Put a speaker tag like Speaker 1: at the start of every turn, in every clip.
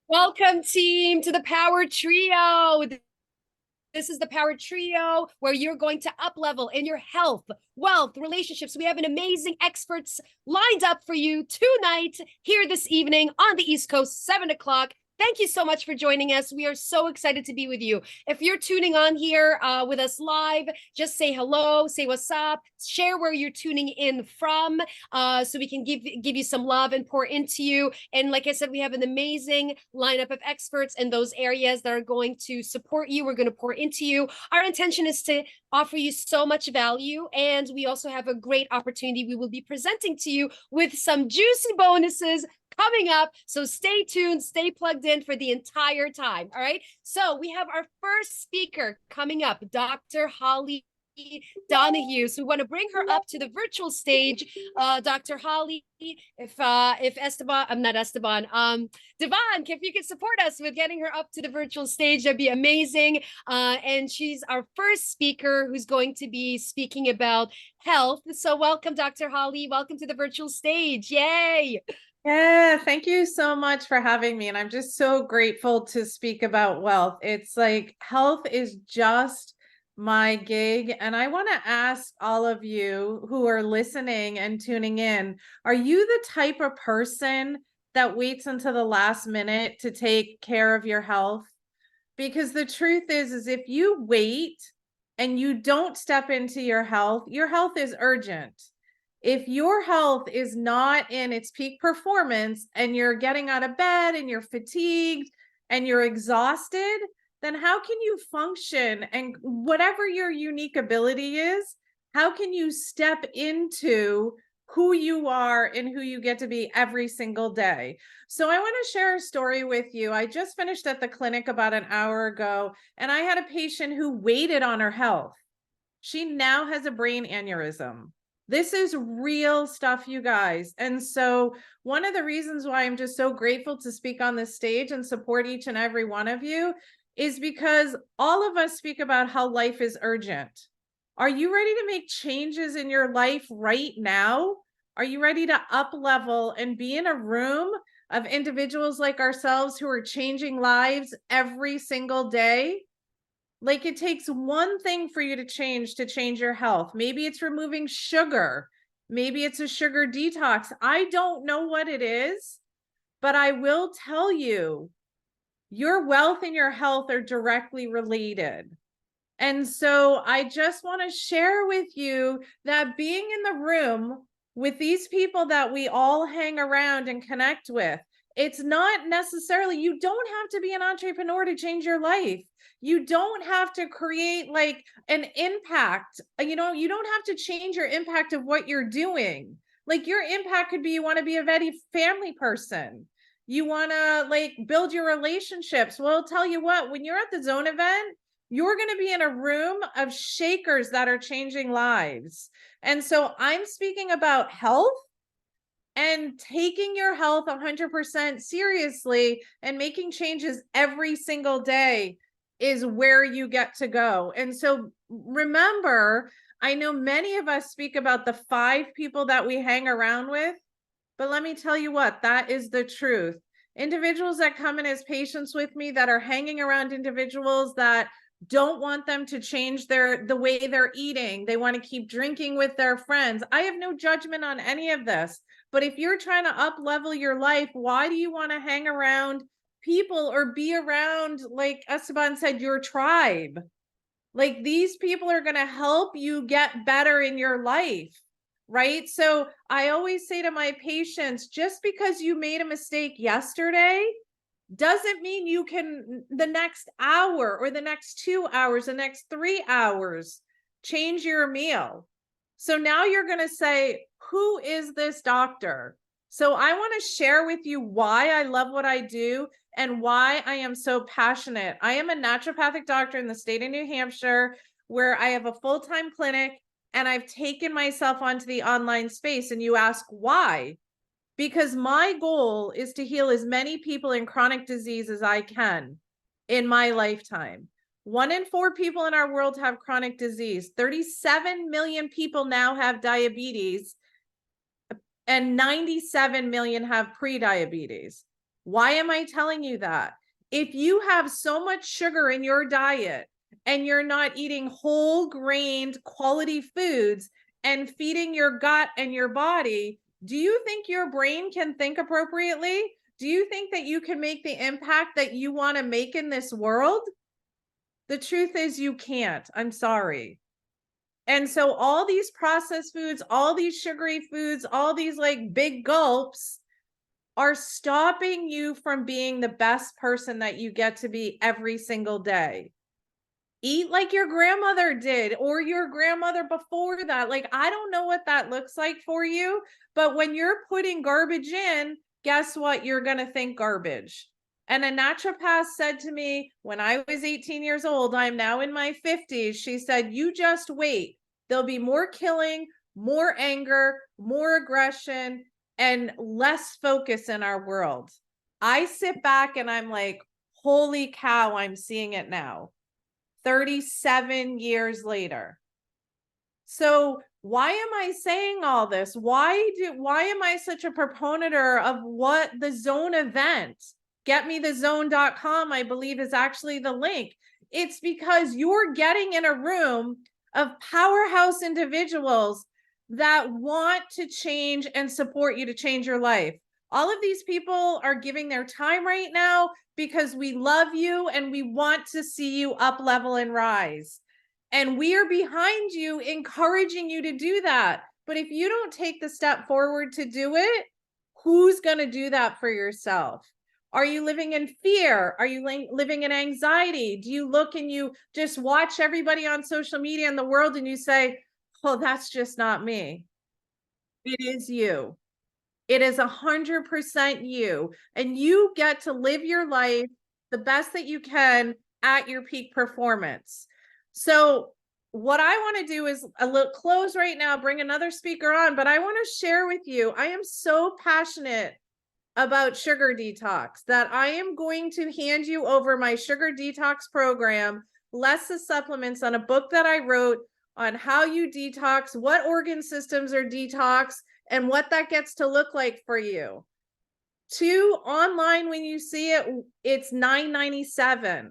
Speaker 1: Welcome, team, to the Power Trio. This is the Power Trio where you're going to up level in your health, wealth, relationships. We have an amazing experts lined up for you tonight, here this evening on the East Coast, 7 o'clock. Thank you so much for joining us. We are so excited to be with you. If you're tuning on here with us live, just say hello, say what's up, share where you're tuning in from, so we can give you some love and pour into you. And like I said, we have an amazing lineup of experts in those areas that are going to support you. We're going to pour into you. Our intention is to offer you so much value, and we also have a great opportunity. We will be presenting to you with some juicy bonuses coming up. So stay tuned, stay plugged in for the entire time. All right. So we have our first speaker coming up, Dr. Holly Donahue. So we want to bring her up to the virtual stage. Dr. Holly, if Esteban, I'm not Esteban, Devon, if you could support us with getting her up to the virtual stage, that'd be amazing. And she's our first speaker who's going to be speaking about health. So welcome, Dr. Holly. Welcome to the virtual stage. Yay.
Speaker 2: Yeah, thank you so much for having me. And I'm just so grateful to speak about wealth. It's like health is just my gig. And I want to ask all of you who are listening and tuning in, are you the type of person that waits until the last minute to take care of your health? Because the truth is if you wait and you don't step into your health is urgent. If your health is not in its peak performance and you're getting out of bed and you're fatigued and you're exhausted, then how can you function? And whatever your unique ability is, how can you step into who you are and who you get to be every single day? So I want to share a story with you. I just finished at the clinic about an hour ago, and I had a patient who waited on her health. She now has a brain aneurysm. This is real stuff, you guys. And so one of the reasons why I'm just so grateful to speak on this stage and support each and every one of you is because all of us speak about how life is urgent. Are you ready to make changes in your life right now? Are you ready to up level and be in a room of individuals like ourselves who are changing lives every single day? Like, it takes one thing for you to change your health. Maybe it's removing sugar. Maybe it's a sugar detox. I don't know what it is, but I will tell you, your wealth and your health are directly related. And so I just want to share with you that being in the room with these people that we all hang around and connect with, it's not necessarily, you don't have to be an entrepreneur to change your life. You don't have to create like an impact. You don't have to change your impact of what you're doing. Like, your impact could be, you want to be a very family person. You want to like build your relationships. Well, I'll tell you what, when you're at the Zone event, you're going to be in a room of shakers that are changing lives. And so I'm speaking about health and taking your health 100% seriously and making changes every single day is where you get to go. And so remember, I know many of us speak about the 5 people that we hang around with, but let me tell you what, that is the truth. Individuals that come in as patients with me that are hanging around individuals that don't want them to change the way they're eating. They want to keep drinking with their friends. I have no judgment on any of this. But if you're trying to up level your life, why do you want to hang around people or be around, like Esteban said, your tribe? Like, these people are going to help you get better in your life, right? So I always say to my patients, just because you made a mistake yesterday doesn't mean you can the next hour or the next 2 hours, the next 3 hours, change your meal. So now you're going to say, who is this doctor? So I want to share with you why I love what I do and why I am so passionate. I am a naturopathic doctor in the state of New Hampshire, where I have a full-time clinic, and I've taken myself onto the online space. And you ask why? Because my goal is to heal as many people in chronic disease as I can in my lifetime. 1 in 4 people in our world have chronic disease. 37 million people now have diabetes, and 97 million have pre-diabetes. Why am I telling you that? If you have so much sugar in your diet and you're not eating whole grained quality foods and feeding your gut and your body, do you think your brain can think appropriately? Do you think that you can make the impact that you want to make in this world? The truth is you can't. I'm sorry. And so all these processed foods, all these sugary foods, all these like big gulps are stopping you from being the best person that you get to be every single day. Eat like your grandmother did or your grandmother before that. Like, I don't know what that looks like for you, but when you're putting garbage in, guess what? You're going to think garbage. And a naturopath said to me when I was 18 years old, I'm now in my 50s. She said, you just wait. There'll be more killing, more anger, more aggression, and less focus in our world. I sit back and I'm like, holy cow, I'm seeing it now. 37 years later. So why am I saying all this? Why am I such a proponent of what the zone event, getmethezone.com, I believe is actually the link. It's because you're getting in a room of powerhouse individuals that want to change and support you to change your life. All of these people are giving their time right now because we love you and we want to see you up level and rise. And we are behind you, encouraging you to do that. But if you don't take the step forward to do it, who's going to do that for yourself? Are you living in fear? Are you living in anxiety? Do you look and you just watch everybody on social media in the world and you say, oh, that's just not me? It is you. It is 100% you, and you get to live your life the best that you can at your peak performance. So what I want to do is a little close right now, bring another speaker on, but I want to share with you, I am so passionate about sugar detox that I am going to hand you over my sugar detox program, less the supplements, on a book that I wrote on how you detox, what organ systems are detox, and what that gets to look like for you. 2, online, when you see it, it's $9.97.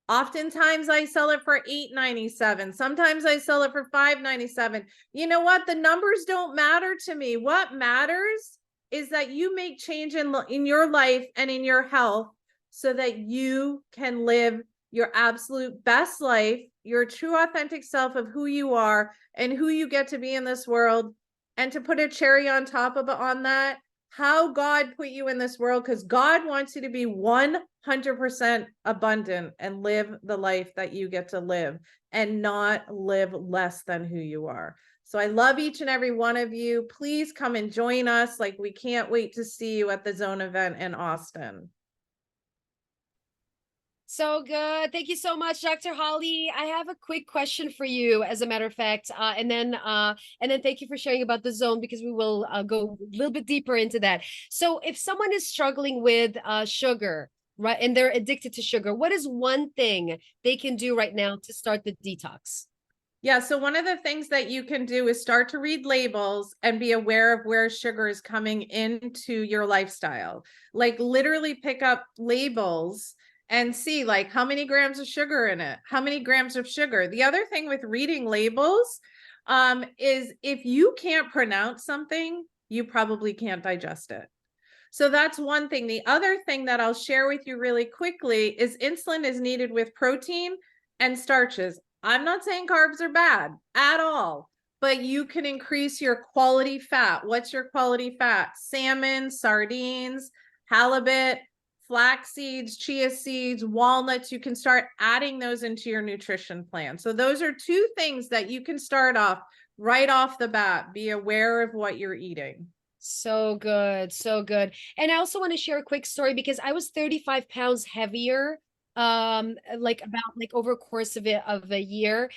Speaker 2: Oftentimes I sell it for $8.97. Sometimes I sell it for $5.97. You know what? The numbers don't matter to me. What matters is that you make change in your life and in your health so that you can live your absolute best life, your true authentic self of who you are and who you get to be in this world. And to put a cherry on top of it, on that, how God put you in this world, because God wants you to be 100% abundant and live the life that you get to live and not live less than who you are. So I love each and every one of you. Please come and join us. Like, we can't wait to see you at the Zone event in Austin.
Speaker 1: So good. Thank you so much, Dr. Holly. I have a quick question for you, as a matter of fact, and then thank you for sharing about the zone, because we will go a little bit deeper into that. So, if someone is struggling with sugar, right, and they're addicted to sugar, what is one thing they can do right now to start the detox?
Speaker 2: Yeah, so one of the things that you can do is start to read labels and be aware of where sugar is coming into your lifestyle. Like, literally pick up labels and see, like, how many grams of sugar in it, how many grams of sugar. The other thing with reading labels is if you can't pronounce something, you probably can't digest it. So that's one thing. The other thing that I'll share with you really quickly is insulin is needed with protein and starches. I'm not saying carbs are bad at all, but you can increase your quality fat. What's your quality fat? Salmon, sardines, halibut, flax seeds, chia seeds, walnuts. You can start adding those into your nutrition plan. So those are 2 things that you can start off right off the bat. Be aware of what you're eating.
Speaker 1: So good. So good. And I also want to share a quick story, because I was 35 pounds heavier like about like over a course of a year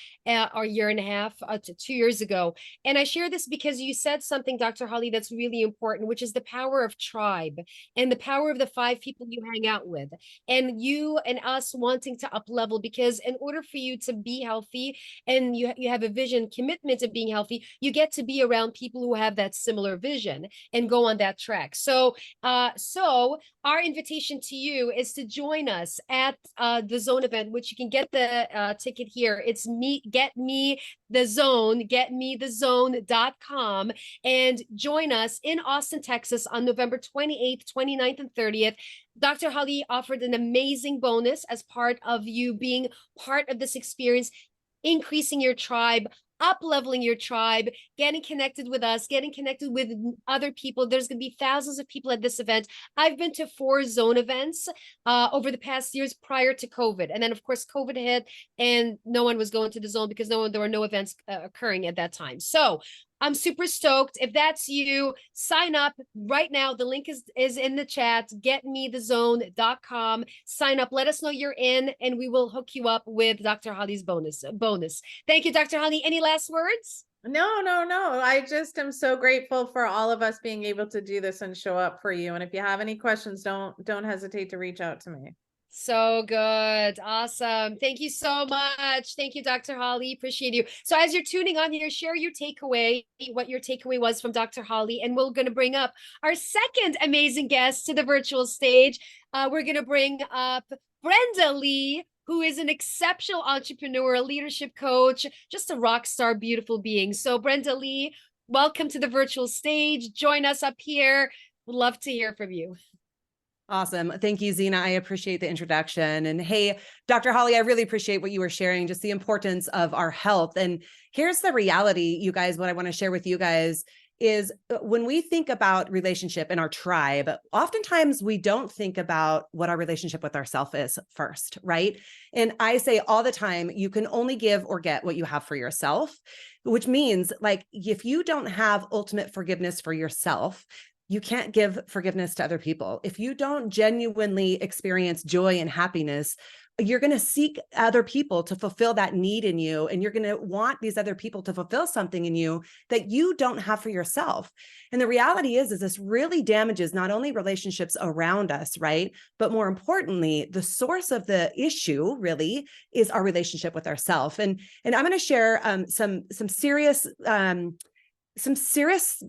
Speaker 1: or year and a half to 2 years ago. And I share this because you said something, Dr. Holly, that's really important, which is the power of tribe and the power of the 5 people you hang out with, and you and us wanting to up level. Because in order for you to be healthy and you have a vision commitment of being healthy, you get to be around people who have that similar vision and go on that track. So our invitation to you is to join us at the Zone event, which you can get the ticket here. It's getmethezone.com, and join us in Austin, Texas on November 28th, 29th, and 30th. Dr. Holly offered an amazing bonus as part of you being part of this experience, increasing your tribe, up leveling your tribe, getting connected with us, getting connected with other people. There's going to be thousands of people at this event. I've been to 4 Zone events over the past years prior to COVID. And then, of course, COVID hit and no one was going to the Zone because there were no events occurring at that time. So I'm super stoked. If that's you, sign up right now. The link is in the chat, getmethezone.com. Sign up. Let us know you're in, and we will hook you up with Dr. Holly's bonus. Thank you, Dr. Holly. Any last words?
Speaker 2: No, no, no. I just am so grateful for all of us being able to do this and show up for you. And if you have any questions, don't hesitate to reach out to me.
Speaker 1: So good. Awesome. Thank you so much. Thank you, Dr. Holly. Appreciate you. So as you're tuning on here, share your takeaway, what your takeaway was from Dr. Holly. And we're going to bring up our second amazing guest to the virtual stage. We're going to bring up Brenda Lee, who is an exceptional entrepreneur, a leadership coach, just a rock star, beautiful being. So Brenda Lee, welcome to the virtual stage. Join us up here. We'd love to hear from you.
Speaker 3: Awesome. Thank you, Zena. I appreciate the introduction. And hey, Dr. Holly, I really appreciate what you were sharing, just the importance of our health. And here's the reality, you guys, what I want to share with you guys is when we think about relationship in our tribe, oftentimes we don't think about what our relationship with ourselves is first, right? And I say all the time, you can only give or get what you have for yourself, which means like, if you don't have ultimate forgiveness for yourself, you can't give forgiveness to other people. If you don't genuinely experience joy and happiness, you're going to seek other people to fulfill that need in you. And you're going to want these other people to fulfill something in you that you don't have for yourself. And the reality is this really damages not only relationships around us, right? But more importantly, the source of the issue really is our relationship with ourselves. And I'm going to share some serious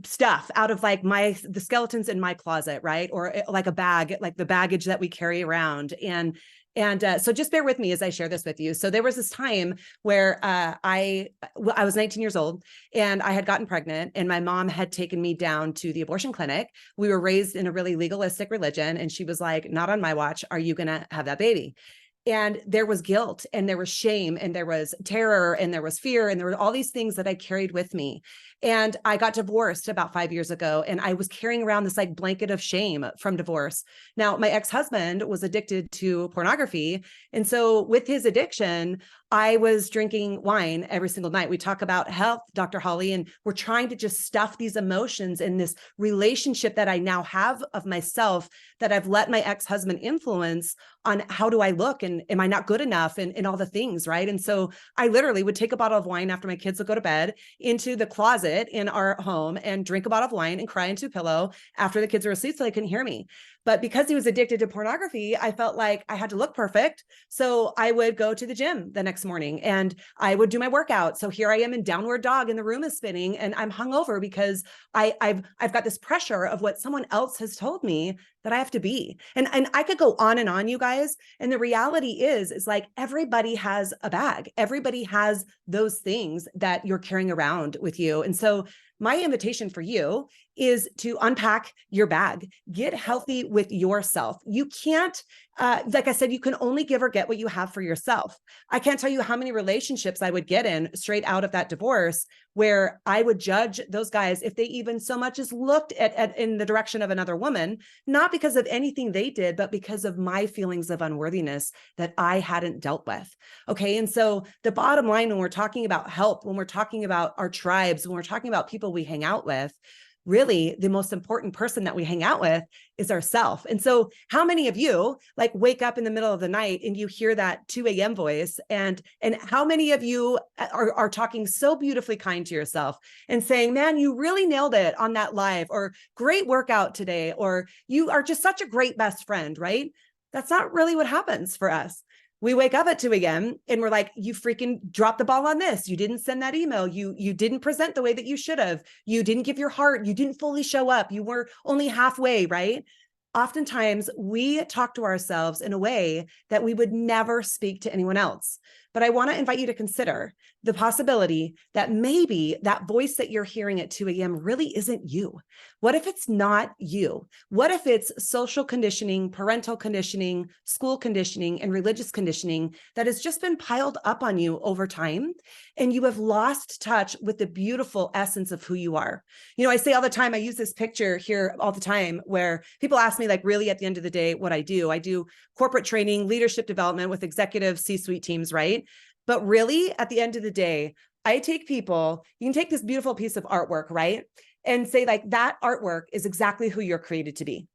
Speaker 3: stuff out of like the skeletons in my closet, right? Or like a bag, like the baggage that we carry around. And so just bear with me as I share this with you. So there was this time where I was 19 years old and I had gotten pregnant and my mom had taken me down to the abortion clinic. We were raised in a really legalistic religion. And she was like, not on my watch. Are you going to have that baby? And there was guilt and there was shame and there was terror and there was fear and there were all these things that I carried with me. And I got divorced about 5 years ago and I was carrying around this like blanket of shame from divorce. Now, my ex-husband was addicted to pornography. And so with his addiction, I was drinking wine every single night. We talk about health, Dr. Holly, and we're trying to just stuff these emotions in this relationship that I now have of myself that I've let my ex-husband influence on how do I look and am I not good enough and all the things, right? And so I literally would take a bottle of wine after my kids would go to bed into the closet in our home and drink a bottle of wine and cry into a pillow after the kids were asleep so they couldn't hear me. But because he was addicted to pornography, I felt like I had to look perfect. So I would go to the gym the next morning and I would do my workout. So here I am in downward dog and the room is spinning and I'm hungover because I've got this pressure of what someone else has told me that I have to be. And I could go on, you guys. And the reality is like everybody has a bag. Everybody has those things that you're carrying around with you. And so my invitation for you is to unpack your bag, get healthy with yourself. You can't, like I said, you can only give or get what you have for yourself. I can't tell you how many relationships I would get in straight out of that divorce where I would judge those guys if they even so much as looked at in the direction of another woman, not because of anything they did, but because of my feelings of unworthiness that I hadn't dealt with. Okay. And so the bottom line, when we're talking about health, when we're talking about our tribes, when we're talking about people we hang out with, really the most important person that we hang out with is ourself. And so how many of you like wake up in the middle of the night and you hear that 2 a.m. voice, and how many of you are talking so beautifully kind to yourself and saying, man, you really nailed it on that live, or great workout today, or you are just such a great best friend, right? That's not really what happens for us. We wake up at 2 a.m. and we're like, you freaking dropped the ball on this. You didn't send that email. You didn't present the way that you should have. You didn't give your heart. You didn't fully show up. You were only halfway, right? Oftentimes we talk to ourselves in a way that we would never speak to anyone else. But I want to invite you to consider the possibility that maybe that voice that you're hearing at 2 a.m. really isn't you. What if it's not you? What if it's social conditioning, parental conditioning, school conditioning, and religious conditioning that has just been piled up on you over time, and you have lost touch with the beautiful essence of who you are? You know, I say all the time, I use this picture here all the time where people ask me, like, really at the end of the day, what I do. I do corporate training, leadership development with executive C-suite teams, right? But really, at the end of the day, I take people, you can take this beautiful piece of artwork, right? And say, like, that artwork is exactly who you're created to be.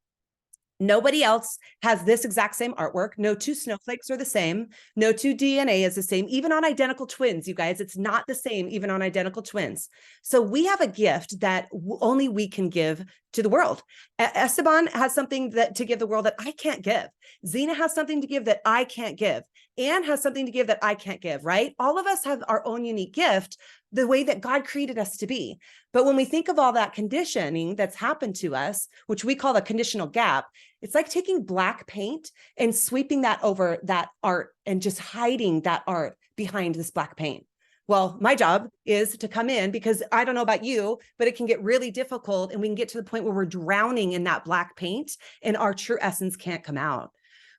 Speaker 3: Nobody else has this exact same artwork. No two snowflakes are the same. No two DNA is the same. Even on identical twins, you guys, it's not the same, even on identical twins. So we have a gift that only we can give to the world. Esteban has something that to give the world that I can't give. Zena has something to give that I can't give. Anne has something to give that I can't give, right? All of us have our own unique gift, the way that God created us to be. But when we think of all that conditioning that's happened to us, which we call the conditional gap, it's like taking black paint and sweeping that over that art and just hiding that art behind this black paint. Well, my job is to come in, because I don't know about you, but it can get really difficult, and we can get to the point where we're drowning in that black paint and our true essence can't come out.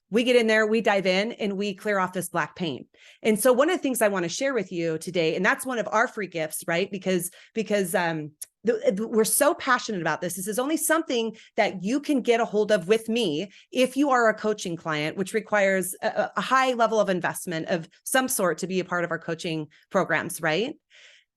Speaker 3: We get in there, we dive in, and we clear off this black paint. And so one of the things I want to share with you today, and that's one of our free gifts, right? Because we're so passionate about this. This is only something that you can get a hold of with me if you are a coaching client, which requires a high level of investment of some sort to be a part of our coaching programs, right?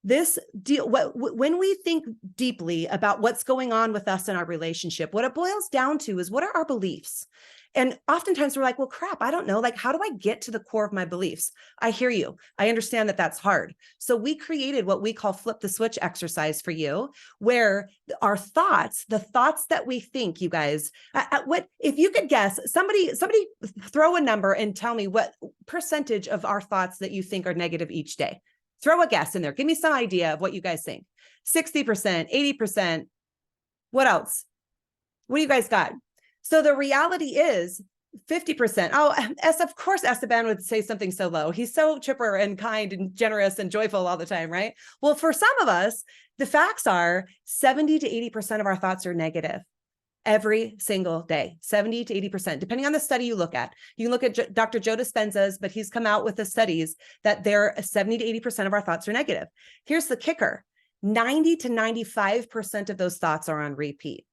Speaker 3: This deal, when we think deeply about what's going on with us in our relationship, what it boils down to is, what are our beliefs? And oftentimes we're like, well, crap, I don't know. Like, how do I get to the core of my beliefs? I hear you. I understand that that's hard. So we created what we call flip the switch exercise for you, where our thoughts, the thoughts that we think, you guys, what if you could guess, somebody throw a number and tell me what percentage of our thoughts that you think are negative each day. Throw a guess in there. Give me some idea of what you guys think. 60%, 80%. What else? What do you guys got? So the reality is 50%. Oh, of course, Esteban would say something so low. He's so chipper and kind and generous and joyful all the time, right? Well, for some of us, the facts are 70 to 80% of our thoughts are negative every single day, 70 to 80%, depending on the study you look at. You can look at Dr. Joe Dispenza's, but he's come out with the studies that 70 to 80% of our thoughts are negative. Here's the kicker. 90 to 95% of those thoughts are on repeat.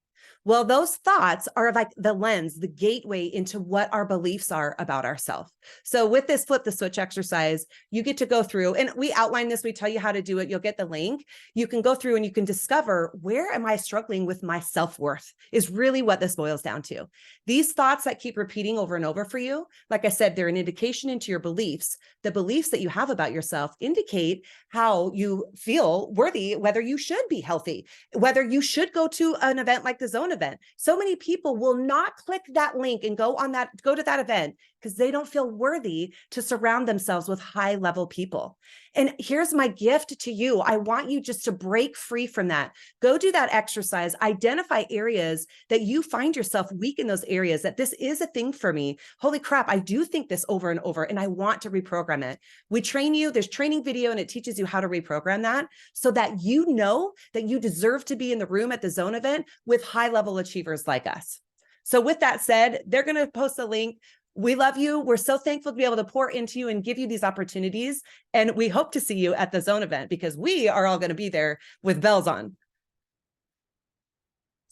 Speaker 3: Well, those thoughts are like the lens, the gateway into what our beliefs are about ourselves. So with this flip the switch exercise, you get to go through, and we outline this, we tell you how to do it. You'll get the link. You can go through and you can discover, where am I struggling with my self-worth is really what this boils down to. These thoughts that keep repeating over and over for you, like I said, they're an indication into your beliefs. The beliefs that you have about yourself indicate how you feel worthy, whether you should be healthy, whether you should go to an event like the Zone event. So many people will not click that link and go to that event because they don't feel worthy to surround themselves with high level people. And here's my gift to you. I want you just to break free from that. Go do that exercise, identify areas that you find yourself weak in, those areas that this is a thing for me. Holy crap, I do think this over and over and I want to reprogram it. We train you, there's training video and it teaches you how to reprogram that so that you know that you deserve to be in the room at the Zone event with high level achievers like us. So with that said, they're going to post a link. We love you. We're so thankful to be able to pour into you and give you these opportunities. And we hope to see you at the Zone event because we are all going to be there with bells on.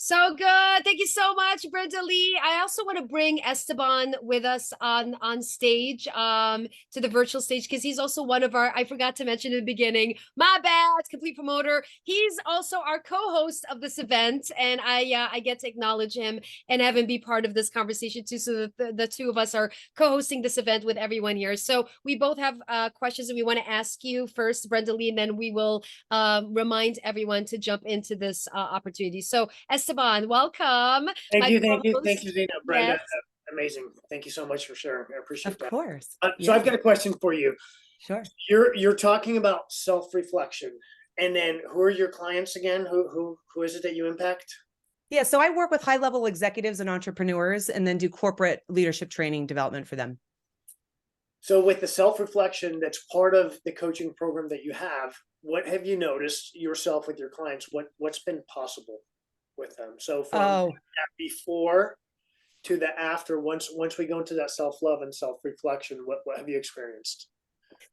Speaker 1: So good. Thank you so much, Brenda Lee. I also want to bring Esteban with us on stage, to the virtual stage, because he's also one of our, I forgot to mention in the beginning, my bad, complete promoter. He's also our co-host of this event, and I get to acknowledge him and have him be part of this conversation too. So the two of us are co-hosting this event with everyone here. So we both have questions that we want to ask you first, Brenda Lee, and then we will remind everyone to jump into this opportunity. So Esteban, welcome.
Speaker 4: Thank
Speaker 1: My
Speaker 4: you, thank you,
Speaker 1: co-host.
Speaker 4: thank you, Zena, Brenda.
Speaker 1: Yes.
Speaker 4: Amazing. Thank you so much for sharing. I appreciate
Speaker 3: Of
Speaker 4: that.
Speaker 3: course.
Speaker 4: So
Speaker 3: Yeah.
Speaker 4: I've got a question for you.
Speaker 3: Sure.
Speaker 4: You're talking about self-reflection, and then who are your clients again? Who is it that you impact?
Speaker 3: Yeah. So I work with high-level executives and entrepreneurs, and then do corporate leadership training development for them.
Speaker 4: So with the self-reflection that's part of the coaching program that you have, what have you noticed yourself with your clients? What's been possible with them? So from that before to the after, once we go into that self-love and self-reflection, what have you experienced?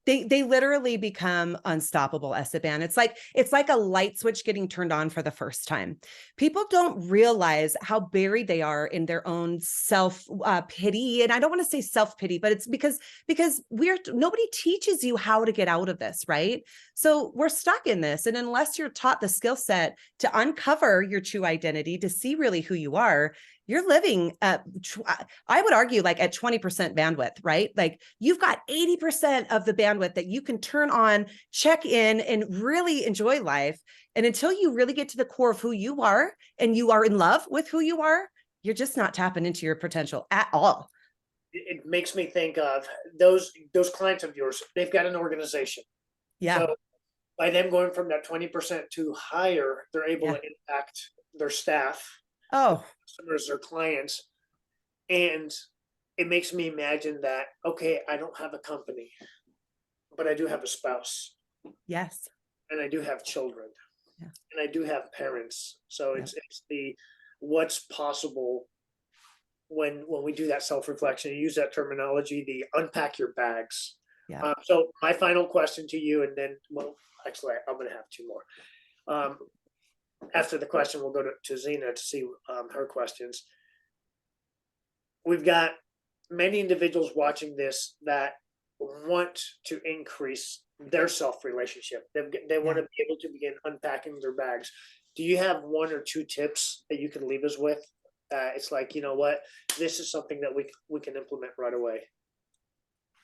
Speaker 3: They literally become unstoppable, Esteban. It's like a light switch getting turned on for the first time. People don't realize how buried they are in their own self pity, and I don't want to say self pity, but it's because nobody teaches you how to get out of this, right? So we're stuck in this, and unless you're taught the skill set to uncover your true identity, to see really who you are, you're living I would argue like at 20% bandwidth, right? Like you've got 80% of the bandwidth that you can turn on, check in, and really enjoy life. And until you really get to the core of who you are and you are in love with who you are, you're just not tapping into your potential at all.
Speaker 4: It makes me think of those clients of yours. They've got an organization.
Speaker 3: Yeah.
Speaker 4: So by them going from that 20% to higher, they're able to impact their staff, customers, their clients. And it makes me imagine that, okay, I don't have a company, but I do have a spouse.
Speaker 3: Yes.
Speaker 4: And I do have children.
Speaker 3: Yeah.
Speaker 4: And I do have parents. So it's the what's possible when we do that self-reflection, you use that terminology, the unpack your bags.
Speaker 3: Yeah.
Speaker 4: So my final question to you, and then, well, actually, I'm going to have two more. After the question, we'll go to Zena to see her questions. We've got many individuals watching this that want to increase their self-relationship. They want to be able to begin unpacking their bags. Do you have one or two tips that you can leave us with? It's like, you know what, this is something that we can implement right away.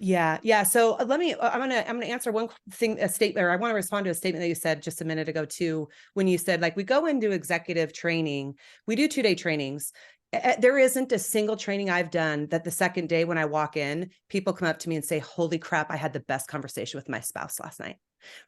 Speaker 3: Yeah. Yeah. So I'm going to answer one thing, a statement, or I want to respond to a statement that you said just a minute ago too, when you said, like, we go into executive training, we do 2-day trainings. There isn't a single training I've done that the second day when I walk in, people come up to me and say, holy crap, I had the best conversation with my spouse last night.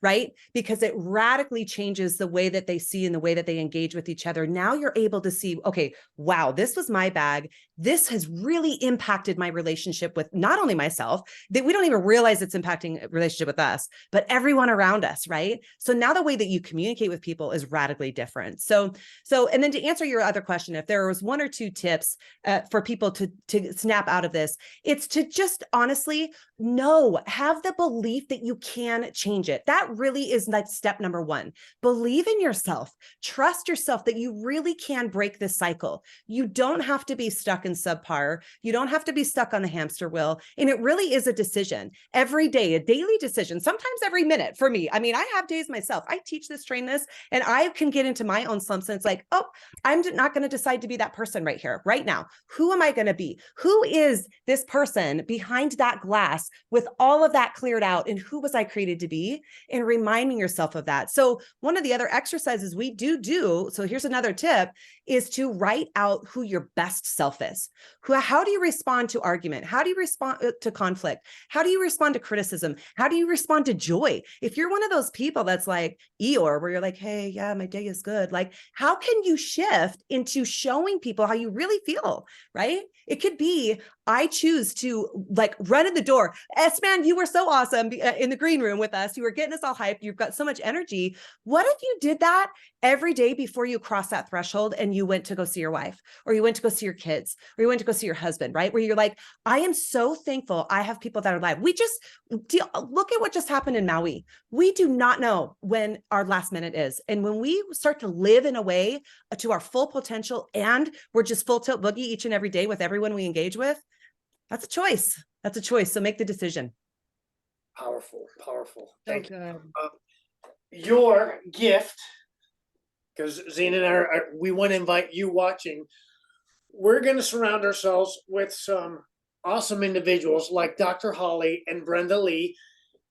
Speaker 3: Right? Because it radically changes the way that they see and the way that they engage with each other. Now you're able to see, okay, wow, this was my bag. This has really impacted my relationship with not only myself, that we don't even realize it's impacting a relationship with us, but everyone around us. Right? So now the way that you communicate with people is radically different. So, and then to answer your other question, if there was one or two tips for people to snap out of this, it's to just honestly have the belief that you can change it. That really is like step number one. Believe in yourself. Trust yourself that you really can break this cycle. You don't have to be stuck in subpar. You don't have to be stuck on the hamster wheel. And it really is a decision every day, a daily decision, sometimes every minute for me. I mean, I have days myself. I teach this, train this, and I can get into my own slumps. And it's like, oh, I'm not going to decide to be that person right here, right now. Who am I going to be? Who is this person behind that glass with all of that cleared out? And who was I created to be? And reminding yourself of that. So one of the other exercises we do, so here's another tip, is to write out who your best self is. How do you respond to argument? How do you respond to conflict? How do you respond to criticism? How do you respond to joy? If you're one of those people that's like Eeyore, where you're like, hey, yeah, my day is good. Like, how can you shift into showing people how you really feel, right? It could be, I choose to like run in the door. S-Man, you were so awesome in the green room with us. You were getting us all hyped. You've got so much energy. What if you did that every day before you cross that threshold and you went to go see your wife, or you went to go see your kids, or you went to go see your husband, right? Where you're like, I am so thankful I have people that are alive. Look at what just happened in Maui. We do not know when our last minute is. And when we start to live in a way to our full potential, and we're just full tilt boogie each and every day with everyone we engage with, that's a choice. That's a choice. So make the decision.
Speaker 4: Powerful, powerful.
Speaker 1: So
Speaker 4: Thank you.
Speaker 1: good.
Speaker 4: Your gift, because Zena and I, we want to invite you watching. We're going to surround ourselves with some awesome individuals like Dr. Holly and Brenda Lee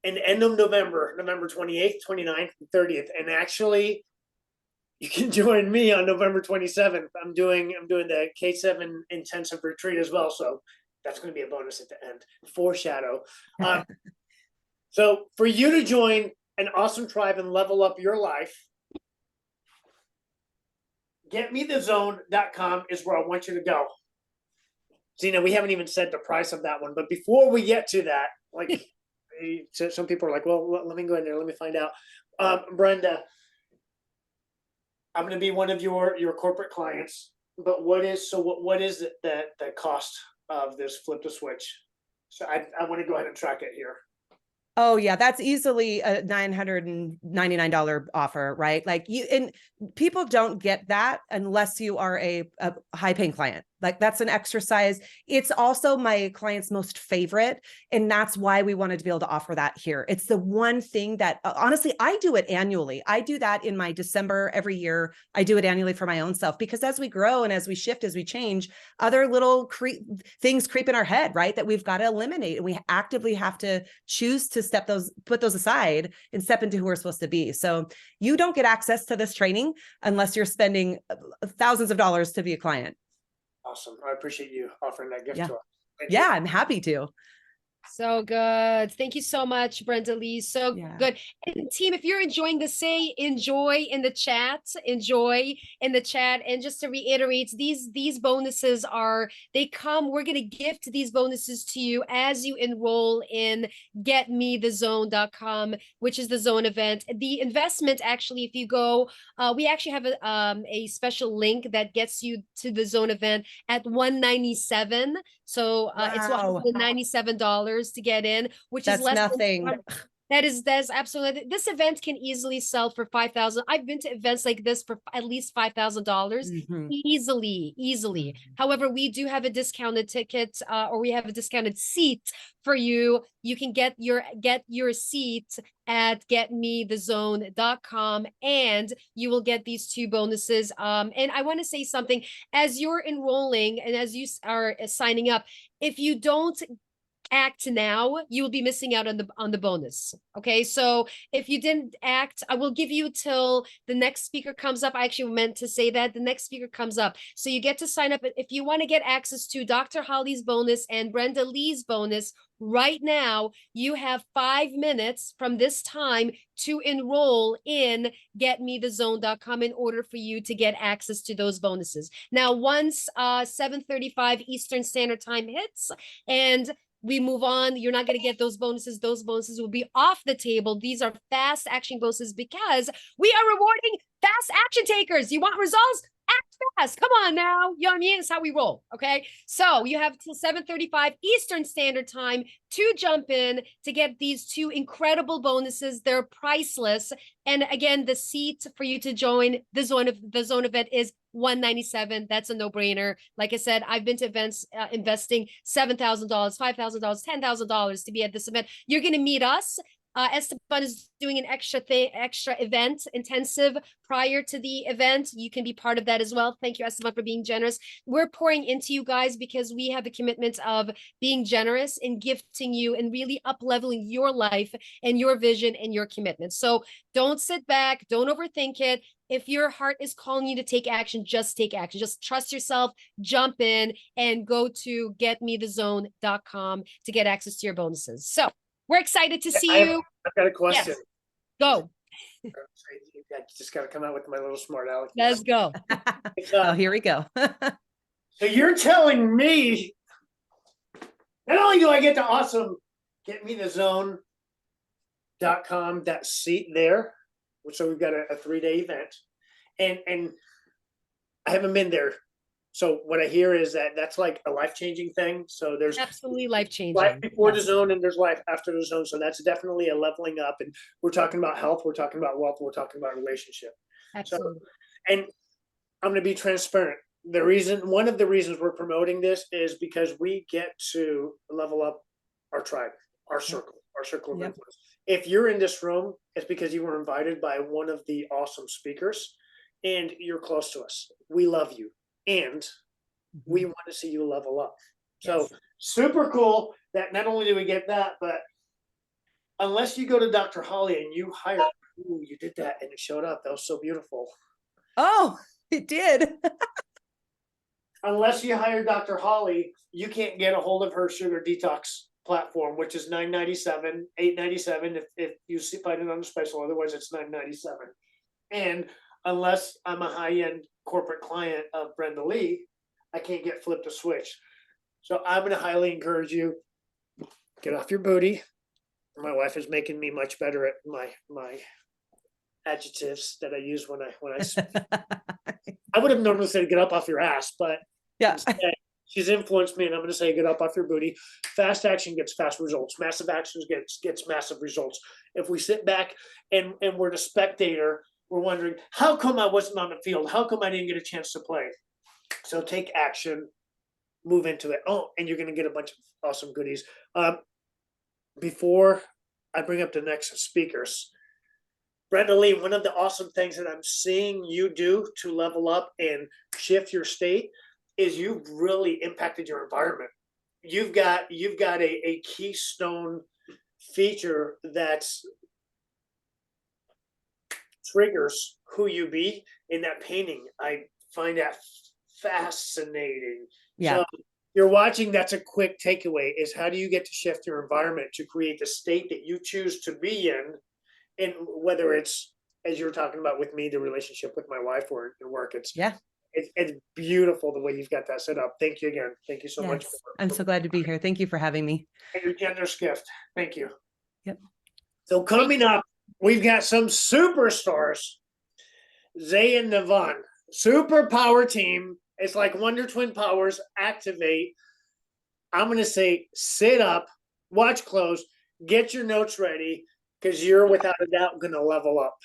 Speaker 4: in end of November, November 28th, 29th, and 30th. And actually, you can join me on November 27th. I'm doing the K7 intensive retreat as well. So that's going to be a bonus at the end. Foreshadow. So for you to join an awesome tribe and level up your life, getmethezone.com is where I want you to go. Zena, we haven't even said the price of that one, but before we get to that, like some people are like, well, let me go in there, let me find out. Brenda, I'm going to be one of your corporate clients, but what is the cost of this flip the switch? So I want to go ahead and track it here.
Speaker 3: Oh yeah, that's easily a $999 offer, right? Like and people don't get that unless you are a high paying client. Like that's an exercise. It's also my client's most favorite. And that's why we wanted to be able to offer that here. It's the one thing that honestly, I do it annually. I do that in my December every year. I do it annually for my own self, because as we grow and as we shift, as we change, other little things creep in our head, right? That we've got to eliminate. And we actively have to choose to put those aside and step into who we're supposed to be. So you don't get access to this training unless you're spending thousands of dollars to be a client.
Speaker 4: Awesome. I appreciate you offering that gift
Speaker 3: Yeah.
Speaker 4: to us.
Speaker 3: Yeah, I'm happy to.
Speaker 1: So good. Thank you so much, Brenda Lee. So good. And team, if you're enjoying this, say enjoy in the chat. Enjoy in the chat. And just to reiterate, these bonuses we're going to gift these bonuses to you as you enroll in getmethezone.com, which is the zone event. The investment, actually, if you go, we actually have a special link that gets you to the zone event at $197. So it's $197 to get in, which is less
Speaker 3: nothing.
Speaker 1: That is absolutely, this event can easily sell for $5,000. I've been to events like this for at least $5,000 easily. However, we do have a discounted ticket, or we have a discounted seat for you. You can get your seat at getmethezone.com, and you will get these two bonuses. And I want to say something, as you're enrolling and as you are signing up, if you don't act now, you will be missing out on the bonus. Okay, so if you didn't act, I will give you till the next speaker comes up. I actually meant to say that the next speaker comes up, so you get to sign up. If you want to get access to Dr. Holly's bonus and Brenda Lee's bonus right now, you have 5 minutes from this time to enroll in getmethezone.com in order for you to get access to those bonuses. Now, once 7:35 Eastern Standard Time hits and we move on, you're not going to get those bonuses. Those bonuses will be off the table. These are fast action bonuses because we are rewarding fast action takers. You want results? Act fast. Come on now. You know what I mean? It's how we roll. Okay. So you have till 7:35 Eastern Standard Time to jump in to get these two incredible bonuses. They're priceless. And again, the seat for you to join the zone event is $197. That's a no-brainer. Like I said, I've been to events investing $7,000, $5,000, $10,000 to be at this event. You're going to meet us. Esteban is doing an extra event intensive prior to the event. You can be part of that as well. Thank you, Esteban, for being generous. We're pouring into you guys because we have a commitment of being generous and gifting you and really up-leveling your life and your vision and your commitment. So don't sit back. Don't overthink it. If your heart is calling you to take action, just take action. Just trust yourself, jump in, and go to getmethezone.com to get access to your bonuses. So we're excited to see you.
Speaker 4: I've got a question.
Speaker 1: Yes. Go.
Speaker 4: I just got to come out with my little smart aleck.
Speaker 1: Let's go.
Speaker 3: Oh, here we go.
Speaker 4: So you're telling me, not only do I get the awesome Get Me the Zone .com that seat there. So we've got a 3-day event, and I haven't been there. So what I hear is that that's like a life-changing thing. So there's
Speaker 1: Absolutely life
Speaker 4: life
Speaker 1: changing.
Speaker 4: before the zone and there's life after the zone. So that's definitely a leveling up. And we're talking about health, we're talking about wealth, we're talking about relationship.
Speaker 1: Absolutely.
Speaker 4: And I'm going to be transparent. One of the reasons we're promoting this is because we get to level up our tribe, our circle of
Speaker 3: Yep.
Speaker 4: influence. If you're in this room, it's because you were invited by one of the awesome speakers and you're close to us. We love you. And we want to see you level up. So
Speaker 1: Yes.
Speaker 4: super cool that not only do we get that, but unless you go to Dr. Holly and you hire, ooh, you did that and it showed up. That was so beautiful.
Speaker 3: Oh, it did.
Speaker 4: Unless you hire Dr. Holly, you can't get a hold of her sugar detox platform, which is $9.97, $8.97 if you find it on the special. Otherwise, it's $9.97. And unless I'm a high-end corporate client of Brenda Lee, I can't get Flip to switch. So I'm going to highly encourage you, get off your booty. My wife is making me much better at my adjectives that I use when I speak. I would have normally said get up off your ass, but
Speaker 3: Yeah.
Speaker 4: instead, she's influenced me, and I'm going to say get up off your booty. Fast action gets fast results. Massive actions gets massive results. If we sit back and we're the spectator, we're wondering, how come I wasn't on the field? How come I didn't get a chance to play? So take action, move into it. Oh, and you're going to get a bunch of awesome goodies. Before I bring up the next speakers, Brenda Lee, one of the awesome things that I'm seeing you do to level up and shift your state is you've really impacted your environment. You've got a keystone feature that's triggers who you be in that painting. I find that fascinating.
Speaker 3: Yeah.
Speaker 4: So you're watching, that's a quick takeaway, is how do you get to shift your environment to create the state that you choose to be in, and whether it's, as you're talking about with me, the relationship with my wife or in work, it's beautiful the way you've got that set up. Thank you again. Thank you so much.
Speaker 3: I'm so glad to be here. Thank you for having me.
Speaker 4: And your generous gift. Thank you.
Speaker 3: Yep.
Speaker 4: So coming up, we've got some superstars. Zay and Navon, super power team. It's like Wonder Twin powers activate. I'm going to say sit up, watch close, get your notes ready, because you're without a doubt going to level up.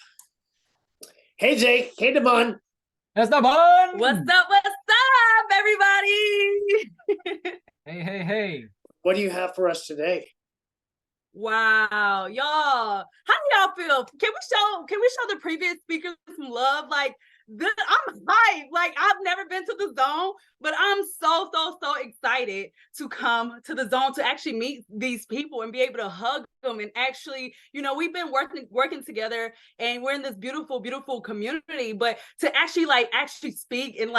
Speaker 4: Hey, Zay. Hey, Navon.
Speaker 5: That's the one.
Speaker 6: What's up, everybody?
Speaker 5: Hey.
Speaker 6: What
Speaker 4: do you have for us today?
Speaker 6: Wow, y'all. How do y'all feel? Can we show the previous speakers some love? Like I'm hyped. Like I've never been to the zone, but I'm so excited to come to the zone to actually meet these people and be able to hug them and actually, we've been working together and we're in this beautiful community, but to actually speak and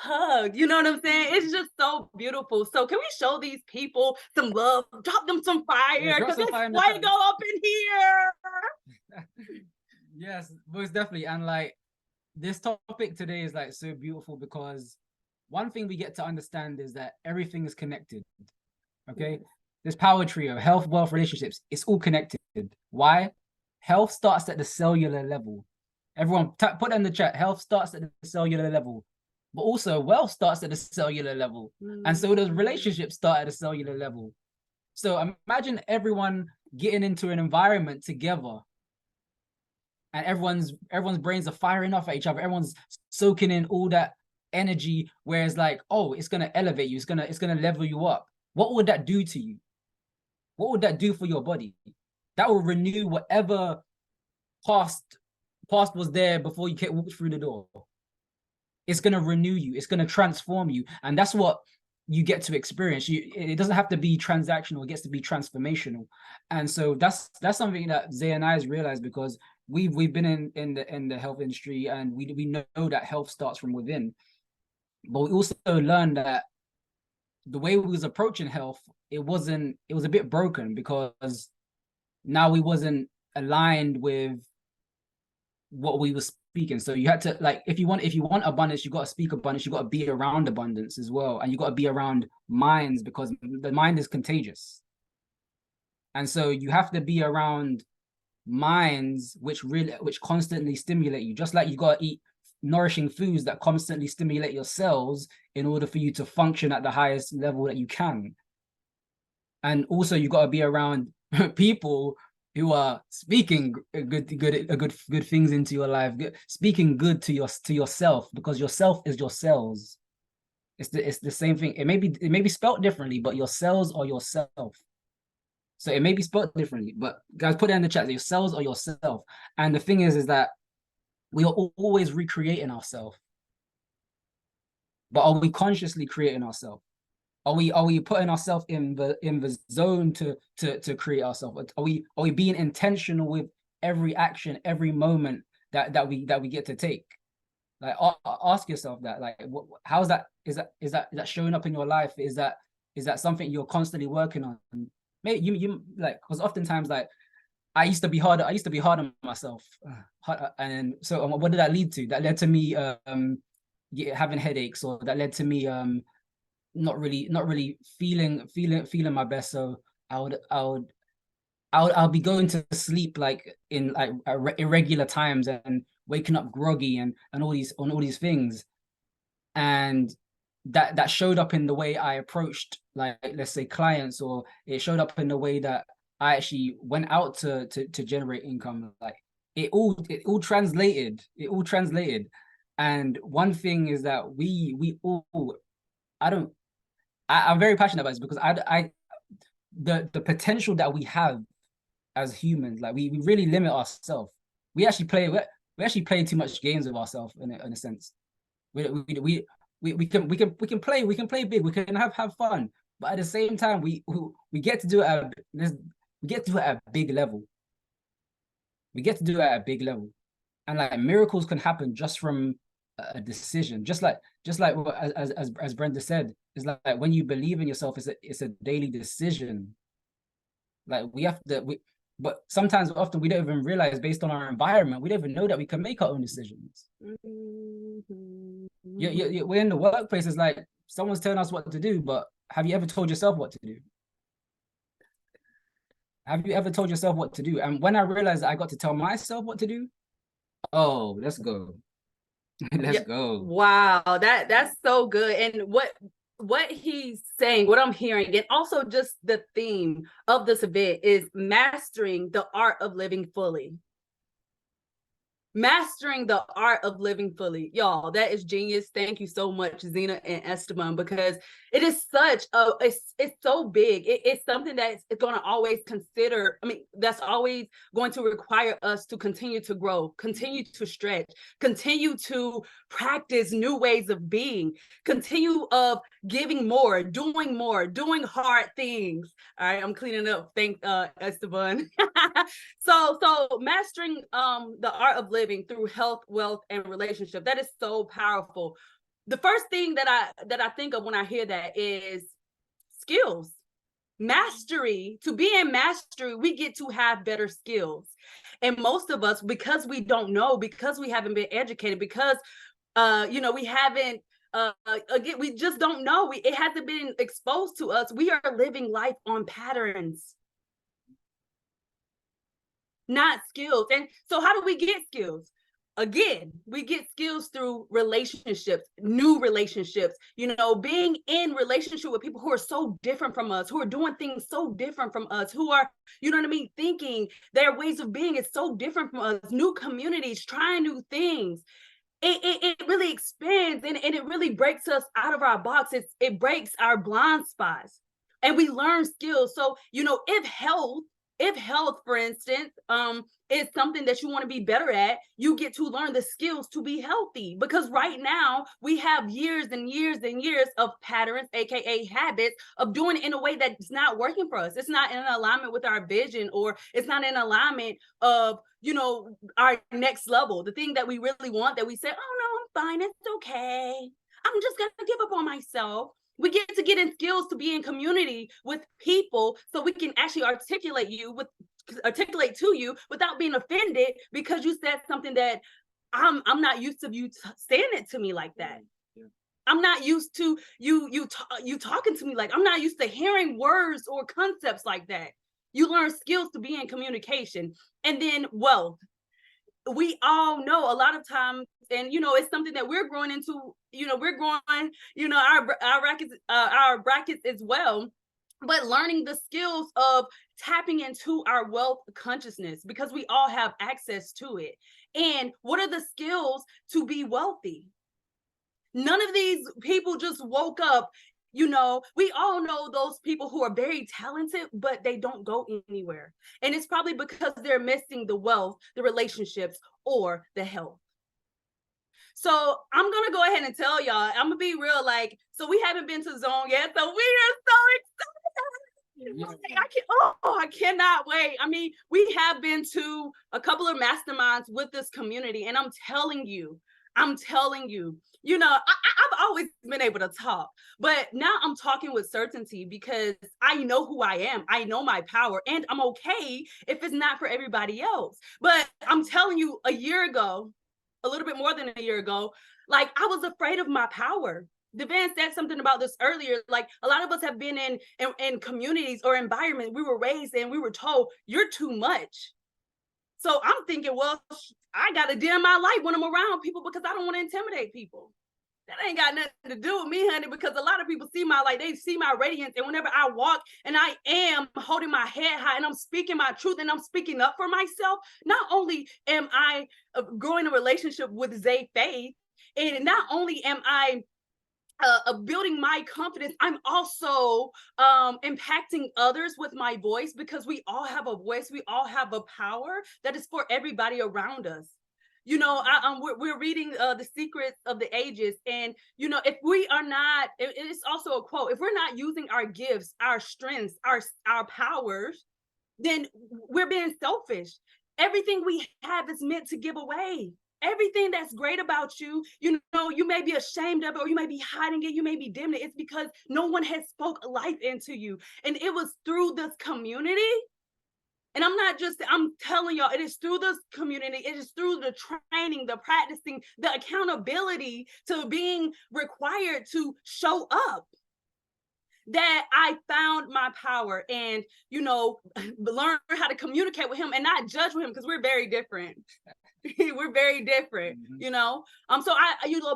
Speaker 6: hug, you know what I'm saying? It's just so beautiful. So can we show these people some love, drop them some fire, because it's fuego up in here.
Speaker 5: Yes, most definitely. And this topic today is so beautiful because one thing we get to understand is that everything is connected. Okay, this power trio, health, wealth, relationships, it's all connected. Why? Health starts at the cellular level. Everyone put that in the chat. Health starts at the cellular level. But also wealth starts at the cellular level. And so does relationships start at the cellular level. So imagine everyone getting into an environment together and everyone's brains are firing off at each other. Everyone's soaking in all that energy, whereas it's going to elevate you. It's going to level you up. What would that do to you? What would that do for your body? That will renew whatever past was there before you walked through the door. It's going to renew you. It's going to transform you. And that's what you get to experience. It doesn't have to be transactional. It gets to be transformational. And so that's something that Zay and I has realized, because we've been in the health industry, and we know that health starts from within. But we also learned that the way we was approaching health, it was a bit broken, because now we wasn't aligned with what we were speaking. So you had to, if you want abundance, you got to speak abundance. You got to be around abundance as well, and you got to be around minds, because the mind is contagious. And so you have to be around minds which constantly stimulate you, just like you got to eat nourishing foods that constantly stimulate your cells in order for you to function at the highest level that you can. And also you got to be around people who are speaking good things into your life, speaking good to yourself, because yourself is your cells. It's the same thing. It may be spelt differently, but your cells are yourself. So it may be spelled differently, but guys, put it in the chat. Your cells are yourself. And the thing is that we are always recreating ourselves. But are we consciously creating ourselves? Are we putting ourselves in the zone to create ourselves? Are we being intentional with every action, every moment that we get to take? Like, ask yourself that. Like, how's that? Is that showing up in your life? Is that something you're constantly working on? Maybe you like, because oftentimes, like, I used to be hard on myself, and so what did that lead to? That led to me having headaches, or that led to me not really feeling my best. So I'll be going to sleep like in like irregular times and waking up groggy and all these things, and that showed up in the way I approached, like, let's say, clients, or it showed up in the way that I actually went out to generate income. Like, it all translated. And one thing is that we all, I'm very passionate about this, because the potential that we have as humans, like, we really limit ourselves. We actually play too much games with ourselves in a sense. We can play big, we can have fun, but at the same time we get to do it at a big level. And like, miracles can happen just from a decision, just like as Brenda said, it's like when you believe in yourself, it's a daily decision. Like, but sometimes, often, we don't even realize, based on our environment, we don't even know that we can make our own decisions. We're in the workplace. It's like someone's telling us what to do, but have you ever told yourself what to do? Have you ever told yourself what to do? And when I realized that I got to tell myself what to do, oh, let's go. Let's go.
Speaker 6: Wow, that's so good. And what he's saying, what I'm hearing, and also just the theme of this event is mastering the art of living fully. Mastering the art of living fully. Y'all, that is genius. Thank you so much, Zena and Esteban, because it is such a, it's so big. It's something that's going to always consider. I mean, that's always going to require us to continue to grow, continue to stretch, continue to practice new ways of being, continue of giving more, doing hard things. All right, I'm cleaning up. Thank Esteban. So mastering the art of living through health, wealth, and relationship. That is so powerful. The first thing that I think of when I hear that is skills. Mastery. To be in mastery, we get to have better skills. And most of us, because we don't know, because we haven't been educated, because we haven't again, we just don't know. It hasn't been exposed to us. We are living life on patterns, not skills. And so how do we get skills? Again, we get skills through relationships, new relationships, being in relationship with people who are so different from us, who are doing things so different from us, who are, thinking, their ways of being is so different from us, new communities, trying new things. It really expands, and it really breaks us out of our box. It breaks our blind spots, and we learn skills. So, if health, for instance, is something that you want to be better at, you get to learn the skills to be healthy. Because right now we have years and years and years of patterns, aka habits, of doing it in a way that's not working for us. It's not in alignment with our vision, or it's not in alignment of, our next level, the thing that we really want, that we say, oh no, I'm fine, it's okay, I'm just gonna give up on myself. We get to get in skills to be in community with people, so we can actually articulate to you without being offended because you said something that I'm not used to you saying it to me like that. Yeah. I'm not used to you talking to me like, I'm not used to hearing words or concepts like that. You learn skills to be in communication. And then wealth. We all know a lot of times, and it's something that we're growing into, we're growing, our brackets as well, but learning the skills of tapping into our wealth consciousness, because we all have access to it. And what are the skills to be wealthy? None of these people just woke up. We all know those people who are very talented, but they don't go anywhere. And it's probably because they're missing the wealth, the relationships, or the health. So I'm going to go ahead and tell y'all, I'm going to be real, so we haven't been to Zone yet. So we are so excited. I cannot wait. I mean, we have been to a couple of masterminds with this community, and I'm telling you, I've always been able to talk, but now I'm talking with certainty because I know who I am. I know my power, and I'm okay if it's not for everybody else. But I'm telling you, a year ago, a little bit more than a year ago, I was afraid of my power. Devan said something about this earlier. A lot of us have been in communities or environments we were raised in, we were told, you're too much. So I'm thinking, well, I got to dim my light when I'm around people because I don't want to intimidate people. That ain't got nothing to do with me, honey, because a lot of people see my light, they see my radiance. And whenever I walk and I am holding my head high and I'm speaking my truth and I'm speaking up for myself, not only am I growing a relationship with Zay Faith, and not only am I building my confidence, I'm also impacting others with my voice, because we all have a voice, we all have a power that is for everybody around us. We're reading The Secrets of the Ages, and if we are not, it's also a quote, if we're not using our gifts, our strengths, our powers, then we're being selfish. Everything we have is meant to give away. Everything that's great about you, you may be ashamed of it, or you may be hiding it, you may be dimming it. It's because no one has spoke life into you. And it was through this community. And I'm telling y'all, it is through this community. It is through the training, the practicing, the accountability to being required to show up that I found my power and, learn how to communicate with him and not judge with him, because we're very different. We're very different, So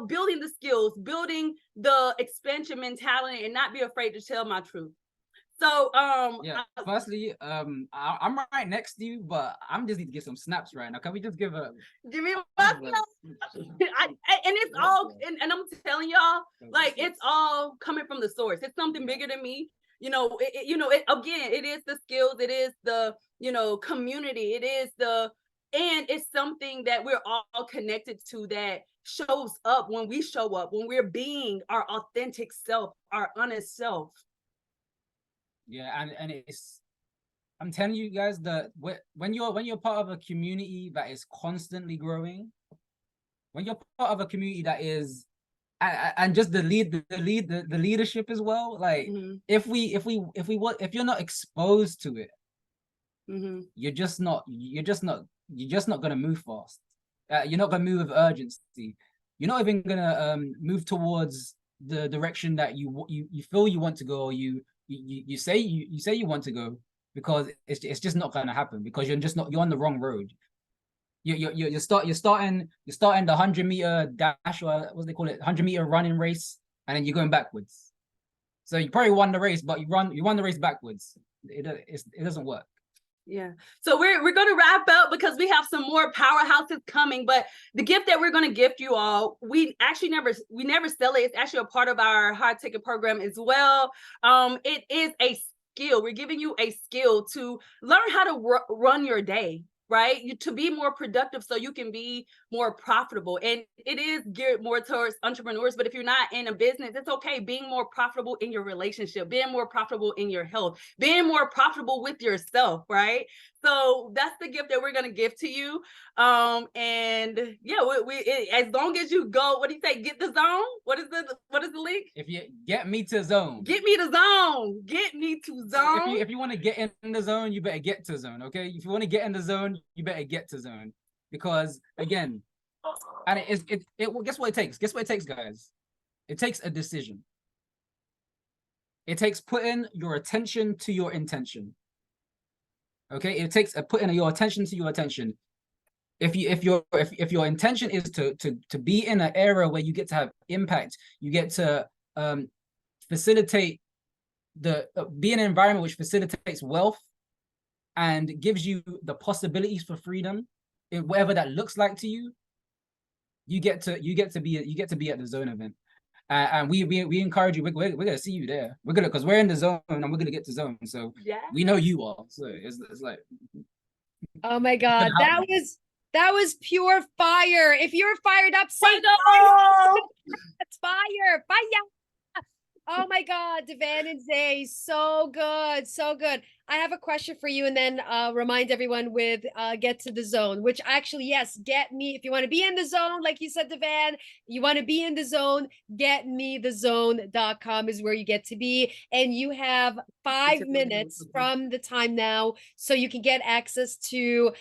Speaker 6: building the skills, building the expansion mentality, and not be afraid to tell my truth. So,
Speaker 5: firstly, I'm right next to you, but I'm just need to get some snaps right now. Can we just give
Speaker 6: me my snaps? And it's all, and I'm telling y'all, it's all coming from the source. It's something bigger than me. It is the skills, it is the, community, and it's something that we're all connected to, that shows up when we show up, when we're being our authentic self, our honest self.
Speaker 5: Yeah, and I'm telling you guys that when you're part of a community that is constantly growing, when you're part of a community that is, and just the leadership as well, if you're not exposed to it, you're just not gonna move fast. You're not gonna move with urgency. You're not even gonna move towards the direction that you feel you want to go, or you say you want to go, because it's just not gonna happen, because you're on the wrong road. You're starting the 100-meter dash, or what do they call it, 100-meter running race, and then you're going backwards. So you probably won the race, but you run the race backwards. It doesn't work.
Speaker 6: Yeah. So we're going to wrap up because we have some more powerhouses coming, but the gift that we're going to gift you all, we never sell it. It's actually a part of our high ticket program as well. It is a skill. We're giving you a skill to learn how to run your day, right? To be more productive so you can be more profitable. And it is geared more towards entrepreneurs, but if you're not in a business, it's okay being more profitable in your relationship, being more profitable in your health, being more profitable with yourself, right? So that's the gift that we're going to give to you. And yeah, as long as you go, what do you say? Get the zone. What is the link?
Speaker 5: If you get me to zone,
Speaker 6: get me to zone. Get me to zone.
Speaker 5: If you want to get in the zone, you better get to zone. Okay. If you want to get in the zone, you better get to zone, because again, and guess what it takes? Guess what it takes, guys? It takes a decision. It takes putting your attention to your intention. Okay, it takes putting your attention to your attention. If your intention is to be in an era where you get to have impact, you get to facilitate be in an environment which facilitates wealth and gives you the possibilities for freedom, in whatever that looks like to you, you get to be at the zone event. And we encourage you. We're gonna see you there. We're gonna, because we're in the zone and we're gonna get to zone. So
Speaker 6: Yeah.
Speaker 5: we know you are. So it's like,
Speaker 1: Oh my God, that was pure fire. If you're fired up, say
Speaker 6: Fuego!
Speaker 1: that's fire, fire. Oh my God, Devan and Zay, so good, so good. I have a question for you, and then remind everyone with get to the zone, which actually, yes, get me. If you want to be in the zone, like you said, Devan, you want to be in the zone, getmethezone.com is where you get to be. And you have 5 minutes from the time now, so you can get access to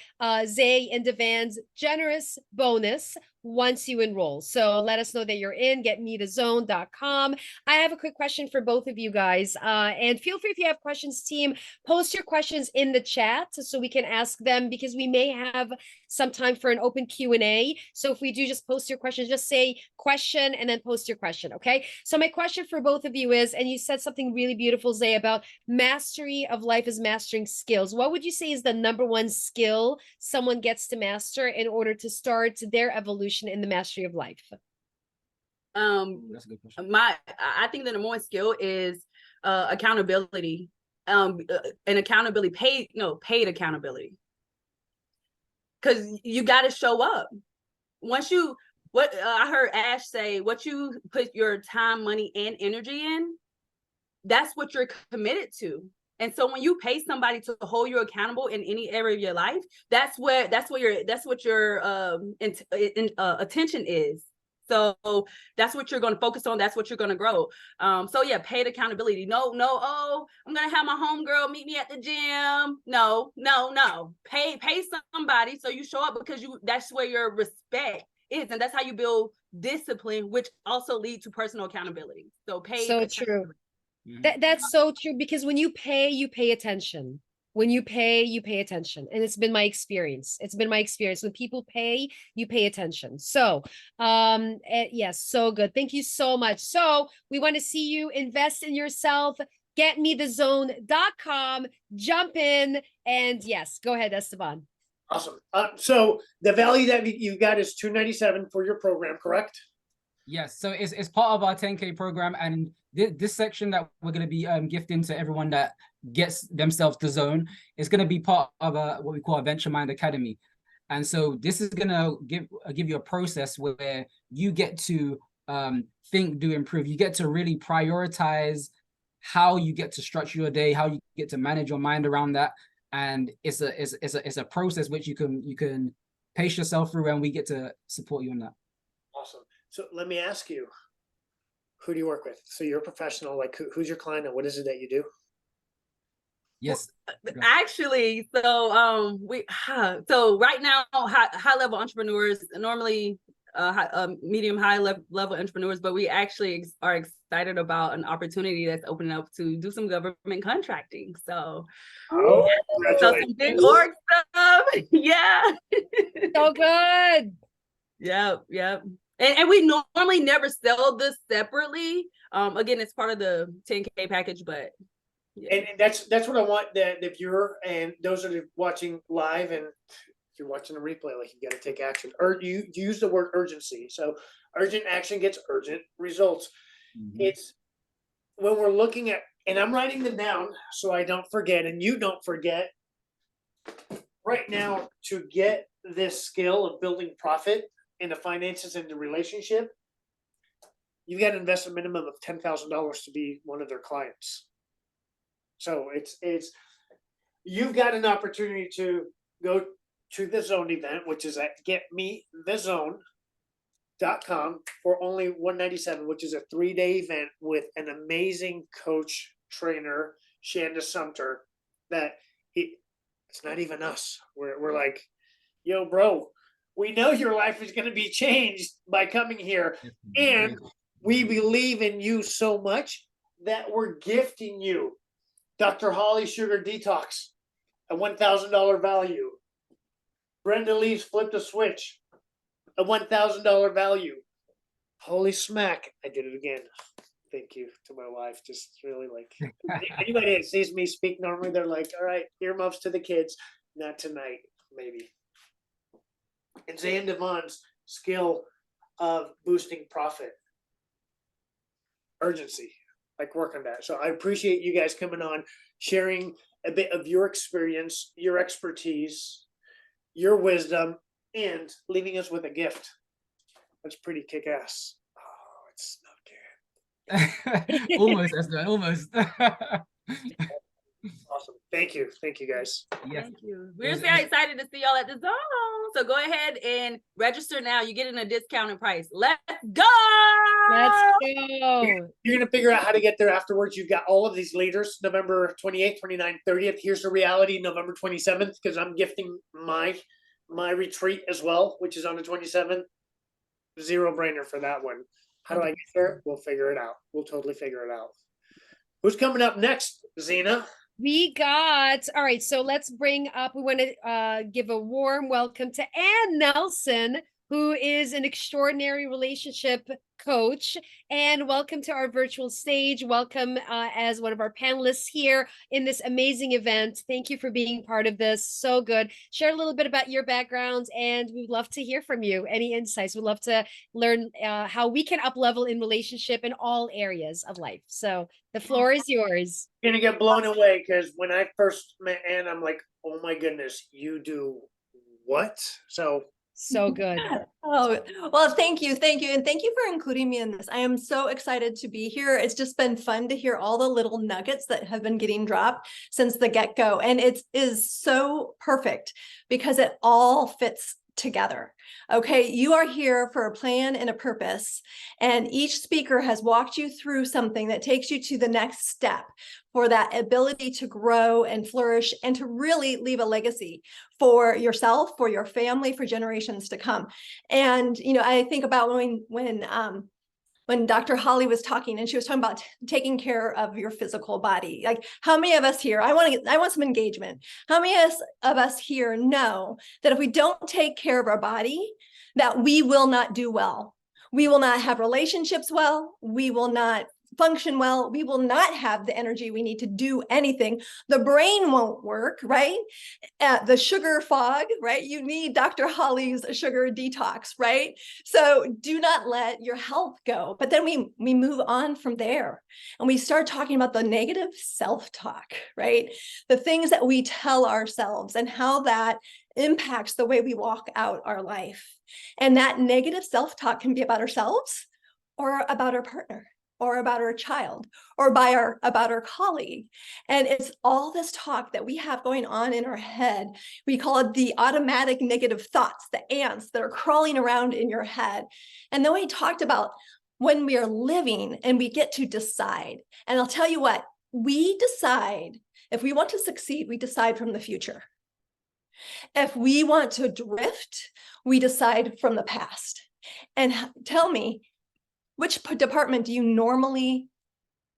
Speaker 1: Zay and Devan's generous bonus once you enroll. So let us know that you're in, getmethezone.com. I have a quick question for both of you guys. And feel free, if you have questions, team, post your questions in the chat so we can ask them, because we may have some time for an open Q&A. So if we do, just post your questions, just say question and then post your question, okay? So my question for both of you is, and you said something really beautiful, Zay, about mastery of life is mastering skills. What would you say is the #1 skill someone gets to master in order to start their evolution in the mastery of life?
Speaker 5: that's a good question.
Speaker 6: I think the #1 skill is accountability. And accountability, paid accountability. Because you got to show up. Once you, I heard Ash say, what you put your time, money, and energy in, that's what you're committed to. And so when you pay somebody to hold you accountable in any area of your life, that's what your attention is. So that's what you're going to focus on. That's what you're going to grow. So yeah, paid accountability. No, oh, I'm going to have my homegirl meet me at the gym. No. Pay somebody so you show up, because that's where your respect is. And that's how you build discipline, which also leads to personal accountability. So paid.
Speaker 1: So true. That's so true, because when you pay attention. When you pay attention. And it's been my experience. When people pay, you pay attention. So, yes, so good. Thank you so much. So we want to see you invest in yourself. Getmethezone.com, jump in, and yes, go ahead, Esteban.
Speaker 4: Awesome. So the value that you got is $297 for your program, correct?
Speaker 5: Yes. So it's part of our 10K program, and this section that we're going to be gifting to everyone that gets themselves the zone is going to be part of what we call a Venture Mind Academy. And so this is going to give you a process where you get to think, do, improve. You get to really prioritize how you get to structure your day, how you get to manage your mind around that. And it's a process which you can pace yourself through, and we get to support you on that.
Speaker 4: Awesome. So let me ask you, who do you work with? So you're a professional, like who's your client and what is it that you do?
Speaker 5: Yes.
Speaker 6: Actually, so right now, high level entrepreneurs, normally medium high level entrepreneurs, but we actually are excited about an opportunity that's opening up to do some government contracting. So,
Speaker 4: so
Speaker 6: some big org stuff. Yeah.
Speaker 1: So good.
Speaker 6: Yep. And we normally never sell this separately. Again, it's part of the 10K package, but yeah.
Speaker 4: And that's what I want the viewer and those that are watching live, and if you're watching a replay, like, you got to take action. Or you use the word urgency. So urgent action gets urgent results. Mm-hmm. It's when we're looking at, and I'm writing them down so I don't forget, and you don't forget. Right now, to get this skill of building profit in the finances and the relationship, you've got to invest a minimum of $10,000 to be one of their clients. So it's you've got an opportunity to go to the zone event, which is at getmethezone.com for only $197, which is a 3-day event with an amazing coach trainer, Shanda Sumter, that it's not even us. We're like, yo, bro, we know your life is going to be changed by coming here. And we believe in you so much that we're gifting you Dr. Holly Sugar Detox, a $1,000 value. Brenda Lee's flipped a switch, a $1,000 value. Holy smack, I did it again. Thank you to my wife. Just really like, anybody that sees me speak normally, they're like, all right, earmuffs to the kids. Not tonight, maybe. And Zan Devon's skill of boosting profit. Urgency, like work on that. So I appreciate you guys coming on, sharing a bit of your experience, your expertise, your wisdom, and leaving us with a gift. That's pretty kick-ass. Oh, it's not good.
Speaker 5: Almost, Esther, almost.
Speaker 4: Awesome. Thank you. Thank you, guys.
Speaker 5: Yes.
Speaker 6: Thank you. We're very excited to see y'all at the zone. So go ahead and register now. You're getting a discounted price. Let's go.
Speaker 1: Let's go.
Speaker 4: You're going to figure out how to get there afterwards. You've got all of these leaders, November 28th, 29th, 30th. Here's the reality, November 27th, because I'm gifting my retreat as well, which is on the 27th. Zero brainer for that one. How do I get there? We'll figure it out. We'll totally figure it out. Who's coming up next, Zena?
Speaker 1: We got, all right, so let's bring up, we want to give a warm welcome to Ann Nelson, who is an extraordinary relationship coach. And welcome to our virtual stage. Welcome as one of our panelists here in this amazing event. Thank you for being part of this. So good. Share a little bit about your backgrounds, and we'd love to hear from you. Any insights? We'd love to learn how we can up level in relationship in all areas of life. So the floor is yours.
Speaker 4: You're going to get blown away, because when I first met Ann, I'm like, oh my goodness, you do what?
Speaker 1: So good.
Speaker 7: Oh, well, thank you. And thank you for including me in this. I am so excited to be here. It's just been fun to hear all the little nuggets that have been getting dropped since the get-go. And it is so perfect because it all fits together. Okay, you are here for a plan and a purpose, and each speaker has walked you through something that takes you to the next step for that ability to grow and flourish and to really leave a legacy for yourself, for your family, for generations to come. And I think about when Dr. Holly was talking, and she was talking about taking care of your physical body. Like, how many of us here, I want some engagement. How many of us here know that if we don't take care of our body, that we will not do well? We will not have relationships well. We will not function well. We will not have the energy we need to do anything. The brain won't work, right? The sugar fog, right? You need Dr. Holly's sugar detox, right? So do not let your health go. But then we move on from there, and we start talking about the negative self-talk, right? The things that we tell ourselves and how that impacts the way we walk out our life. And that negative self-talk can be about ourselves or about our partner, or about our child, or about our colleague. And it's all this talk that we have going on in our head. We call it the automatic negative thoughts, the ants that are crawling around in your head. And then we talked about when we are living and we get to decide. And I'll tell you what, we decide, if we want to succeed, we decide from the future. If we want to drift, we decide from the past. And tell me, which department do you normally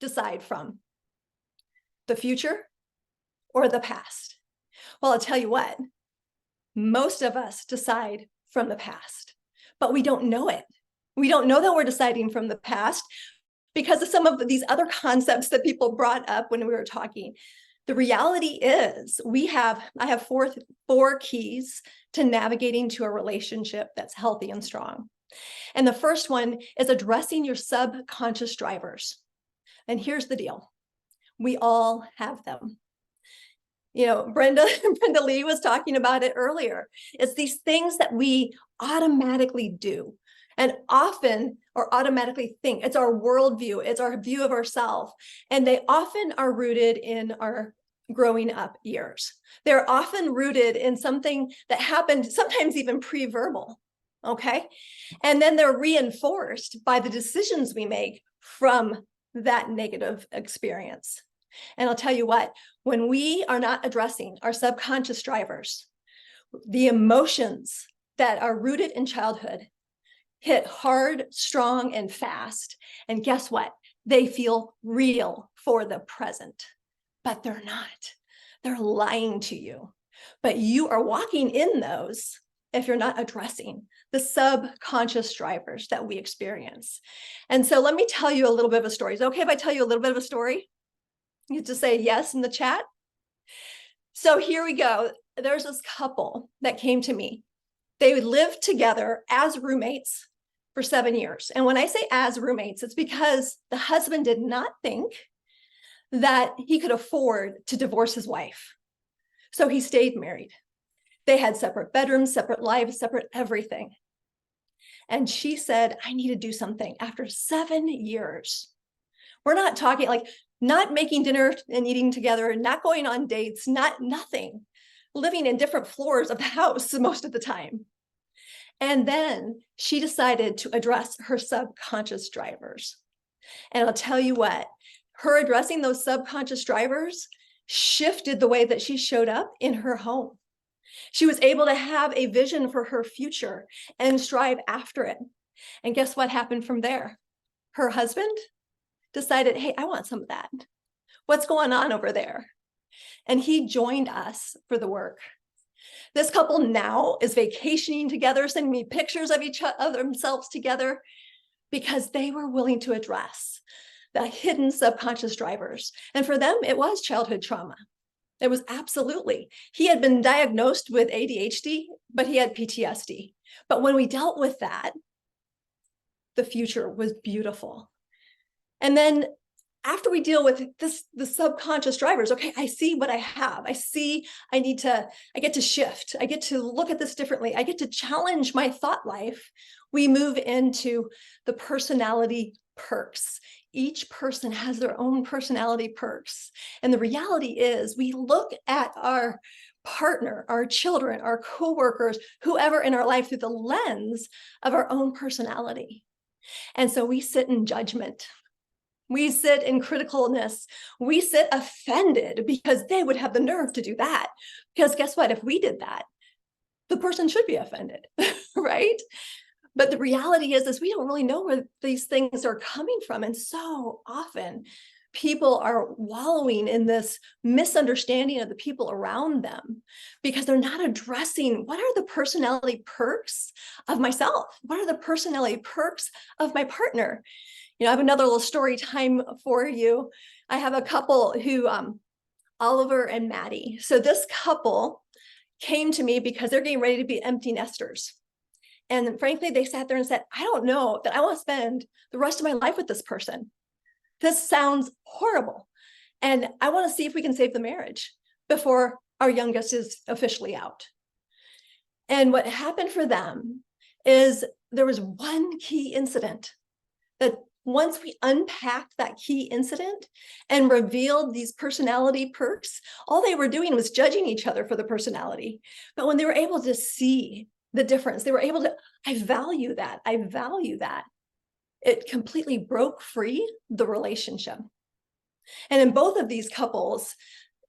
Speaker 7: decide from? The future or the past? Well, I'll tell you what, most of us decide from the past, but we don't know it. We don't know that we're deciding from the past because of some of these other concepts that people brought up when we were talking. The reality is I have four keys to navigating to a relationship that's healthy and strong. And the first one is addressing your subconscious drivers. And here's the deal. We all have them. Brenda Lee was talking about it earlier. It's these things that we automatically do and often or automatically think. It's our worldview. It's our view of ourselves. And they often are rooted in our growing up years. They're often rooted in something that happened, sometimes even pre-verbal. Okay. And then they're reinforced by the decisions we make from that negative experience. And I'll tell you what, when we are not addressing our subconscious drivers, the emotions that are rooted in childhood hit hard, strong, and fast. And guess what? They feel real for the present, but they're not. they're lying to you. But you are walking in those if you're not addressing the subconscious drivers that we experience. And so let me tell you a little bit of a story. Is it okay if I tell you a little bit of a story? You just say yes in the chat. So here we go. There's this couple that came to me. They lived together as roommates for 7 years. And when I say as roommates, it's because the husband did not think that he could afford to divorce his wife. So he stayed married. They had separate bedrooms, separate lives, separate everything. And she said, I need to do something after 7 years. We're not talking like not making dinner and eating together, not going on dates, nothing, living in different floors of the house most of the time. And then she decided to address her subconscious drivers. And I'll tell you what, her addressing those subconscious drivers shifted the way that she showed up in her home. She was able to have a vision for her future and strive after it. And guess what happened from there? Her husband decided, hey, I want some of that. What's going on over there? And he joined us for the work. This couple now is vacationing together, sending me pictures of each other themselves together because they were willing to address the hidden subconscious drivers. And for them, it was childhood trauma. It was absolutely. He had been diagnosed with ADHD, but he had PTSD. But when we dealt with that, the future was beautiful. And then after we deal with this, the subconscious drivers, okay, I see what I have. I see I get to shift. I get to look at this differently. I get to challenge my thought life. We move into the personality perks. Each person has their own personality perks. And the reality is we look at our partner, our children, our coworkers, whoever in our life through the lens of our own personality. And so we sit in judgment. We sit in criticalness. We sit offended because they would have the nerve to do that. Because guess what? If we did that, the person should be offended, right? But the reality is we don't really know where these things are coming from. And so often people are wallowing in this misunderstanding of the people around them because they're not addressing what are the personality perks of myself? What are the personality perks of my partner? You know, I have another little story time for you. I have a couple who, Oliver and Maddie. So this couple came to me because they're getting ready to be empty nesters. And frankly, they sat there and said, I don't know that I want to spend the rest of my life with this person. This sounds horrible. And I want to see if we can save the marriage before our youngest is officially out. And what happened for them is there was one key incident that once we unpacked that key incident and revealed these personality perks, all they were doing was judging each other for the personality. But when they were able to see the difference, they were able to, I value that. It completely broke free the relationship. And in both of these couples,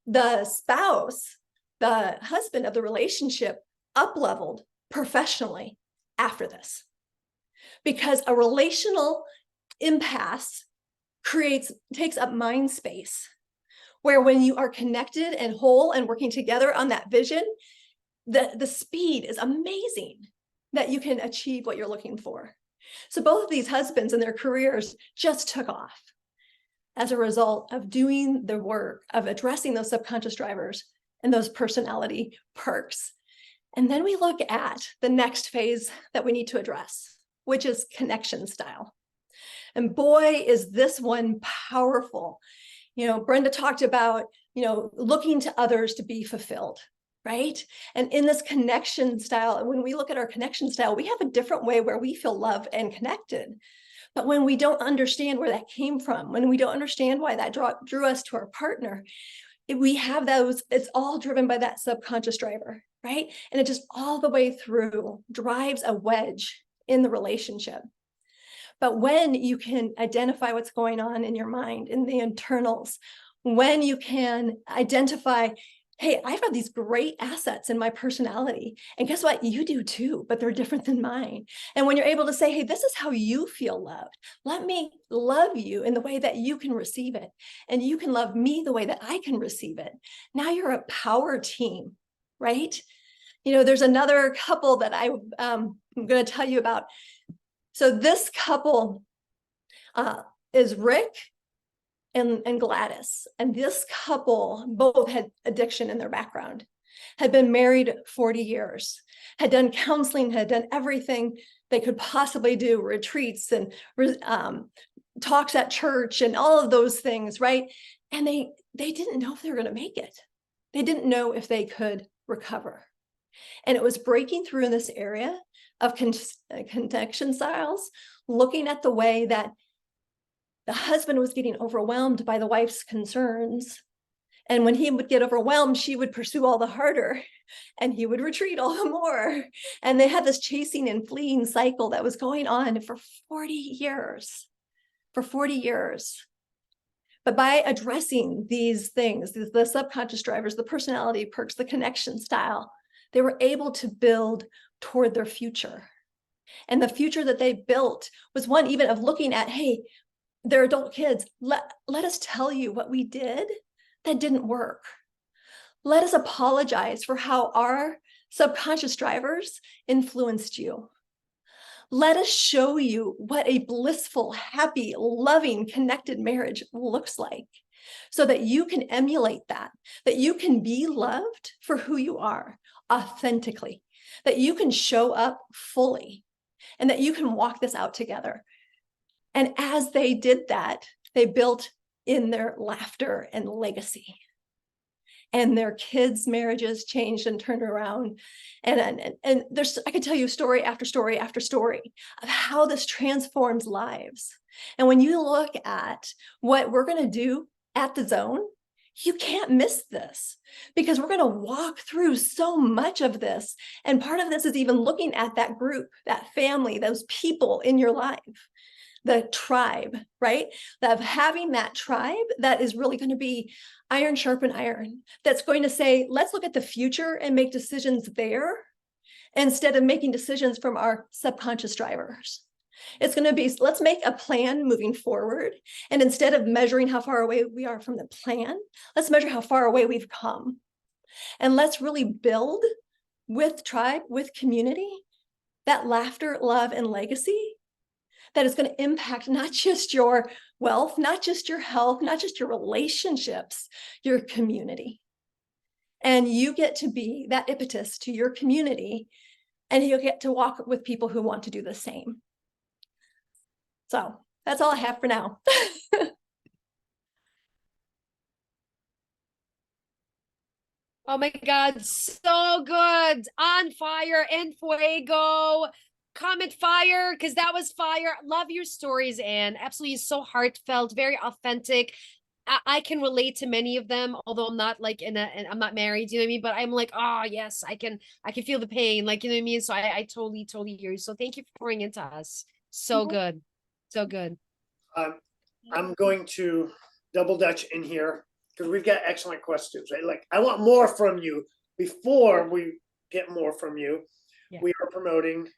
Speaker 7: the spouse, the husband of the relationship, up-leveled professionally after this. Because a relational impasse takes up mind space, where when you are connected and whole and working together on that vision, the speed is amazing that you can achieve what you're looking for. So both of these husbands and their careers just took off as a result of doing the work of addressing those subconscious drivers and those personality perks. And then we look at the next phase that we need to address, which is connection style. And boy, is this one powerful. You know, Brenda talked about, looking to others to be fulfilled, right? And in this connection style, when we look at our connection style, we have a different way where we feel loved and connected. But when we don't understand where that came from, when we don't understand why that drew us to our partner, we have those, it's all driven by that subconscious driver, right? And it just all the way through drives a wedge in the relationship. But when you can identify what's going on in your mind, in the internals, when you can identify hey, I've got these great assets in my personality. And guess what? You do too, but they're different than mine. And when you're able to say, hey, this is how you feel loved. Let me love you in the way that you can receive it. And you can love me the way that I can receive it. Now you're a power team, right? You know, there's another couple that I'm going to tell you about. So this couple is Rick and Gladys. And this couple both had addiction in their background, had been married 40 years, had done counseling, had done everything they could possibly do, retreats and talks at church and all of those things, right? And they didn't know if they were going to make it. They didn't know if they could recover. And it was breaking through in this area of connection styles, looking at the way that the husband was getting overwhelmed by the wife's concerns. And when he would get overwhelmed, she would pursue all the harder and he would retreat all the more. And they had this chasing and fleeing cycle that was going on for 40 years, But by addressing these things, the subconscious drivers, the personality perks, the connection style, they were able to build toward their future. And the future that they built was one even of looking at, hey, they're adult kids. Let us tell you what we did that didn't work. Let us apologize for how our subconscious drivers influenced you. Let us show you what a blissful, happy, loving, connected marriage looks like so that you can emulate that you can be loved for who you are authentically, that you can show up fully, and that you can walk this out together. And as they did that, they built in their laughter and legacy. And their kids' marriages changed and turned around. And there's, I could tell you story after story after story of how this transforms lives. And when you look at what we're going to do at the Zone, you can't miss this, because we're going to walk through so much of this. And part of this is even looking at that group, that family, those people in your life. The tribe, right? Of having that tribe that is really going to be iron sharpen iron. That's going to say, let's look at the future and make decisions there instead of making decisions from our subconscious drivers. It's going to be, let's make a plan moving forward. And instead of measuring how far away we are from the plan, let's measure how far away we've come. And let's really build with tribe, with community, that laughter, love, and legacy that is going to impact not just your wealth, not just your health, not just your relationships, your community. And you get to be that impetus to your community, and you'll get to walk with people who want to do the same. So that's all I have for now.
Speaker 1: Oh my God, so good. On fire, en fuego. Comment fire, because that was fire. Love your stories, Anne. Absolutely so heartfelt, very authentic. I can relate to many of them, although I'm not like I'm not married, you know what I mean? But I'm like, oh yes, I can feel the pain, like, you know what I mean? So I totally hear you. So thank you for pouring into us. So good. So good.
Speaker 4: I'm going to double dutch in here because we've got excellent questions, right? Like, I want more from you before we get more from you.
Speaker 1: Yeah.
Speaker 4: We are promoting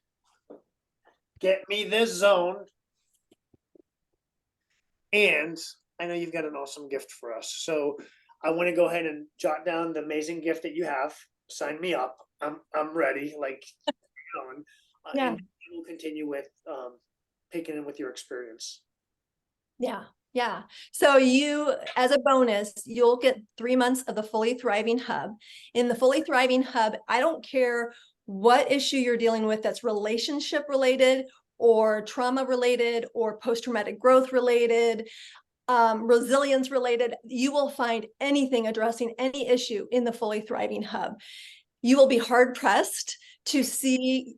Speaker 4: Get Me This Zone. And I know you've got an awesome gift for us. So I want to go ahead and jot down the amazing gift that you have. Sign me up. I'm ready. Like, going.
Speaker 7: Yeah.
Speaker 4: And we'll continue with taking in with your experience.
Speaker 7: Yeah. So you, as a bonus, you'll get 3 months of the Fully Thriving Hub. In the Fully Thriving Hub, I don't care what issue you're dealing with that's relationship related or trauma related or post-traumatic growth related, resilience related, you will find anything addressing any issue in the Fully Thriving Hub. You will be hard pressed to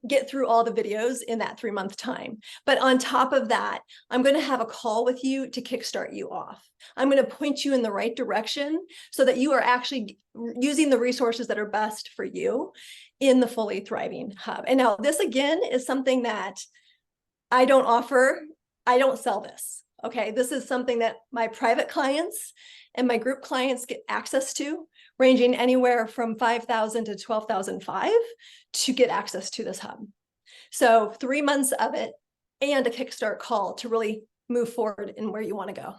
Speaker 7: get through all the videos in that 3-month time. But on top of that, I'm going to have a call with you to kickstart you off. I'm going to point you in the right direction so that you are actually using the resources that are best for you in the Fully Thriving Hub. And now this again is something that I don't offer. I don't sell this. Okay. This is something that my private clients and my group clients get access to ranging anywhere from 5,000 to 12,005 to get access to this hub. So 3 months of it and a Kickstart call to really move forward in where you want to go.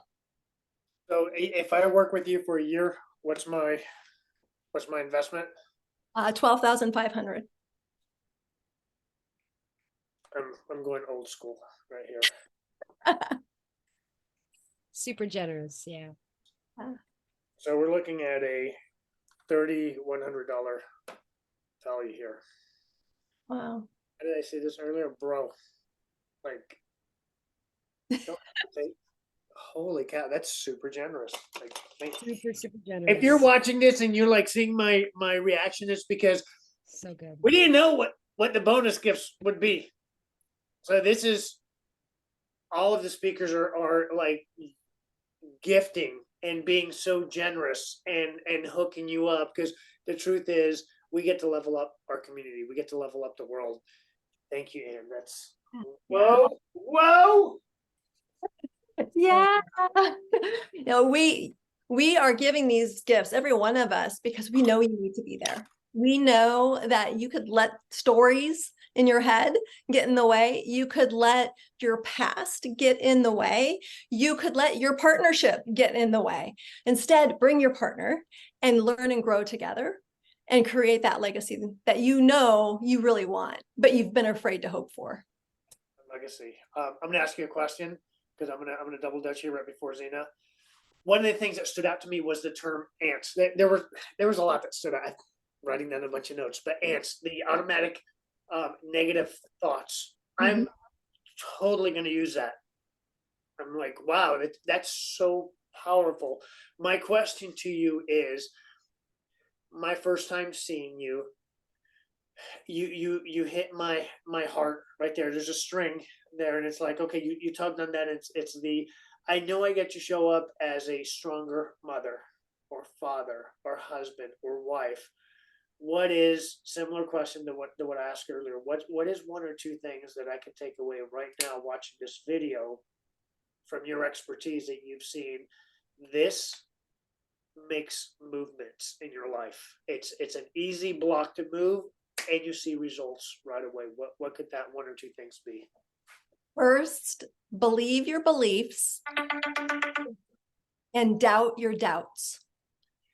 Speaker 4: So if I work with you for a year, what's my investment?
Speaker 7: 12,500.
Speaker 4: I'm going old school right here.
Speaker 1: Super generous. Yeah.
Speaker 4: So we're looking at a $3,100 value here.
Speaker 7: Wow.
Speaker 4: How did I say this earlier, bro? Like, don't think, holy cow, that's super generous. Like,
Speaker 1: Super generous.
Speaker 4: if you're watching this and you're like seeing my reaction, it's because
Speaker 1: So good.
Speaker 4: we didn't know what the bonus gifts would be. So this is, all of the speakers are like gifting and being so generous and hooking you up, because the truth is we get to level up our community. We get to level up the world. Thank you, Anne. That's whoa.
Speaker 7: Yeah. You know, we are giving these gifts, every one of us, because we know you need to be there. We know that you could let stories in your head get in the way. You could let your past get in the way. You could let your partnership get in the way. Instead, bring your partner and learn and grow together and create that legacy that you know you really want, but you've been afraid to hope for.
Speaker 4: Legacy. I'm going to ask you a question, because I'm gonna double dutch here right before Zena. One of the things that stood out to me was the term ants. There was a lot that stood out. I'm writing down a bunch of notes, but ants, the automatic negative thoughts. I'm totally going to use that. I'm like, wow, that's so powerful. My question to you is, my first time seeing you, you hit my heart right there. There's a string there, and it's like, okay, you tugged on that. It's the, I know I get to show up as a stronger mother or father or husband or wife. What is, similar question to what I asked earlier, what is one or two things that I can take away right now watching this video from your expertise that you've seen? This makes movements in your life. It's an easy block to move, and you see results right away. What could that one or two things be?
Speaker 7: First, believe your beliefs and doubt your doubts.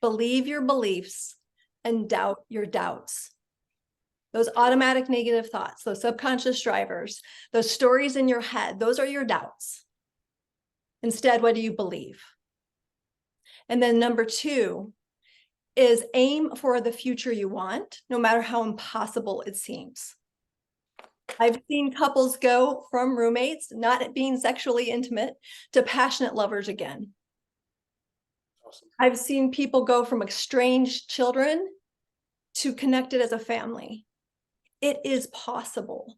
Speaker 7: Believe your beliefs and doubt your doubts. Those automatic negative thoughts, those subconscious drivers, those stories in your head, those are your doubts. Instead, what do you believe? And then number two is aim for the future you want, no matter how impossible it seems. I've seen couples go from roommates, not being sexually intimate, to passionate lovers again.
Speaker 4: Awesome.
Speaker 7: I've seen people go from estranged children to connected as a family. It is possible.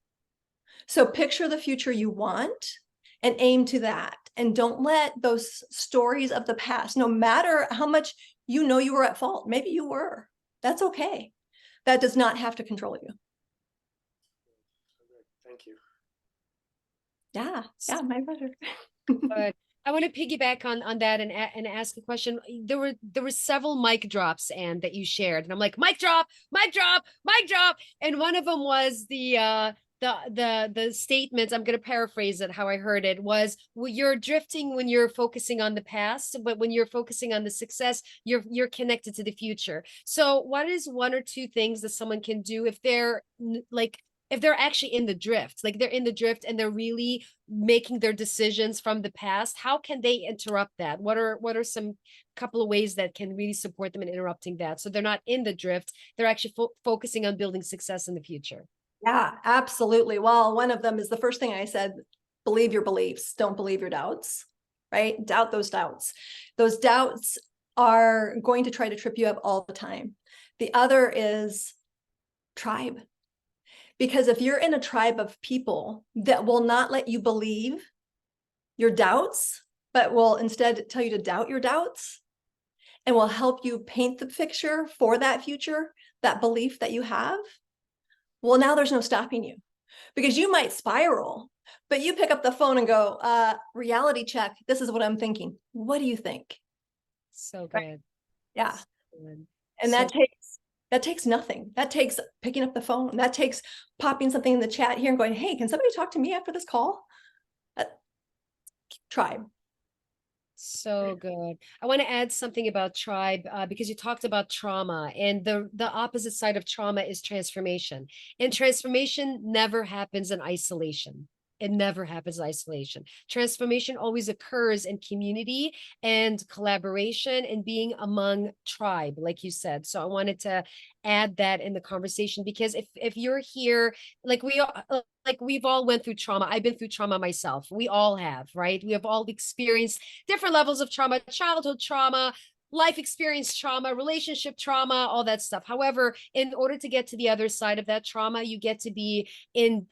Speaker 7: So picture the future you want and aim to that. And don't let those stories of the past, no matter how much you know you were at fault, maybe you were, that's okay. That does not have to control you.
Speaker 4: Thank you.
Speaker 7: Yeah, my pleasure.
Speaker 1: But I want to piggyback on that and ask a question. There were several mic drops, and that you shared, and I'm like, mic drop, mic drop, mic drop. And one of them was the statements. I'm going to paraphrase it how I heard it was, well, you're drifting when you're focusing on the past, but when you're focusing on the success, you're connected to the future. So what is one or two things that someone can do if they're if they're actually in the drift, like they're in the drift and they're really making their decisions from the past? How can they interrupt that? What are some couple of ways that can really support them in interrupting that, so they're not in the drift, they're actually focusing on building success in the future?
Speaker 7: Yeah, absolutely. Well, one of them is the first thing I said, believe your beliefs, don't believe your doubts, right? Doubt those doubts. Those doubts are going to try to trip you up all the time. The other is tribe. Because if you're in a tribe of people that will not let you believe your doubts, but will instead tell you to doubt your doubts, and will help you paint the picture for that future, that belief that you have, well, now there's no stopping you. Because you might spiral, but you pick up the phone and go, reality check, this is what I'm thinking. What do you think?
Speaker 1: So good.
Speaker 7: Yeah.
Speaker 1: So good.
Speaker 7: And that takes nothing. That takes picking up the phone. That takes popping something in the chat here and going, hey, can somebody talk to me after this call? Tribe.
Speaker 1: So good. I want to add something about tribe because you talked about trauma, and the opposite side of trauma is transformation. And transformation never happens in isolation. It never happens in isolation. Transformation always occurs in community and collaboration and being among tribe, like you said. So I wanted to add that in the conversation, because if you're here, like we've all went through trauma. I've been through trauma myself. We all have, right? We have all experienced different levels of trauma, childhood trauma, life experience trauma, relationship trauma, all that stuff. However, in order to get to the other side of that trauma, you get to be in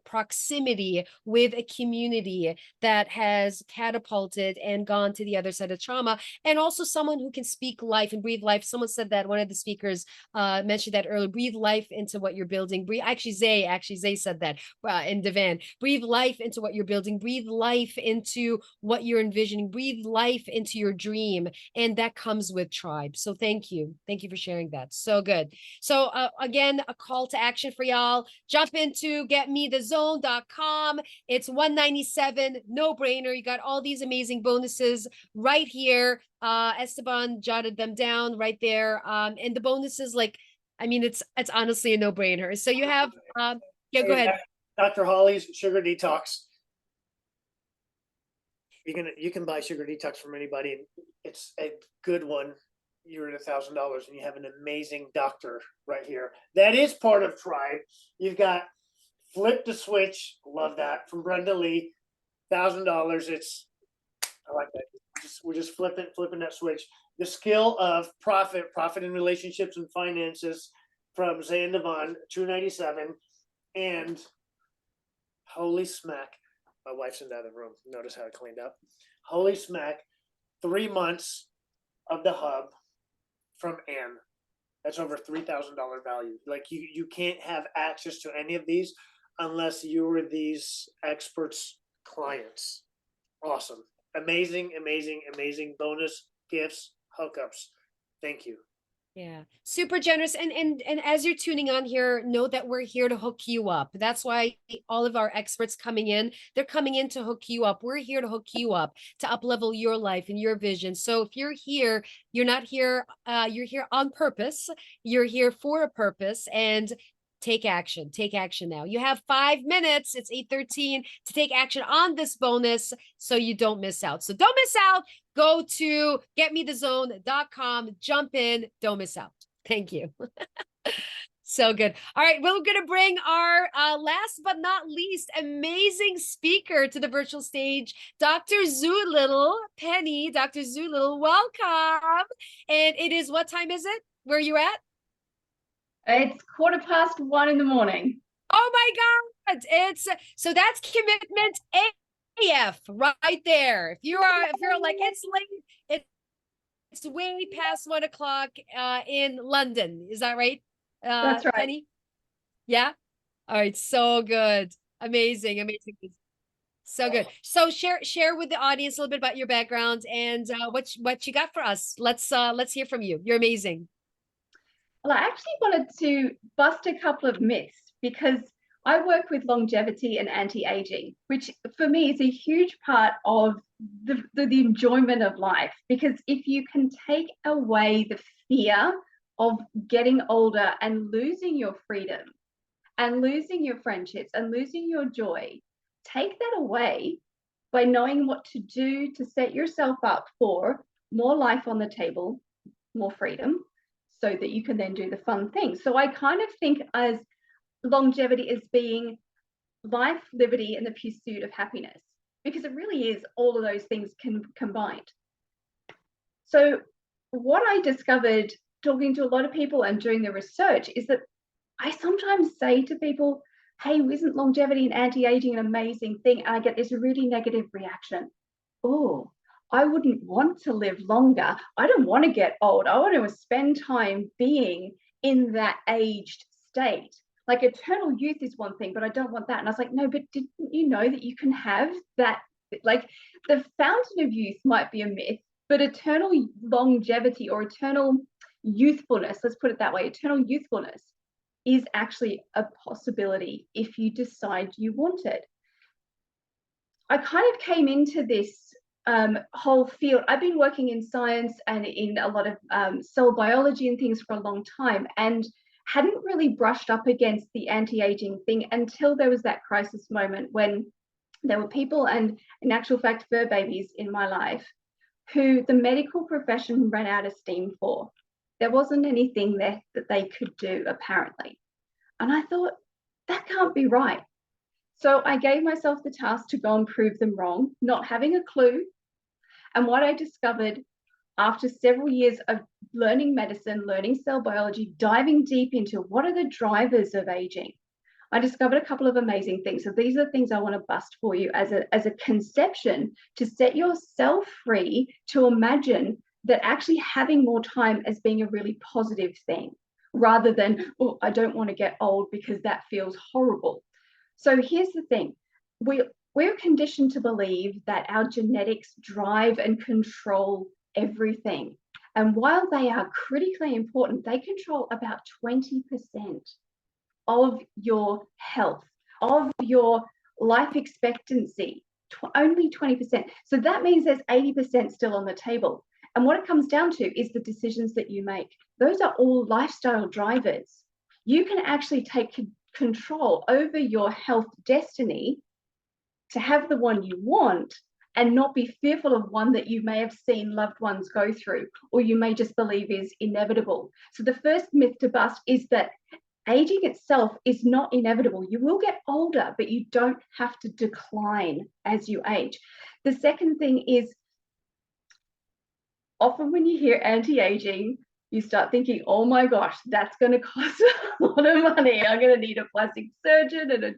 Speaker 1: proximity with a community that has catapulted and gone to the other side of trauma, and also someone who can speak life and breathe life. Someone said that, one of the speakers mentioned that earlier. Breathe life into what you're building. Zay said that in Divan. Breathe life into what you're building. Breathe life into what you're envisioning. Breathe life into your dream, and that comes with tribe. So thank you for sharing that. So good. So again, a call to action for y'all. Jump into getmethezone.com. It's $197, no brainer. You got all these amazing bonuses right here. Esteban jotted them down right there. And the bonuses, like, I mean, it's honestly a no brainer. So you have yeah, go ahead.
Speaker 4: Dr. Holly's Sugar Detox. You can buy Sugar Detox from anybody. It's a good one. You're at $1,000 and you have an amazing doctor right here. That is part of Tribe. You've got Flip the Switch. Love that, from Brenda Lee. $1,000. I like that. We're just flipping that switch. The Skill of Profit in Relationships and Finances from Zay and Devon, $297. And holy smack, my wife's in the other room. Notice how I cleaned up. Holy smack, 3 months of the hub from Anne. That's over $3,000 value. Like, you can't have access to any of these unless you were these experts' clients. Awesome. Amazing bonus gifts, hookups. Thank you.
Speaker 1: Yeah, super generous. And as you're tuning on here, know that we're here to hook you up. That's why all of our experts coming in, they're coming in to hook you up. We're here to hook you up, to up level your life and your vision. So if you're here, you're not here, you're here on purpose. You're here for a purpose, and take action. Take action now. You have 5 minutes. It's 8:13 to take action on this bonus so you don't miss out. So don't miss out. Go to getmethezone.com. Jump in. Don't miss out. Thank you. So good. All right. We're going to bring our last but not least amazing speaker to the virtual stage, Dr. Zoolittle. Penny, Dr. Zoolittle, welcome. And it is, what time is it? Where are you at?
Speaker 8: It's 1:15 in the morning.
Speaker 1: Oh my God. So that's commitment AF right there. If you're like, it's late, it's way past 1 o'clock in London. Is that right?
Speaker 8: That's right.
Speaker 1: Penny? Yeah. All right. So good. Amazing. So good. So share with the audience a little bit about your background and what you got for us. Let's hear from you. You're amazing.
Speaker 8: Well, I actually wanted to bust a couple of myths, because I work with longevity and anti-aging, which for me is a huge part of the enjoyment of life. Because if you can take away the fear of getting older and losing your freedom and losing your friendships and losing your joy, take that away by knowing what to do to set yourself up for more life on the table, more freedom, so that you can then do the fun things. So I kind of think as longevity as being life, liberty, and the pursuit of happiness, because it really is all of those things combined. So what I discovered talking to a lot of people and doing the research is that I sometimes say to people, hey, isn't longevity and anti-aging an amazing thing? And I get this really negative reaction. Oh, I wouldn't want to live longer. I don't want to get old. I want to spend time being in that aged state. Like, eternal youth is one thing, but I don't want that. And I was like, no, but didn't you know that you can have that? Like, the fountain of youth might be a myth, but eternal longevity or eternal youthfulness, let's put it that way, eternal youthfulness is actually a possibility if you decide you want it. I kind of came into this whole field. I've been working in science and in a lot of cell biology and things for a long time, and hadn't really brushed up against the anti-aging thing until there was that crisis moment when there were people, and in actual fact fur babies in my life, who the medical profession ran out of steam for. There wasn't anything there that they could do, apparently. And I thought, that can't be right. So I gave myself the task to go and prove them wrong, not having a clue. And what I discovered after several years of learning medicine, learning cell biology, diving deep into what are the drivers of aging, I discovered a couple of amazing things. So these are the things I want to bust for you as a conception to set yourself free to imagine that actually having more time as being a really positive thing, rather than, oh, I don't want to get old because that feels horrible. So here's the thing. We're conditioned to believe that our genetics drive and control everything. And while they are critically important, they control about 20% of your health, of your life expectancy, only 20%. So that means there's 80% still on the table. And what it comes down to is the decisions that you make. Those are all lifestyle drivers. You can actually take control over your health destiny to have the one you want and not be fearful of one that you may have seen loved ones go through, or you may just believe is inevitable. So the first myth to bust is that aging itself is not inevitable. You will get older, but you don't have to decline as you age. The second thing is, often when you hear anti-aging, you start thinking, oh my gosh, that's going to cost a lot of money. I'm going to need a plastic surgeon and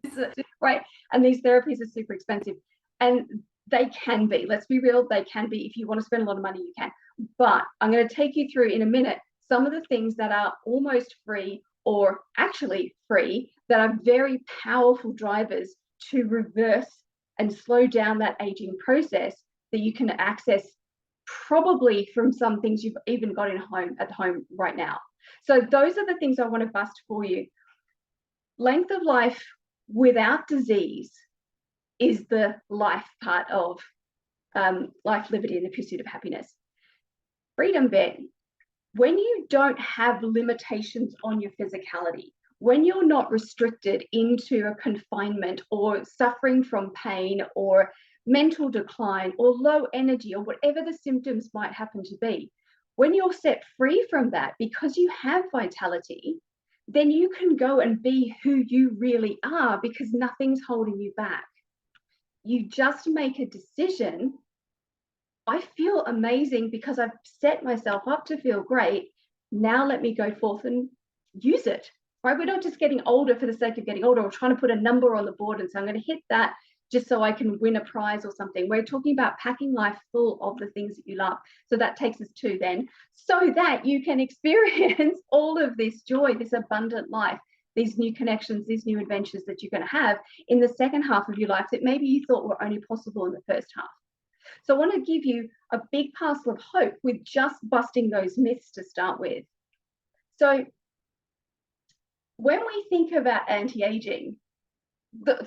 Speaker 8: right. And these therapies are super expensive, and they can be, let's be real, they can be. If you want to spend a lot of money, you can. But I'm going to take you through in a minute some of the things that are almost free, or actually free, that are very powerful drivers to reverse and slow down that aging process that you can access probably from some things you've even got at home right now. So those are the things I want to bust for you. Length of life without disease is the life part of life, liberty, and the pursuit of happiness. Freedom, Ben. When you don't have limitations on your physicality, when you're not restricted into a confinement or suffering from pain or mental decline or low energy or whatever the symptoms might happen to be, when you're set free from that because you have vitality, then you can go and be who you really are because nothing's holding you back. You just make a decision. I feel amazing because I've set myself up to feel great. Now let me go forth and use it, right? We're not just getting older for the sake of getting older or trying to put a number on the board and say, I'm going to hit that just so I can win a prize or something. We're talking about packing life full of the things that you love. So that takes us to then, so that you can experience all of this joy, this abundant life, these new connections, these new adventures that you're going to have in the second half of your life that maybe you thought were only possible in the first half. So I want to give you a big parcel of hope with just busting those myths to start with. So when we think about anti-aging,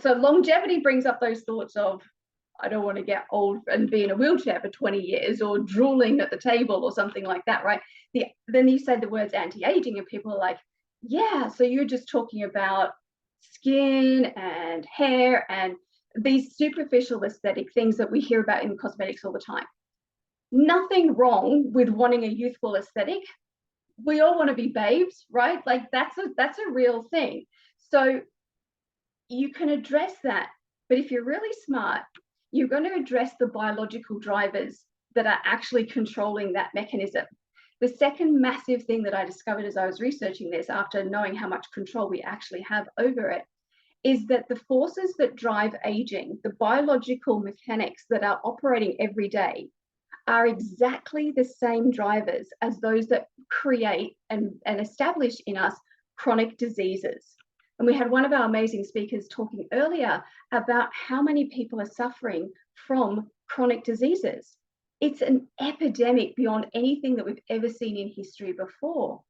Speaker 8: so longevity brings up those thoughts of, I don't want to get old and be in a wheelchair for 20 years or drooling at the table or something like that, right? Then you say the words anti-aging and people are like, yeah, so you're just talking about skin and hair and these superficial aesthetic things that we hear about in cosmetics all the time. Nothing wrong with wanting a youthful aesthetic. We all want to be babes, right? Like that's a real thing. So you can address that. But if you're really smart, you're going to address the biological drivers that are actually controlling that mechanism. The second massive thing that I discovered as I was researching this, after knowing how much control we actually have over it, is that the forces that drive aging, the biological mechanics that are operating every day, are exactly the same drivers as those that create and establish in us chronic diseases. And we had one of our amazing speakers talking earlier about how many people are suffering from chronic diseases. It's an epidemic beyond anything that we've ever seen in history before.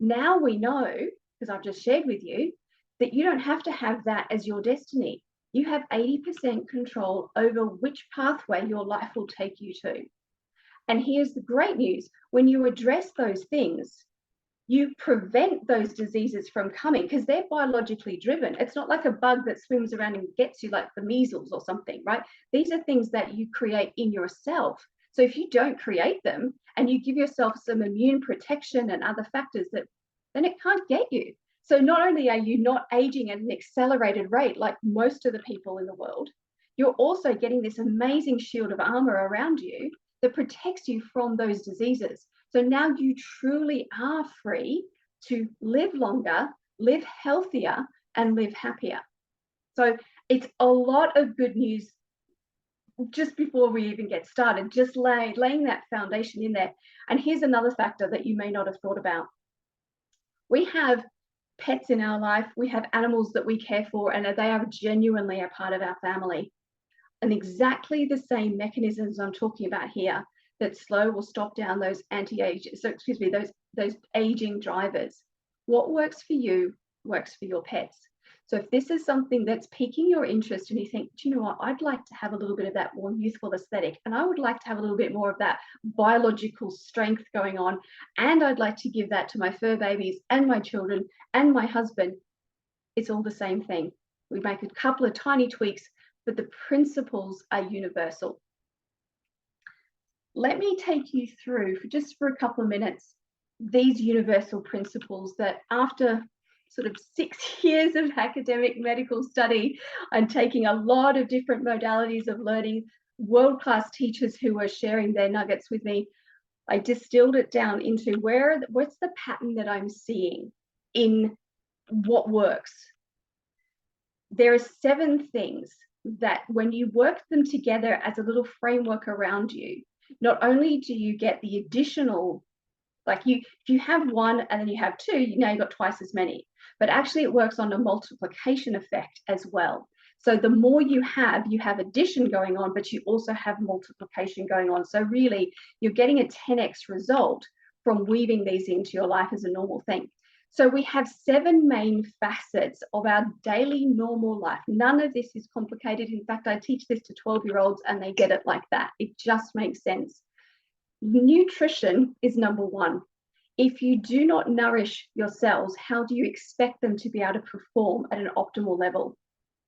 Speaker 8: Now we know, because I've just shared with you, that you don't have to have that as your destiny. You have 80% control over which pathway your life will take you to. And here's the great news. When you address those things, you prevent those diseases from coming because they're biologically driven. It's not like a bug that swims around and gets you like the measles or something, right? These are things that you create in yourself. So if you don't create them and you give yourself some immune protection and other factors, that then it can't get you. So not only are you not aging at an accelerated rate like most of the people in the world, you're also getting this amazing shield of armor around you that protects you from those diseases. So now you truly are free to live longer, live healthier, and live happier. So it's a lot of good news just before we even get started, just laying that foundation in there. And here's another factor that you may not have thought about. We have pets in our life, we have animals that we care for, and they are genuinely a part of our family. And exactly the same mechanisms I'm talking about here that slow or stop down those those aging drivers. What works for you works for your pets. So if this is something that's piquing your interest and you think, do you know what, I'd like to have a little bit of that more youthful aesthetic, and I would like to have a little bit more of that biological strength going on, and I'd like to give that to my fur babies and my children and my husband, it's all the same thing. We make a couple of tiny tweaks, but the principles are universal. Let me take you through for a couple of minutes these universal principles that after sort of 6 years of academic medical study and taking a lot of different modalities of learning, world-class teachers who were sharing their nuggets with me, I distilled it down into what's the pattern that I'm seeing in what works. There are 7 things that when you work them together as a little framework around you, not only do you get the additional, like if you have 1 and then you have 2, now you've got twice as many, but actually it works on a multiplication effect as well. So the more you have addition going on, but you also have multiplication going on. So really you're getting a 10x result from weaving these into your life as a normal thing. So we have 7 main facets of our daily normal life. None of this is complicated. In fact, I teach this to 12-year-olds and they get it like that. It just makes sense. Nutrition is number 1. If you do not nourish your cells, how do you expect them to be able to perform at an optimal level?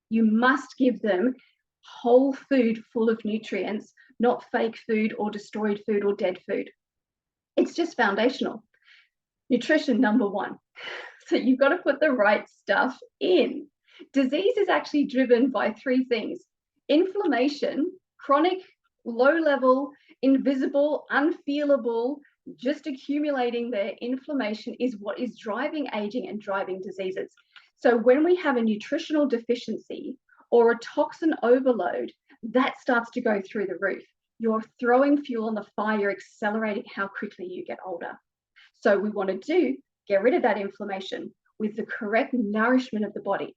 Speaker 8: You must give them whole food full of nutrients, not fake food or destroyed food or dead food. It's just foundational. Nutrition, number 1. So you've got to put the right stuff in. Disease is actually driven by 3 things: inflammation, chronic, low level, invisible, unfeelable, just accumulating there. Inflammation is what is driving aging and driving diseases. So when we have a nutritional deficiency or a toxin overload, that starts to go through the roof. You're throwing fuel on the fire, you're accelerating how quickly you get older. So we want to get rid of that inflammation with the correct nourishment of the body.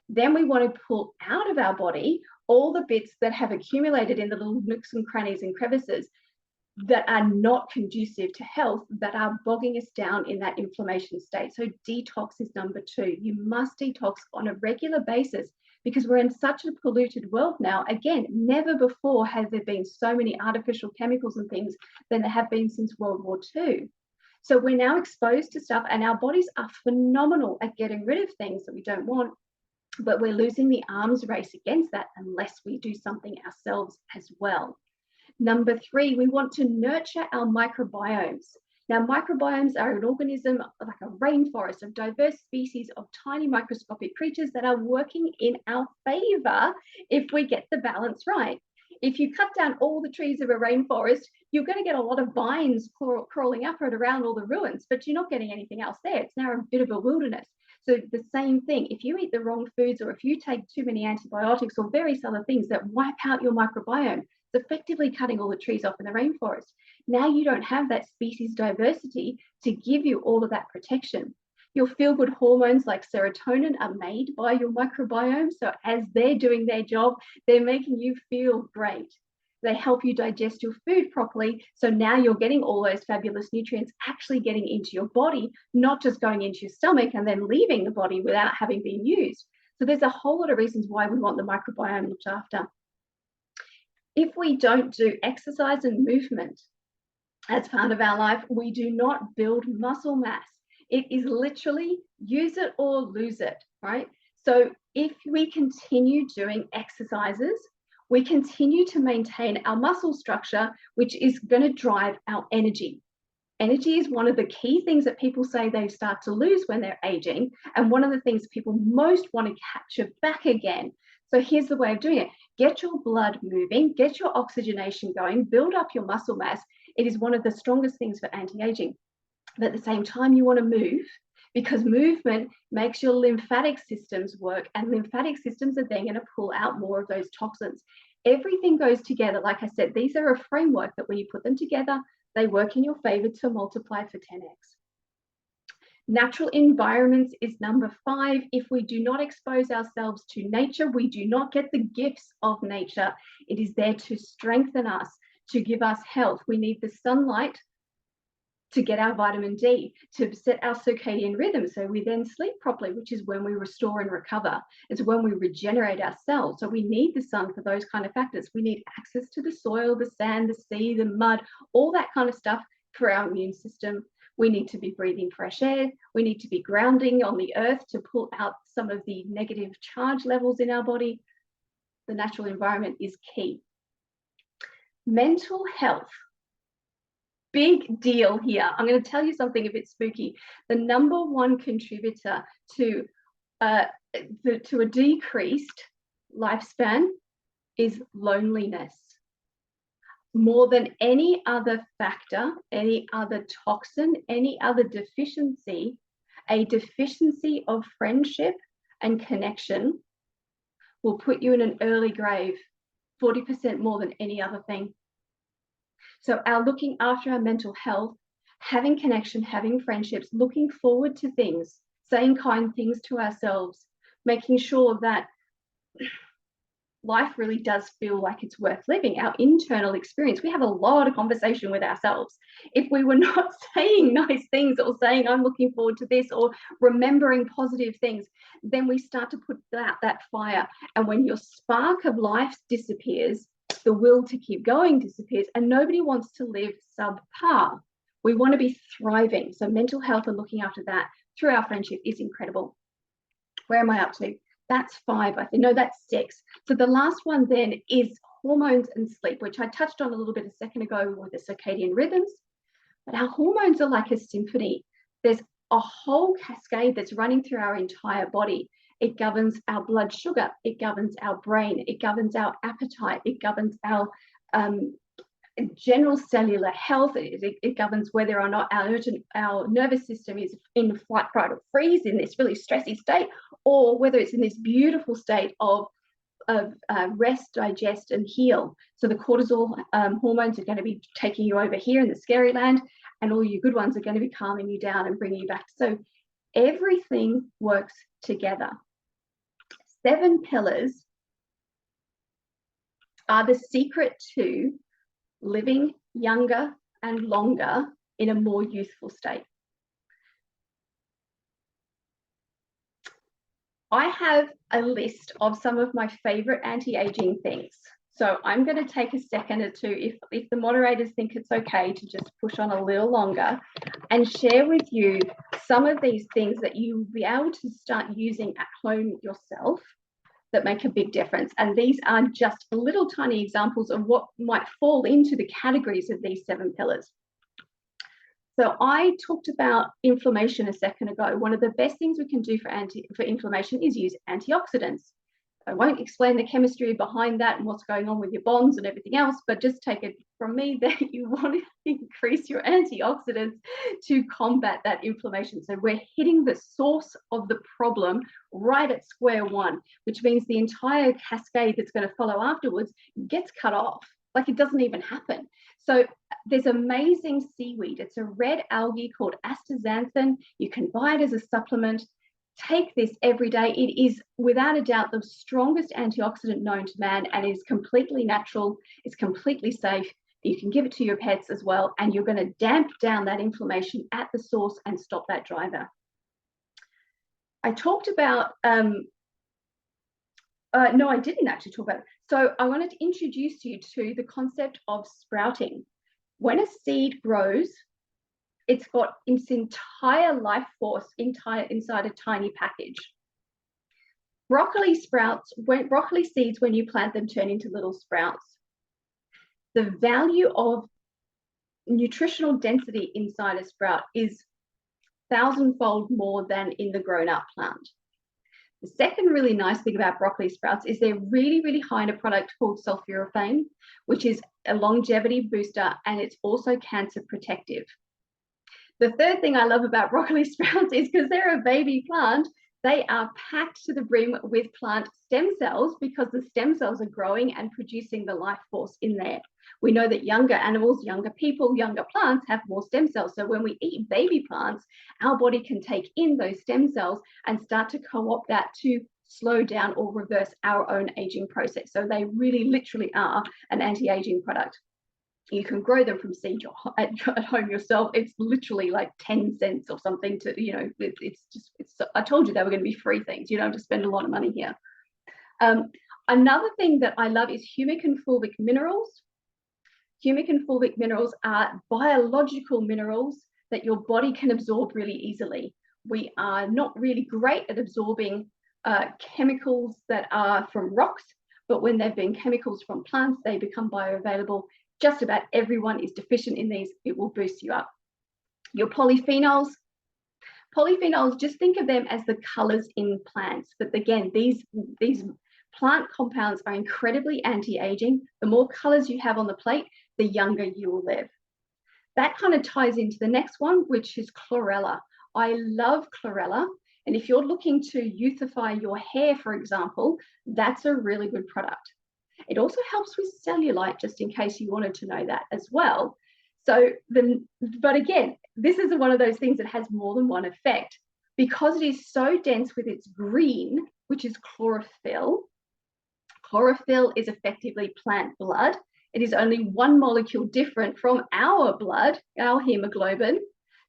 Speaker 8: Then we want to pull out of our body all the bits that have accumulated in the little nooks and crannies and crevices that are not conducive to health, that are bogging us down in that inflammation state. So detox is number 2. You must detox on a regular basis because we're in such a polluted world now. Again, never before has there been so many artificial chemicals and things than there have been since World War II. So we're now exposed to stuff and our bodies are phenomenal at getting rid of things that we don't want, but we're losing the arms race against that unless we do something ourselves as well. Number 3, we want to nurture our microbiomes. Now, microbiomes are an organism like a rainforest of diverse species of tiny microscopic creatures that are working in our favor if we get the balance right. If you cut down all the trees of a rainforest, you're going to get a lot of vines crawling up and around all the ruins, but you're not getting anything else there. It's now a bit of a wilderness. So the same thing, if you eat the wrong foods or if you take too many antibiotics or various other things that wipe out your microbiome, it's effectively cutting all the trees off in the rainforest. Now you don't have that species diversity to give you all of that protection. Your feel-good hormones like serotonin are made by your microbiome. So as they're doing their job, they're making you feel great. They help you digest your food properly. So now you're getting all those fabulous nutrients actually getting into your body, not just going into your stomach and then leaving the body without having been used. So there's a whole lot of reasons why we want the microbiome looked after. If we don't do exercise and movement as part of our life, we do not build muscle mass. It is literally use it or lose it, right? So if we continue doing exercises, we continue to maintain our muscle structure, which is going to drive our energy. Energy is one of the key things that people say they start to lose when they're aging, and one of the things people most want to capture back again. So here's the way of doing it. Get your blood moving, get your oxygenation going, build up your muscle mass. It is one of the strongest things for anti-aging. But at the same time, you want to move, because movement makes your lymphatic systems work, and lymphatic systems are then going to pull out more of those toxins. Everything goes together. Like I said, these are a framework that when you put them together, they work in your favor to multiply for 10x. Natural environments is number 5. If we do not expose ourselves to nature, we do not get the gifts of nature. It is there to strengthen us, to give us health. We need the sunlight to get our vitamin D, to set our circadian rhythm so we then sleep properly, which is when we restore and recover. It's when we regenerate our cells. So we need the sun for those kind of factors. We need access to the soil, the sand, the sea, the mud, all that kind of stuff for our immune system. We need to be breathing fresh air. We need to be grounding on the earth to pull out some of the negative charge levels in our body. The natural environment is key. Mental health. Big deal here. I'm going to tell you something a bit spooky. The number 1 contributor to a decreased lifespan is loneliness. More than any other factor, any other toxin, any other deficiency, a deficiency of friendship and connection will put you in an early grave, 40% more than any other thing. So our looking after our mental health, having connection, having friendships, looking forward to things, saying kind things to ourselves, making sure that life really does feel like it's worth living, our internal experience. We have a lot of conversation with ourselves. If we were not saying nice things or saying, I'm looking forward to this, or remembering positive things, then we start to put out that fire. And when your spark of life disappears, the will to keep going disappears, and nobody wants to live subpar. We want to be thriving. So mental health and looking after that through our friendship is incredible. Where am I up to? That's 5, I think. No, that's 6. So the last one then is hormones and sleep, which I touched on a little bit a second ago with the circadian rhythms. But our hormones are like a symphony. There's a whole cascade that's running through our entire body. It governs our blood sugar. It governs our brain. It governs our appetite. It governs our general cellular health. It governs whether or not our nervous system is in flight, fight, or freeze in this really stressy state, or whether it's in this beautiful state of rest, digest, and heal. So the cortisol hormones are going to be taking you over here in the scary land, and all your good ones are going to be calming you down and bringing you back. So everything works together. 7 pillars are the secret to living younger and longer in a more youthful state. I have a list of some of my favorite anti-aging things. So I'm going to take a second or two, if the moderators think it's okay, to just push on a little longer and share with you some of these things that you'll be able to start using at home yourself that make a big difference. And these are just little tiny examples of what might fall into the categories of these 7 pillars. So I talked about inflammation a second ago. One of the best things we can do for inflammation is use antioxidants. I won't explain the chemistry behind that and what's going on with your bonds and everything else, but just take it from me that you want to increase your antioxidants to combat that inflammation. So we're hitting the source of the problem right at square one, which means the entire cascade that's going to follow afterwards gets cut off. Like it doesn't even happen. So there's amazing seaweed. It's a red algae called astaxanthin. You can buy it as a supplement. take this every day. It is without a doubt the strongest antioxidant known to man and is completely natural. It's completely safe. You can give it to your pets as well, and you're going to damp down that inflammation at the source and stop that driver. I talked about, no, I didn't actually talk about it. So I wanted to introduce you to the concept of sprouting. When a seed grows, it's got its entire life force inside a tiny package. Broccoli seeds, when you plant them, turn into little sprouts. The value of nutritional density inside a sprout is 1,000-fold more than in the grown-up plant. The second really nice thing about broccoli sprouts is they're really, really high in a product called sulforaphane, which is a longevity booster, and it's also cancer protective. The third thing I love about broccoli sprouts is because they're a baby plant, they are packed to the brim with plant stem cells because the stem cells are growing and producing the life force in there. We know that younger animals, younger people, younger plants have more stem cells. So when we eat baby plants, our body can take in those stem cells and start to co-opt that to slow down or reverse our own aging process. So they really literally are an anti-aging product. You can grow them from seed at home yourself. It's literally like 10 cents or something to, you know, I told you they were going to be free things. You don't have to spend a lot of money here. Another thing that I love is humic and fulvic minerals. Humic and fulvic minerals are biological minerals that your body can absorb really easily. We are not really great at absorbing chemicals that are from rocks, but when they've been chemicals from plants, they become bioavailable. Just about everyone is deficient in these. It will boost you up. Your polyphenols. Polyphenols, just think of them as the colors in plants. But again, these plant compounds are incredibly anti-aging. The more colors you have on the plate, the younger you will live. That kind of ties into the next one, which is chlorella. I love chlorella. And if you're looking to youthify your hair, for example, that's a really good product. It also helps with cellulite, just in case you wanted to know that as well. So, but again, this is one of those things that has more than one effect because it is so dense with its green, which is chlorophyll. Chlorophyll is effectively plant blood. It is only one molecule different from our blood, our hemoglobin.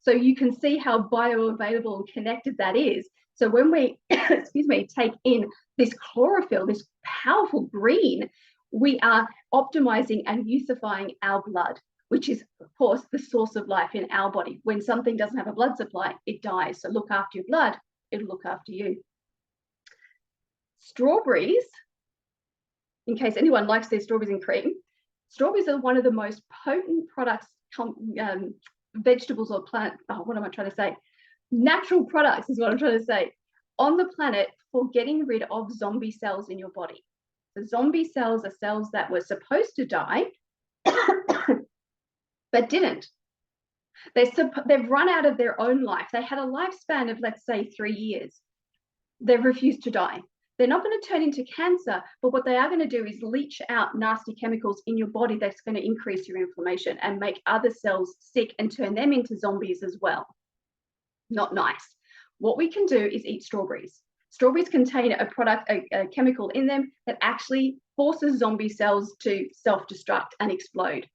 Speaker 8: So you can see how bioavailable and connected that is. So when we, excuse me, take in this chlorophyll, this powerful green, we are optimizing and youthifying our blood, which is, of course, the source of life in our body. When something doesn't have a blood supply, it dies. So look after your blood, it'll look after you. Strawberries, in case anyone likes their strawberries and cream, strawberries are one of the most potent products, vegetables or plant, what am I trying to say? Natural products is what I'm trying to say, on the planet for getting rid of zombie cells in your body. The zombie cells are cells that were supposed to die, but didn't. They've run out of their own life. They had a lifespan of, let's say, 3 years. They've refused to die. They're not going to turn into cancer, but what they are going to do is leach out nasty chemicals in your body that's going to increase your inflammation and make other cells sick and turn them into zombies as well. Not nice. What we can do is eat strawberries. Strawberries contain a product, a chemical in them that actually forces zombie cells to self-destruct and explode.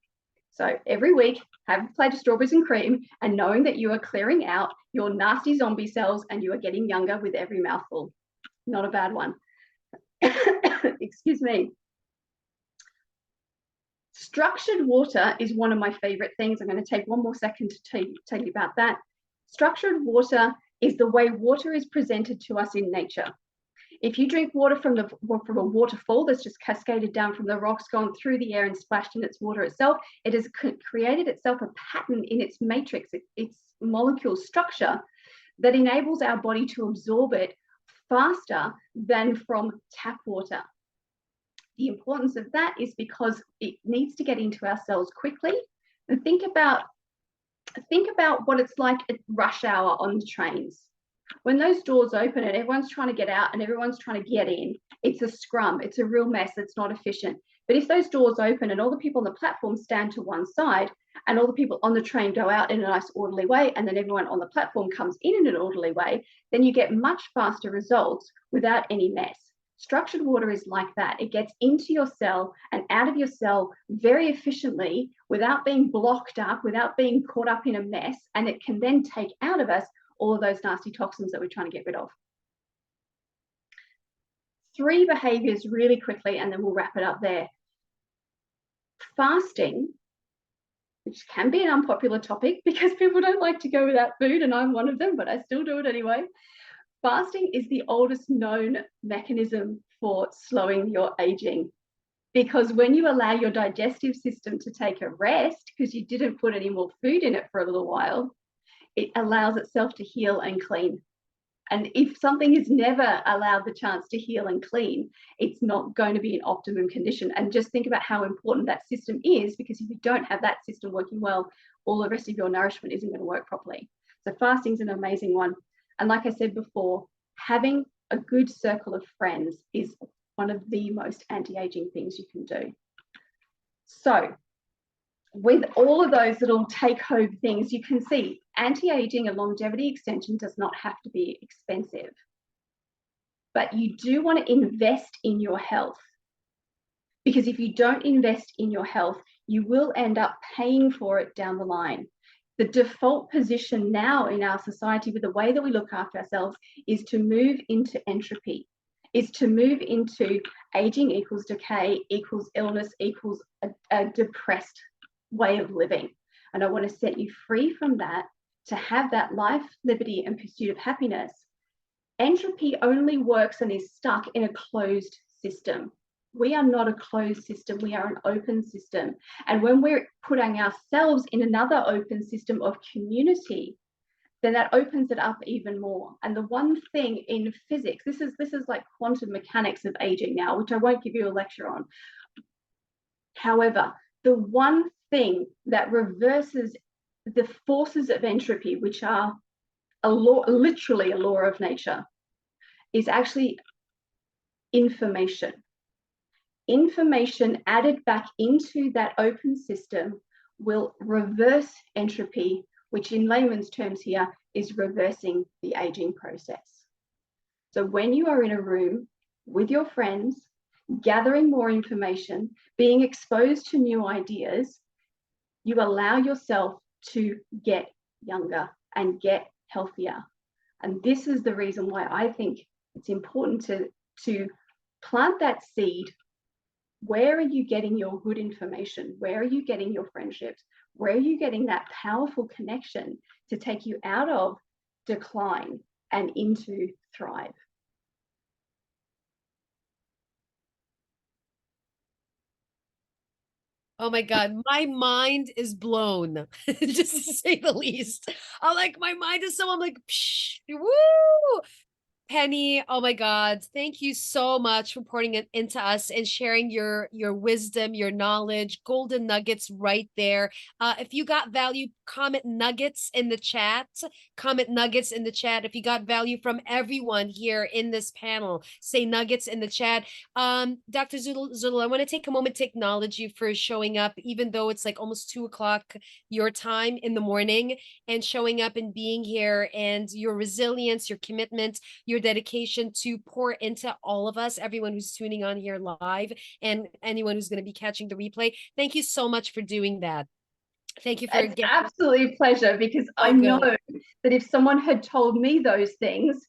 Speaker 8: So every week, have a plate of strawberries and cream, and knowing that you are clearing out your nasty zombie cells and you are getting younger with every mouthful. Not a bad one. Excuse me. Structured water is one of my favorite things. I'm going to take one more second to tell you about that. Structured water is the way water is presented to us in nature. If you drink water from a waterfall that's just cascaded down from the rocks, gone through the air and splashed in its water itself, it has created itself a pattern in its matrix, its molecule structure that enables our body to absorb it faster than from tap water. The importance of that is because it needs to get into our cells quickly. And think about what it's like at rush hour on the trains. When those doors open and everyone's trying to get out and everyone's trying to get in, it's a scrum. It's a real mess. It's not efficient. But if those doors open and all the people on the platform stand to one side and all the people on the train go out in a nice orderly way, and then everyone on the platform comes in an orderly way, then you get much faster results without any mess. Structured water is like that. It gets into your cell and out of your cell very efficiently without being blocked up, without being caught up in a mess. And it can then take out of us all of those nasty toxins that we're trying to get rid of. 3 behaviors really quickly, and then we'll wrap it up there. Fasting, which can be an unpopular topic because people don't like to go without food, and I'm one of them, but I still do it anyway. Fasting is the oldest known mechanism for slowing your aging, because when you allow your digestive system to take a rest because you didn't put any more food in it for a little while, it allows itself to heal and clean. And if something is never allowed the chance to heal and clean, it's not going to be in optimum condition. And just think about how important that system is, because if you don't have that system working well, all the rest of your nourishment isn't going to work properly. So fasting is an amazing one. And like I said before, having a good circle of friends is one of the most anti-aging things you can do. So with all of those little take-home things, you can see anti-aging and longevity extension does not have to be expensive. But you do want to invest in your health, because if you don't invest in your health, you will end up paying for it down the line. The default position now in our society with the way that we look after ourselves is to move into entropy, is to move into aging equals decay equals illness equals a depressed way of living. And I want to set you free from that to have that life, liberty, and pursuit of happiness. Entropy only works and is stuck in a closed system. We are not a closed system, we are an open system. And when we're putting ourselves in another open system of community, then that opens it up even more. And the one thing in physics, this is like quantum mechanics of aging now, which I won't give you a lecture on. However, the one thing that reverses the forces of entropy, which are a law, literally a law of nature, is actually information. Information added back into that open system will reverse entropy, which in layman's terms here is reversing the aging process. So when you are in a room with your friends, gathering more information, being exposed to new ideas, you allow yourself to get younger and get healthier. And this is the reason why I think it's important to plant that seed. Where are you getting your good information? Where are you getting your friendships? Where are you getting that powerful connection to take you out of decline and into thrive?
Speaker 1: Oh my God, my mind is blown, just to say the least. I'm like, my mind is so, I'm like, psh, woo! Penny, oh my God, thank you so much for pouring it into us and sharing your wisdom, your knowledge, golden nuggets right there. If you got value, comment nuggets in the chat. Comment nuggets in the chat. If you got value from everyone here in this panel, say nuggets in the chat. Dr. Zulu, I want to take a moment to acknowledge you for showing up, even though it's like almost 2 o'clock your time in the morning, and showing up and being here, and your resilience, your commitment, your dedication to pour into all of us, everyone who's tuning on here live, and anyone who's going to be catching the replay. Thank you so much for doing that. Thank you for
Speaker 8: it's absolutely a pleasure, because I know that if someone had told me those things,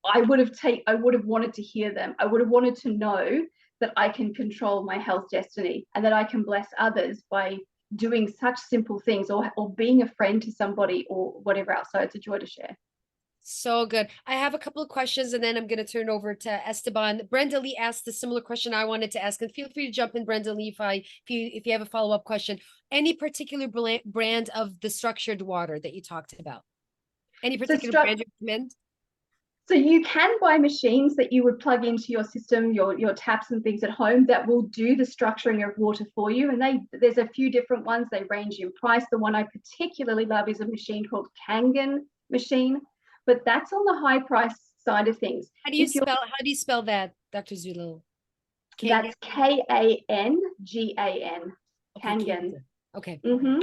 Speaker 8: I would have wanted to hear them. I would have wanted to know that I can control my health destiny and that I can bless others by doing such simple things, or being a friend to somebody or whatever else. So it's a joy to share.
Speaker 1: So good. I have a couple of questions, and then I'm going to turn over to Esteban. Brenda Lee asked a similar question I wanted to ask, and feel free to jump in, Brenda Lee, if you have a follow-up question. Any particular brand of the structured water that you talked about? Any particular brand you recommend?
Speaker 8: So you can buy machines that you would plug into your system, your taps and things at home, that will do the structuring of water for you. And there's a few different ones. They range in price. The one I particularly love is a machine called Kangen machine, but that's on the high price side of things.
Speaker 1: How do you spell that, Dr. Zulu?
Speaker 8: That's Kangan.
Speaker 1: Okay,
Speaker 8: Kangen.
Speaker 1: Okay,
Speaker 8: Mm-hmm.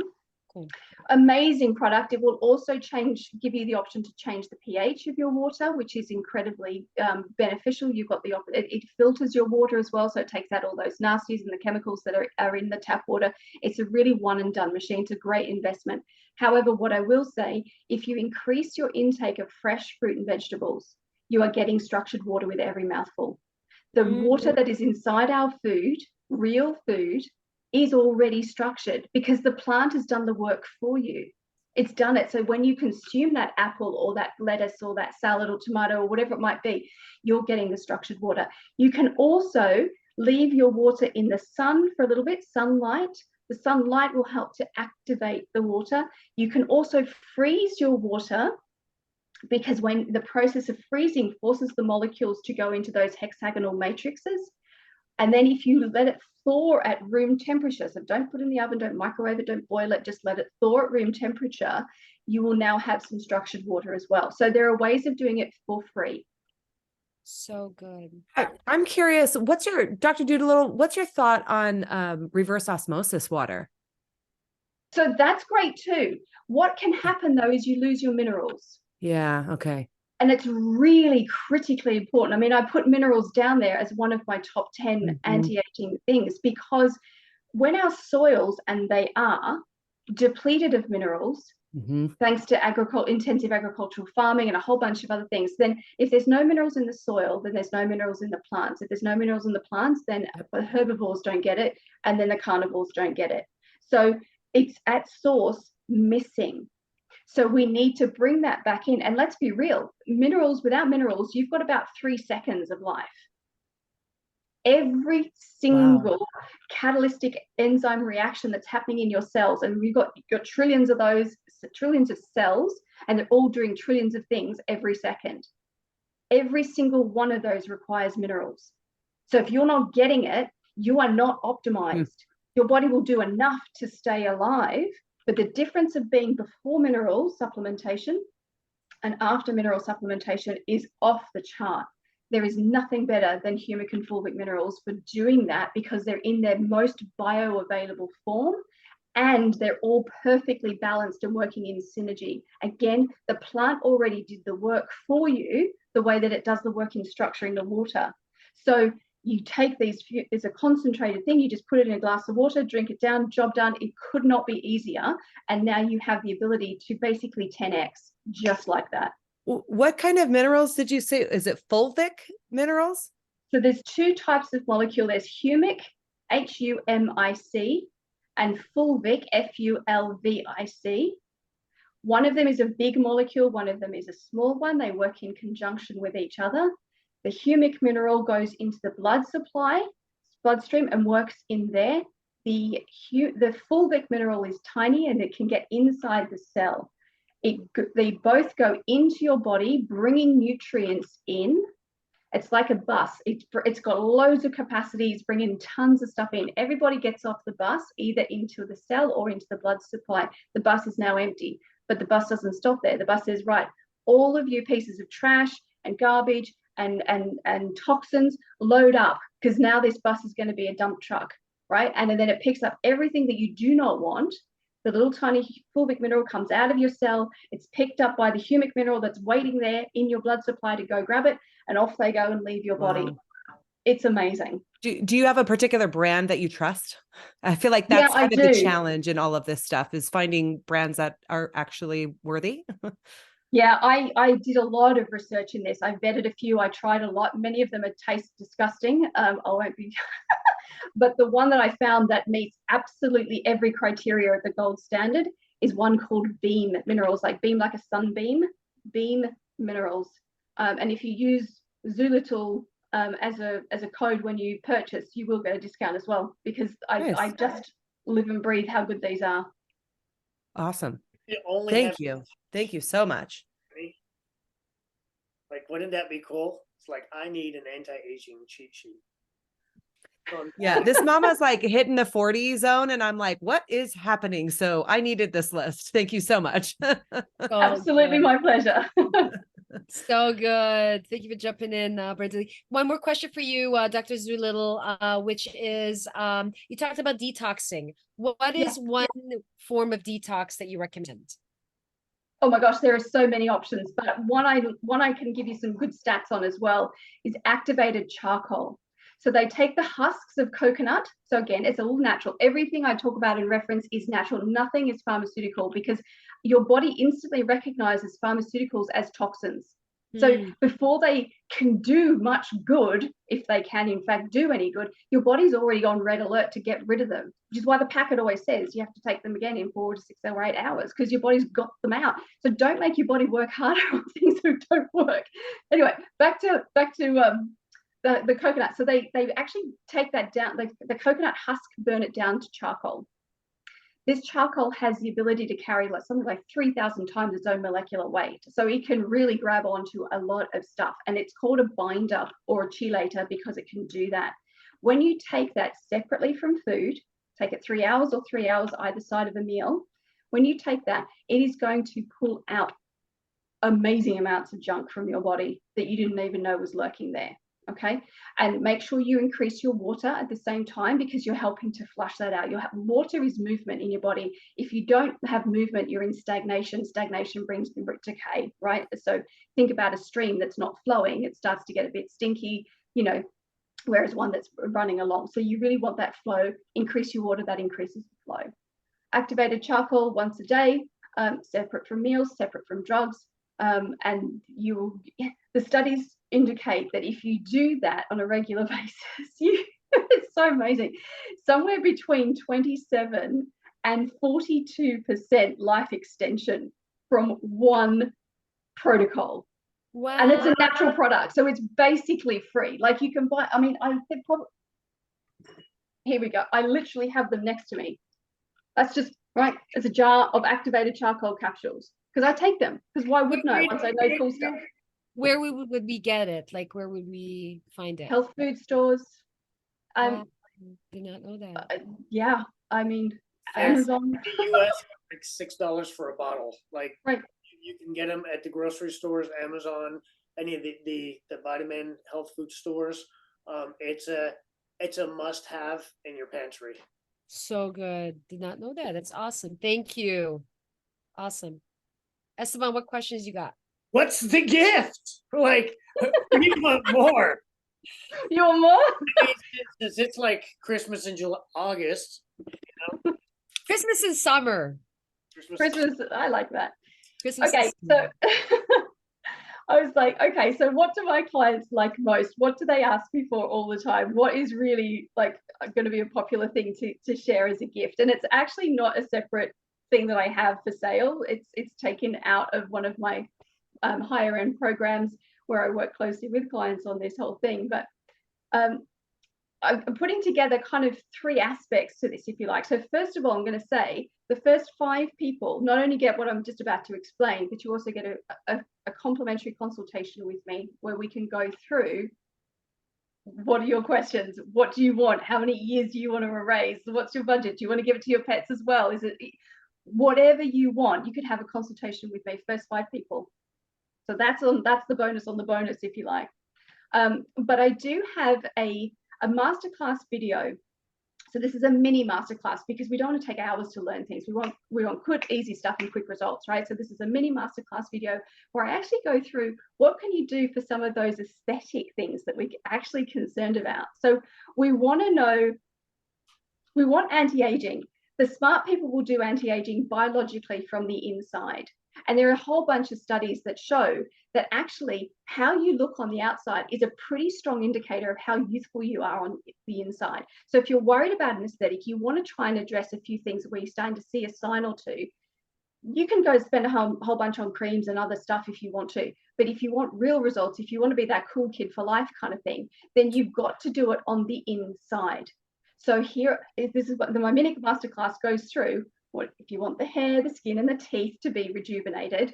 Speaker 1: cool.
Speaker 8: Amazing product. It will also give you the option to change the pH of your water, which is incredibly beneficial. You've got it filters your water as well, so it takes out all those nasties and the chemicals that are in the tap water. It's a really one and done machine. It's a great investment. However, what I will say, if you increase your intake of fresh fruit and vegetables, you are getting structured water with every mouthful. The water that is inside our food, real food, is already structured because the plant has done the work for you. It's done it. So when you consume that apple or that lettuce or that salad or tomato or whatever it might be, you're getting the structured water. You can also leave your water in the sun for a little bit, sunlight. The sunlight will help to activate the water. You can also freeze your water, because when the process of freezing forces the molecules to go into those hexagonal matrices. And then if you let it thaw at room temperature, so don't put it in the oven, don't microwave it, don't boil it, just let it thaw at room temperature, you will now have some structured water as well. So there are ways of doing it for free.
Speaker 1: So good.
Speaker 3: I'm curious, Dr. Doolittle, what's your thought on reverse osmosis water?
Speaker 8: So that's great too. What can happen though is you lose your minerals.
Speaker 3: Yeah, okay.
Speaker 8: And it's really critically important. I mean, I put minerals down there as one of my top 10 anti-aging things, because when our soils, and they are depleted of minerals, thanks to intensive agricultural farming and a whole bunch of other things, then if there's no minerals in the soil, then there's no minerals in the plants. If there's no minerals in the plants, then the herbivores don't get it, and then the carnivores don't get it. So it's at source missing. So we need to bring that back in. And let's be real, without minerals, you've got about 3 seconds of life. Every single catalytic enzyme reaction that's happening in your cells, and you've got trillions of those, trillions of cells, and they're all doing trillions of things every second. Every single one of those requires minerals. So if you're not getting it, you are not optimized. Your body will do enough to stay alive, but the difference of being before mineral supplementation and after mineral supplementation is off the chart. There is nothing better than humic and fulvic minerals for doing that, because they're in their most bioavailable form and they're all perfectly balanced and working in synergy. Again, the plant already did the work for you the way that it does the work in structuring the water. So you take it's a concentrated thing, you just put it in a glass of water, drink it down, job done. It could not be easier. And now you have the ability to basically 10x just like that.
Speaker 3: What kind of minerals did you say? Is it fulvic minerals?
Speaker 8: So there's 2 types of molecule. There's humic, Humic, and fulvic, Fulvic. One of them is a big molecule, one of them is a small one. They work in conjunction with each other. The humic mineral goes into the bloodstream and works in there. The fulvic mineral is tiny and it can get inside the cell. They both go into your body, bringing nutrients in. It's like a bus. It's got loads of capacities, bringing tons of stuff in. Everybody gets off the bus, either into the cell or into the blood supply. The bus is now empty, but the bus doesn't stop there. The bus says, right, all of you pieces of trash and garbage and toxins, load up, because now this bus is going to be a dump truck, right? And then it picks up everything that you do not want. The little tiny fulvic mineral comes out of your cell. It's picked up by the humic mineral that's waiting there in your blood supply to go grab it, and off they go and leave your body. It's amazing.
Speaker 3: Do you have a particular brand that you trust? I feel like that's kind of the challenge in all of this stuff, is finding brands that are actually worthy.
Speaker 8: Yeah, I did a lot of research in this. I vetted a few. I tried a lot. Many of them taste disgusting. I won't be, but the one that I found that meets absolutely every criteria at the gold standard is one called Beam Minerals, like beam like a sunbeam, Beam Minerals. And if you use Zulitol as a code when you purchase, you will get a discount as well, because I just live and breathe how good these are.
Speaker 3: Awesome. Thank you so much.
Speaker 4: Like, wouldn't that be cool? It's like, I need an anti-aging cheat sheet.
Speaker 3: Yeah, this mama's like hitting the 40 zone, and I'm like, what is happening? So I needed this list. Thank you so much.
Speaker 8: Absolutely, my pleasure.
Speaker 1: So good. Thank you for jumping in, Brenda. One more question for you, Dr. Zulittle, which is you talked about detoxing. What is one form of detox that you recommend?
Speaker 8: Oh my gosh, there are so many options, but one I can give you some good stats on as well is activated charcoal. So they take the husks of coconut. So again, it's all natural. Everything I talk about in reference is natural. Nothing is pharmaceutical, because your body instantly recognizes pharmaceuticals as toxins. So before they can do much good, if they can in fact do any good, your body's already on red alert to get rid of them, which is why the packet always says you have to take them again in 4 to 6 or 8 hours, because your body's got them out. So don't make your body work harder on things that don't work. Anyway, back to the coconut. So they actually take that down, the coconut husk, burn it down to charcoal. This charcoal has the ability to carry something like 3,000 times its own molecular weight. So it can really grab onto a lot of stuff. And it's called a binder or a chelator because it can do that. When you take that separately from food, take it 3 hours or 3 hours either side of a meal. When you take that, it is going to pull out amazing amounts of junk from your body that you didn't even know was lurking there. Okay, and make sure you increase your water at the same time, because you're helping to flush that out. Water is movement in your body. If you don't have movement, you're in stagnation. Stagnation brings decay, right? So think about a stream that's not flowing. It starts to get a bit stinky, whereas one that's running along. So you really want that flow. Increase your water, that increases the flow. Activated charcoal once a day, separate from meals, separate from drugs. And the studies indicate that if you do that on a regular basis, it's so amazing. Somewhere between 27 and 42% life extension from one protocol. Wow. And it's a natural product, so it's basically free. Like you can buy, here we go. I literally have them next to me. That's just right. It's a jar of activated charcoal capsules, because I take them, because why wouldn't I once I know cool stuff?
Speaker 1: Where would we get it? Like, where would we find it?
Speaker 8: Health food stores.
Speaker 1: Wow. Did not know that.
Speaker 8: Yeah, Amazon.
Speaker 4: In the US, like $6 for a bottle. Like,
Speaker 8: right.
Speaker 4: You can get them at the grocery stores, Amazon, any of the vitamin health food stores. It's a must-have in your pantry.
Speaker 1: So good. Did not know that. That's awesome. Thank you. Awesome. Esteban, what questions you got?
Speaker 4: What's the gift? Like, we want more.
Speaker 8: You want more?
Speaker 4: It's like Christmas in August.
Speaker 1: Christmas is summer.
Speaker 8: Christmas, I like that.
Speaker 1: Christmas.
Speaker 8: Okay, so I was like, okay, so what do my clients like most? What do they ask me for all the time? What is really like going to be a popular thing to share as a gift? And it's actually not a separate thing that I have for sale. It's taken out of one of my higher end programs where I work closely with clients on this whole thing. But I'm putting together kind of 3 aspects to this, if you like. So first of all, I'm going to say the first 5 people not only get what I'm just about to explain, but you also get a complimentary consultation with me where we can go through, what are your questions? What do you want? How many years do you want to erase? What's your budget? Do you want to give it to your pets as well? Is it whatever you want? You could have a consultation with me, first 5 people. So that's the bonus on the bonus, if you like. But I do have a masterclass video. So this is a mini masterclass, because we don't want to take hours to learn things. We want quick, easy stuff and quick results, right? So this is a mini masterclass video where I actually go through what can you do for some of those aesthetic things that we're actually concerned about. So we want to know, we want anti-aging. The smart people will do anti-aging biologically from the inside. And there are a whole bunch of studies that show that actually how you look on the outside is a pretty strong indicator of how youthful you are on the inside. So if you're worried about an aesthetic, you want to try and address a few things where you're starting to see a sign or two. You can go spend a whole bunch on creams and other stuff if you want to. But if you want real results, if you want to be that cool kid for life kind of thing, then you've got to do it on the inside. So here, this is what my mini masterclass goes through. What if you want the hair, the skin, and the teeth to be rejuvenated?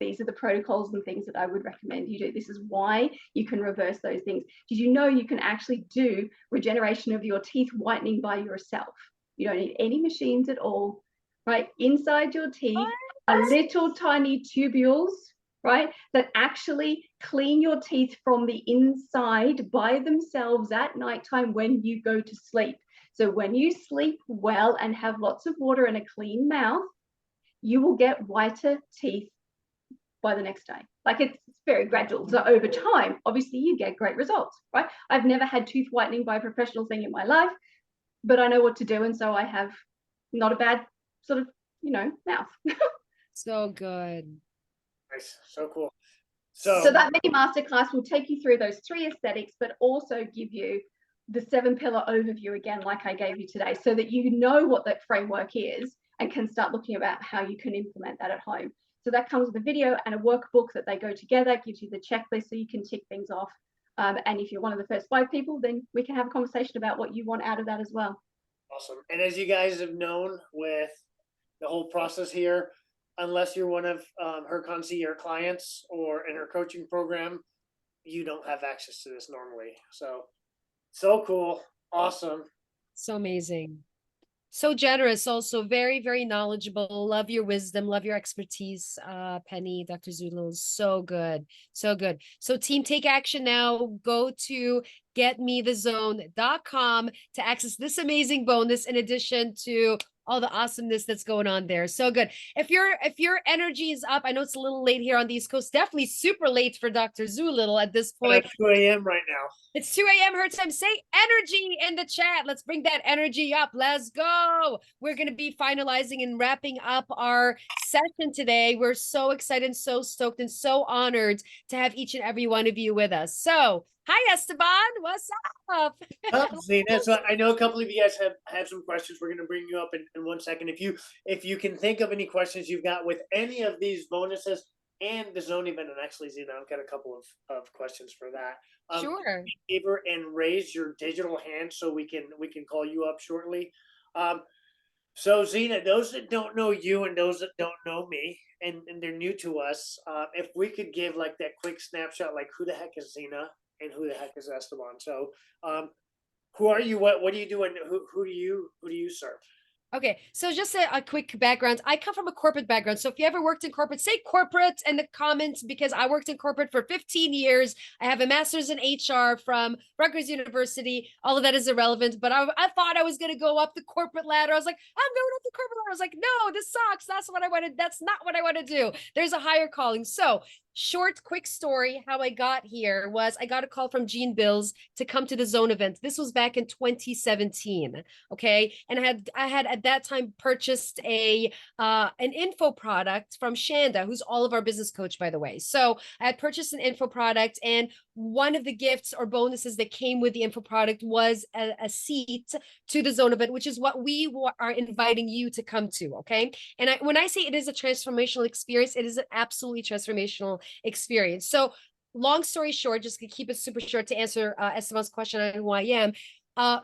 Speaker 8: These are the protocols and things that I would recommend you do. This is why you can reverse those things. Did you know you can actually do regeneration of your teeth whitening by yourself? You don't need any machines at all, right? Inside your teeth are little tiny tubules right? That actually clean your teeth from the inside by themselves at nighttime when you go to sleep. So when you sleep well and have lots of water and a clean mouth, you will get whiter teeth by the next day. Like it's very gradual. So over time, obviously you get great results, right? I've never had tooth whitening by a professional thing in my life, but I know what to do. And so I have not a bad sort of, mouth.
Speaker 1: So good.
Speaker 4: Nice. So cool.
Speaker 8: So that mini masterclass will take you through those 3 aesthetics, but also give you the 7-pillar overview again, like I gave you today, so that you know what that framework is and can start looking about how you can implement that at home. So that comes with a video and a workbook that they go together, gives you the checklist so you can tick things off. And if you're one of the first 5 people, then we can have a conversation about what you want out of that as well.
Speaker 4: Awesome. And as you guys have known with the whole process here, unless you're one of her concierge clients or in her coaching program, you don't have access to this normally. So cool. Awesome.
Speaker 1: So amazing. So generous, also very, very knowledgeable. Love your wisdom, love your expertise, Penny, Dr. Zulil. So good. So good. So team, take action now. Go to getmethezone.com to access this amazing bonus in addition to all the awesomeness that's going on there. So good. If your energy is up, I know it's a little late here on the East Coast, definitely super late for Dr. Zulil at this point.
Speaker 4: It's 2 a.m. right now.
Speaker 1: It's 2 a.m. her time. Say energy in the chat. Let's bring that energy up. Let's go. We're going to be finalizing and wrapping up our session today. We're so excited and so stoked and so honored to have each and every one of you with us. So, hi, Esteban. What's up?
Speaker 4: Zena, so I know a couple of you guys have some questions. We're going to bring you up in 1 second. If you can think of any questions you've got with any of these bonuses and the zone event, and actually, Zena, I've got a couple of questions for that.
Speaker 1: Sure.
Speaker 4: Favor and raise your digital hand so we can call you up shortly. So Zena, those that don't know you and those that don't know me and they're new to us, if we could give like that quick snapshot, like who the heck is Zena and who the heck is Esteban? So who are you? What do you do? And who do you serve?
Speaker 1: Okay, so just a quick background. I come from a corporate background. So if you ever worked in corporate, say corporate in the comments, because I worked in corporate for 15 years. I have a master's in HR from Rutgers University. All of that is irrelevant, but I thought I was going to go up the corporate ladder. I was like, I'm going up the corporate ladder. I was like, no, this sucks. That's not what I want to do. There's a higher calling. So short, quick story. How I got here was I got a call from Gene Bills to come to the Zone event. This was back in 2017. Okay. And I had at that time purchased an info product from Shanda, who's all of our business coach, by the way. So I had purchased an info product, and one of the gifts or bonuses that came with the info product was a seat to the Zone event, which is what we are inviting you to come to. Okay. And when I say it is a transformational experience, it is an absolutely transformational experience. So long story short, just to keep it super short to answer Esteban's question on who I am.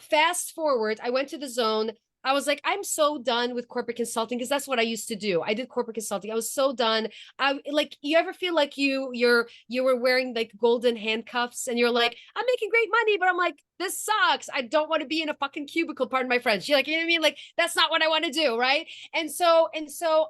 Speaker 1: Fast forward, I went to the Zone. I was like, I'm so done with corporate consulting, because that's what I used to do. I did corporate consulting. I was so done. I like, you ever feel like you were wearing like golden handcuffs and you're like, I'm making great money, but I'm like, this sucks. I don't want to be in a fucking cubicle, pardon my French. You're like, you know what I mean? Like, that's not what I want to do, right? And so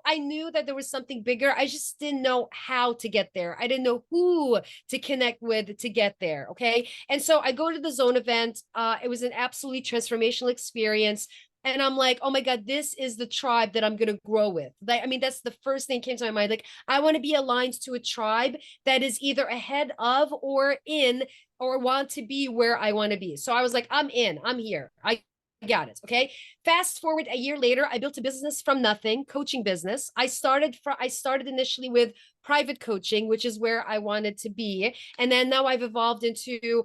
Speaker 1: I knew that there was something bigger. I just didn't know how to get there. I didn't know who to connect with to get there, okay? And so I go to the Zone event. It was an absolutely transformational experience. And I'm like, oh my God, this is the tribe that I'm going to grow with. Like, I mean, that's the first thing that came to my mind. Like, I want to be aligned to a tribe that is either ahead of or in or want to be where I want to be. So I was like, I'm in, I'm here. I got it. Okay. Fast forward a year later, I built a business from nothing, coaching business. I started initially with private coaching, which is where I wanted to be. And then now I've evolved into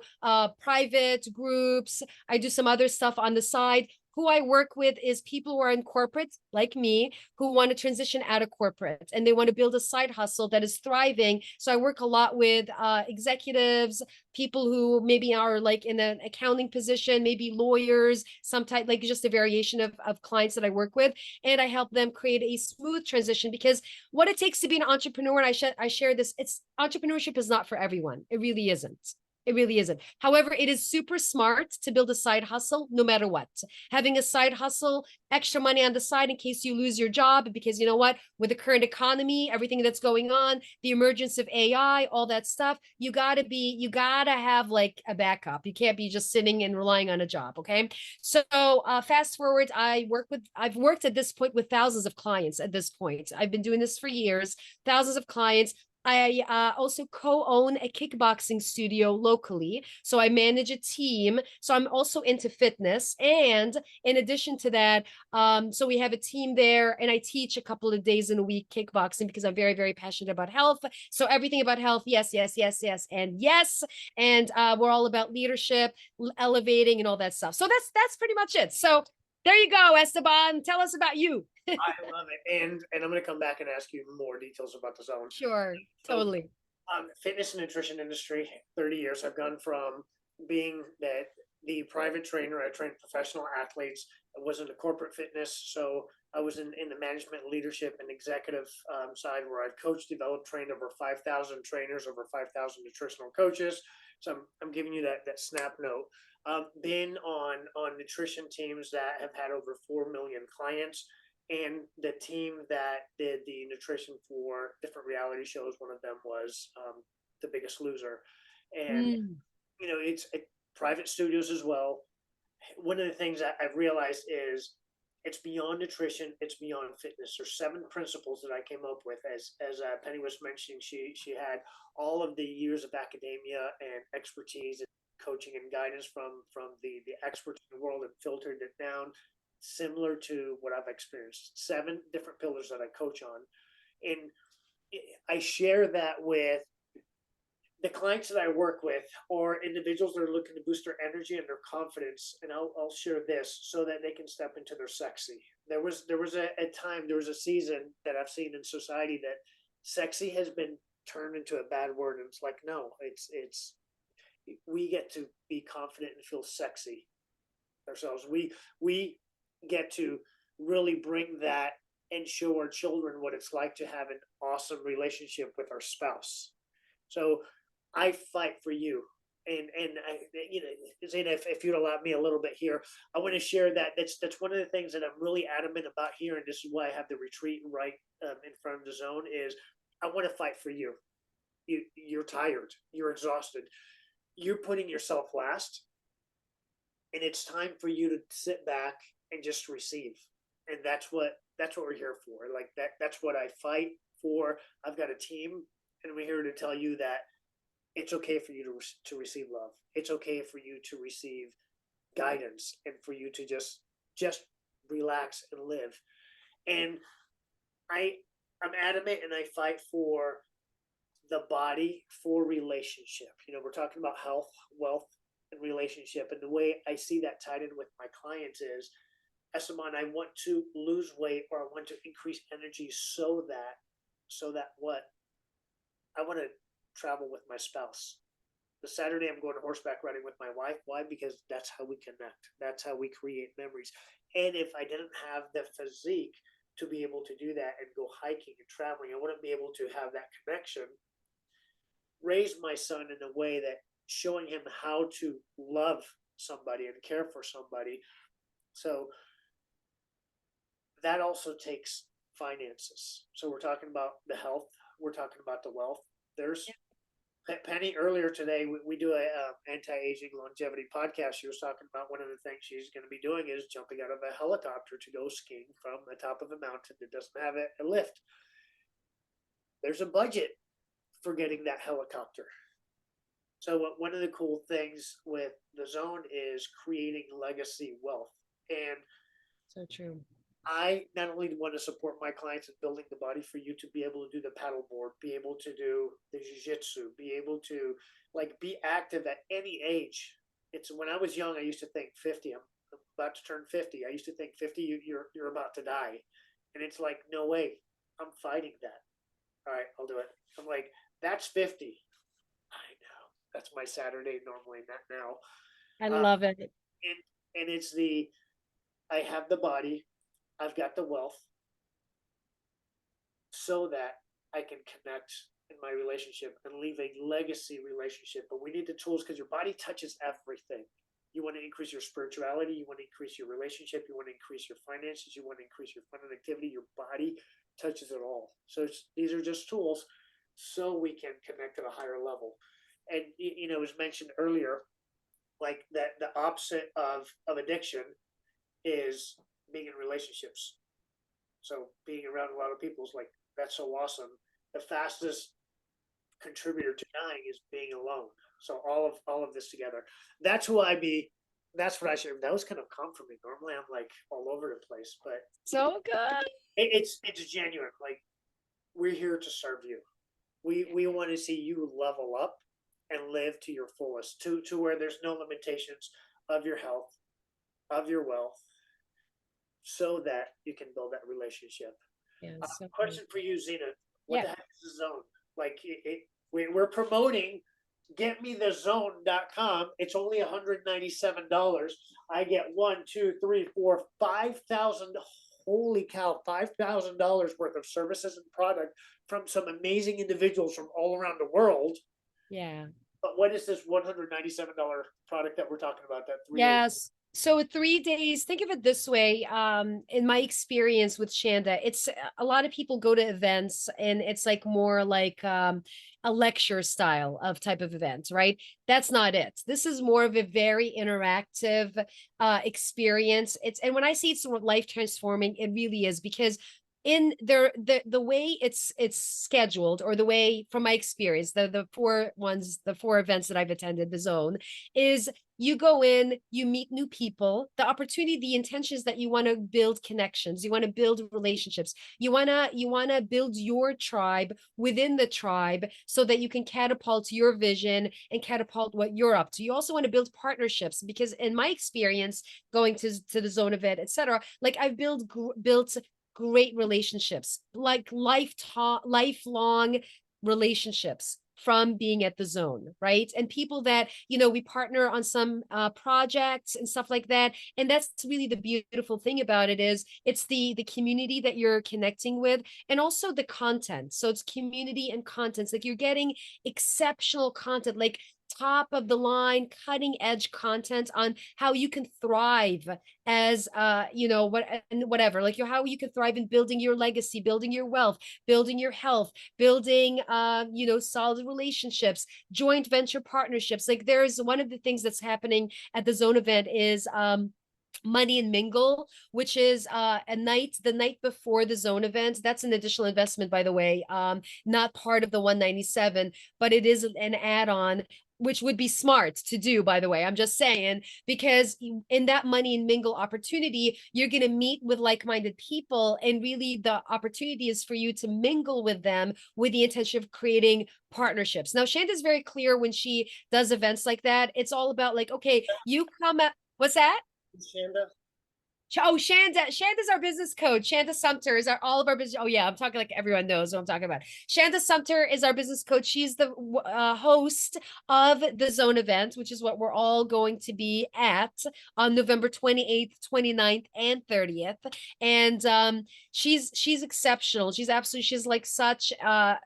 Speaker 1: private groups. I do some other stuff on the side. Who I work with is people who are in corporate, like me, who want to transition out of corporate and they want to build a side hustle that is thriving. So I work a lot with executives, people who maybe are like in an accounting position, maybe lawyers, some type, like just a variation of clients that I work with. And I help them create a smooth transition, because what it takes to be an entrepreneur, and I share this, entrepreneurship is not for everyone. It really isn't. It really isn't. However, it is super smart to build a side hustle no matter what. Having a side hustle, extra money on the side in case you lose your job, because you know what? With the current economy, everything that's going on, the emergence of AI, all that stuff, you gotta have like a backup. You can't be just sitting and relying on a job. Okay. So fast forward, I've worked at this point with thousands of clients at this point. I've been doing this for years, thousands of clients. I also co-own a kickboxing studio locally. So I manage a team. So I'm also into fitness. And in addition to that, so we have a team there and I teach a couple of days in a week kickboxing because I'm very, very passionate about health. So everything about health, yes, yes, yes, yes, and yes. And we're all about leadership, elevating and all that stuff. So that's pretty much it. So there you go, Esteban. Tell us about you.
Speaker 4: I love it. And I'm going to come back and ask you more details about the zone.
Speaker 1: Sure,
Speaker 4: So,
Speaker 1: totally.
Speaker 4: fitness and nutrition industry, 30 years. I've gone from being the private trainer. I trained professional athletes. I was into corporate fitness. So I was in the management, leadership, and executive side where I've coached, developed, trained over 5,000 trainers, over 5,000 nutritional coaches. So I'm giving you that snap note. Been on nutrition teams that have had over 4 million clients. And the team that did the nutrition for different reality shows, one of them was The Biggest Loser. And, it's private studios as well. One of the things that I've realized is it's beyond nutrition, it's beyond fitness. There's 7 principles that I came up with. As Penny was mentioning, she had all of the years of academia and expertise and coaching and guidance from the experts in the world and filtered it down, similar to what I've experienced. 7 different pillars that I coach on. And I share that with the clients that I work with or individuals that are looking to boost their energy and their confidence. And I'll share this so that they can step into their sexy. There was a time, there was a season that I've seen in society that sexy has been turned into a bad word. And it's like, no, it's we get to be confident and feel sexy ourselves. We get to really bring that and show our children what it's like to have an awesome relationship with our spouse. So I fight for you. And Zena, if you'd allow me a little bit here, I want to share that that's one of the things that I'm really adamant about here, and this is why I have the retreat right in front of the zone, is I want to fight for you. You're tired, you're exhausted, you're putting yourself last, and it's time for you to sit back and just receive. And that's what we're here for. Like that's what I fight for. I've got a team, and we're here to tell you that it's okay for you to receive love. It's okay for you to receive guidance and for you to just relax and live. And I'm adamant and I fight for the body, for relationship. We're talking about health, wealth, and relationship. And the way I see that tied in with my clients is, Esteban, I want to lose weight or I want to increase energy so that what? I want to travel with my spouse. The Saturday I'm going horseback riding with my wife. Why? Because that's how we connect. That's how we create memories. And if I didn't have the physique to be able to do that and go hiking and traveling, I wouldn't be able to have that connection. Raise my son in a way that showing him how to love somebody and care for somebody. So that also takes finances. So we're talking about the health. We're talking about the wealth. There's Penny earlier today. We do a anti-aging longevity podcast. She was talking about one of the things she's going to be doing is jumping out of a helicopter to go skiing from the top of a mountain that doesn't have a lift. There's a budget for getting that helicopter. So one of the cool things with the zone is creating legacy wealth. And
Speaker 1: so true.
Speaker 4: I not only want to support my clients in building the body for you to be able to do the paddleboard, be able to do the jiu-jitsu, be able to be active at any age. It's when I was young, I used to think 50, I'm about to turn 50. I used to think 50, you're about to die. And it's like, no way, I'm fighting that. All right, I'll do it. I'm like, that's 50. I know. That's my Saturday normally, not now.
Speaker 1: I love it.
Speaker 4: And it's I have the body, I've got the wealth so that I can connect in my relationship and leave a legacy relationship. But we need the tools because your body touches everything. You want to increase your spirituality, you want to increase your relationship, you want to increase your finances, you want to increase your fun and activity. Your body touches it all. So these are just tools so we can connect at a higher level. And you know, as mentioned earlier, like that the opposite of addiction is being in relationships. So being around a lot of people is like, that's so awesome. The fastest contributor to dying is being alone. So all of this together. That's who I be. That's what I should. That was kind of calm for me. Normally I'm like all over the place, but
Speaker 1: So good.
Speaker 4: it's genuine. Like, we're here to serve you. We want to see you level up and live to your fullest, to where there's no limitations of your health, of your wealth, so that you can build that relationship.
Speaker 1: Yeah, so
Speaker 4: Question for you, Zena. What
Speaker 1: Yeah.
Speaker 4: the heck is the zone? Like, we're promoting getmethezone.com. It's only $197. I get 1, 2, 3, 4, 5,000. Holy cow, $5,000 worth of services and product from some amazing individuals from all around the world.
Speaker 1: yeah.
Speaker 4: But what is this $197 product that we're talking about? That 3 days?
Speaker 1: Yes. So 3 days, think of it this way. In my experience with Shanda, it's a lot of people go to events and it's like more like a lecture style of type of event, right? That's not it. This is more of a very interactive experience. And when I say it's life transforming, it really is, because in there the way it's scheduled, or the way, from my experience, the four events that I've attended, the zone, is you go in, you meet new people, the opportunity, the intention is that you want to build connections, you want to build relationships, you want to build your tribe within the tribe, so that you can catapult your vision and catapult what you're up to. You also want to build partnerships, because in my experience going to the zone event, etc., like I've built great relationships, like lifelong relationships from being at the zone, right? And people that, we partner on some projects and stuff like that. And that's really the beautiful thing about it, is it's the community that you're connecting with, and also the content. So it's community and content. Like, you're getting exceptional content, like top of the line, cutting edge content on how you can thrive as whatever, like how you can thrive in building your legacy, building your wealth, building your health, building solid relationships, joint venture partnerships. Like, there's one of the things that's happening at the zone event is Money and Mingle, which is the night before the zone event. That's an additional investment, by the way, not part of the 197, but it is an add-on, which would be smart to do, by the way. I'm just saying, because in that Money and Mingle opportunity, you're going to meet with like-minded people, and really the opportunity is for you to mingle with them with the intention of creating partnerships. Now, Shanda's very clear when she does events like that. It's all about like, okay, you come at, what's that?
Speaker 4: Shanda?
Speaker 1: Oh, Shanda's our business coach. Shanda Sumter is all of our business. Oh yeah, I'm talking like everyone knows what I'm talking about. Shanda Sumter is our business coach. She's the host of the zone event, which is what we're all going to be at on November 28th, 29th, and 30th. And she's exceptional. She's like such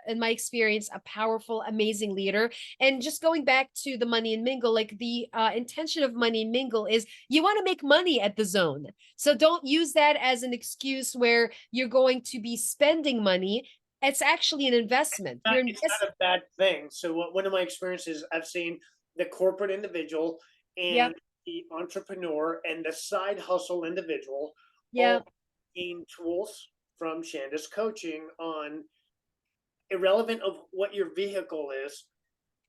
Speaker 1: in my experience, a powerful, amazing leader. And just going back to the Money and Mingle, like the intention of Money and Mingle is you want to make money at the zone. So don't use that as an excuse where you're going to be spending money. It's actually an investment.
Speaker 4: It's not a bad thing. So one of my experiences, I've seen the corporate individual and the entrepreneur and the side hustle individual all gain tools from Shanda's coaching on, irrelevant of what your vehicle is.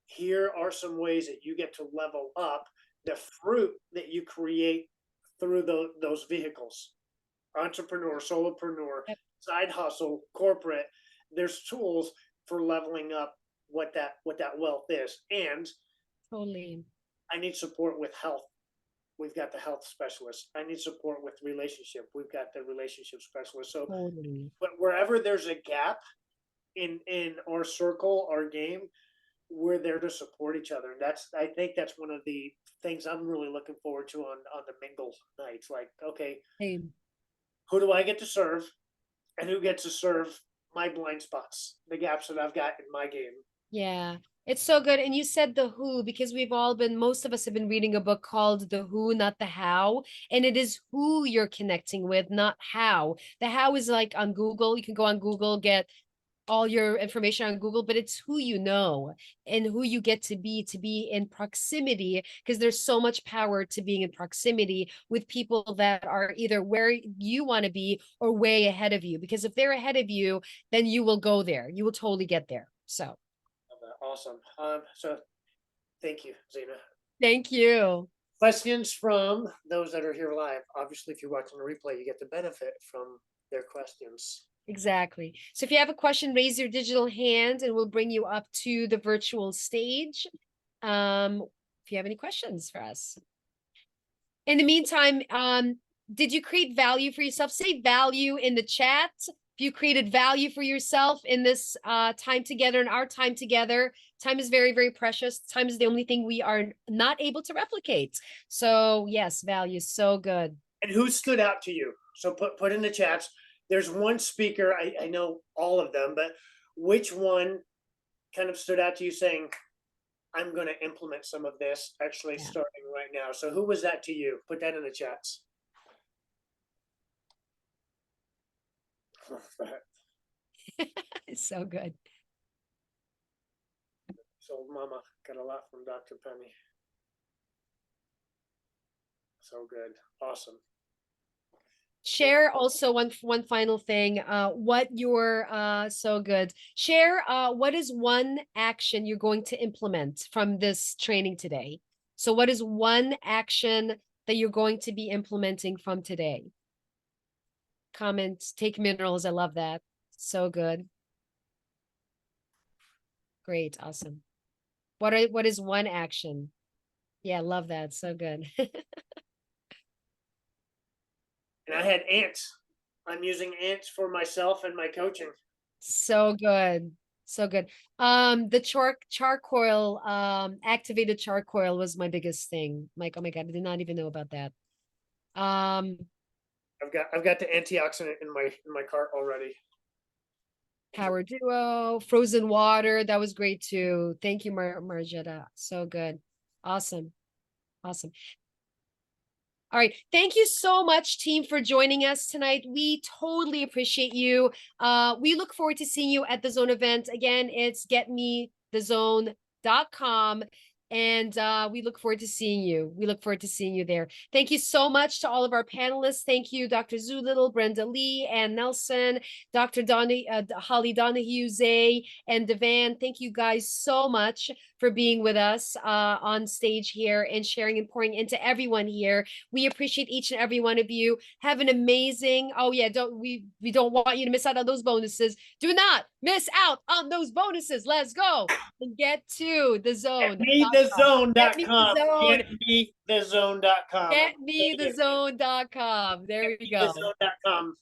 Speaker 4: Here are some ways that you get to level up the fruit that you create through those vehicles. Entrepreneur, solopreneur, side hustle, corporate. There's tools for leveling up what that wealth is. And
Speaker 1: totally,
Speaker 4: I need support with health. We've got the health specialist. I need support with relationship. We've got the relationship specialist. So
Speaker 1: totally.
Speaker 4: But wherever there's a gap in our circle, our game, we're there to support each other. And I think that's one of the things I'm really looking forward to on the Mingle nights. Like, okay,
Speaker 1: Same.
Speaker 4: who do I get to serve, and who gets to serve my blind spots, the gaps that I've got in my game.
Speaker 1: Yeah, it's so good. And you said the who, because most of us have been reading a book called The Who, Not the How. And it is who you're connecting with, not how. The how is like on Google. You can go on Google, get all your information on Google, but it's who you know and who you get to be in proximity, because there's so much power to being in proximity with people that are either where you want to be or way ahead of you. Because if they're ahead of you, then you will go there. You will totally get there. So
Speaker 4: Awesome. So thank you, Zena.
Speaker 1: thank you.
Speaker 4: Questions from those that are here live. Obviously, if you're watching the replay, you get the benefit from their questions.
Speaker 1: Exactly. So if you have a question, raise your digital hand and we'll bring you up to the virtual stage. If you have any questions for us. In the meantime, did you create value for yourself? Say value in the chat. If you created value for yourself in this time together, in our time together. Time is very, very precious. Time is the only thing we are not able to replicate. So yes, value, so good.
Speaker 4: And who stood out to you? So put in the chats. There's one speaker, I know all of them, but which one kind of stood out to you saying, I'm going to implement some of this actually starting right now? So who was that to you? Put that in the chats.
Speaker 1: It's so good.
Speaker 4: So Mama got a lot from Dr. Penny. So good. Awesome.
Speaker 1: Share also one final thing. What you're so good. Share what is one action you're going to implement from this training today? So what is one action that you're going to be implementing from today? Comments, take minerals. I love that. So good. Great, awesome. What is one action? Yeah, love that. So good.
Speaker 4: And I had ants. I'm using ants for myself and my coaching.
Speaker 1: So good. So good. The charcoal, activated charcoal was my biggest thing. Like, oh my God, I did not even know about that.
Speaker 4: I've got the antioxidant in my cart already.
Speaker 1: Power Duo, frozen water. That was great too. Thank you, Marjetta. So good. Awesome. Awesome. All right. Thank you so much, team, for joining us tonight. We totally appreciate you. We look forward to seeing you at the Zone event. Again, it's getmethezone.com. And we look forward to seeing you. We look forward to seeing you there. Thank you so much to all of our panelists. Thank you, Dr. Zulittle, Brenda Lee, Ann Nelson, Dr. Holly Donahue, Zay, and Devan. Thank you guys so much for being with us on stage here and sharing and pouring into everyone here. We appreciate each and every one of you. Have an amazing, we don't want you to miss out on those bonuses. Do not miss out on those bonuses. Let's go and get to the zone.
Speaker 4: Getmethezone.com. Getmethezone.com.
Speaker 1: Getmethezone.com. There we go.
Speaker 4: Getmethezone.com.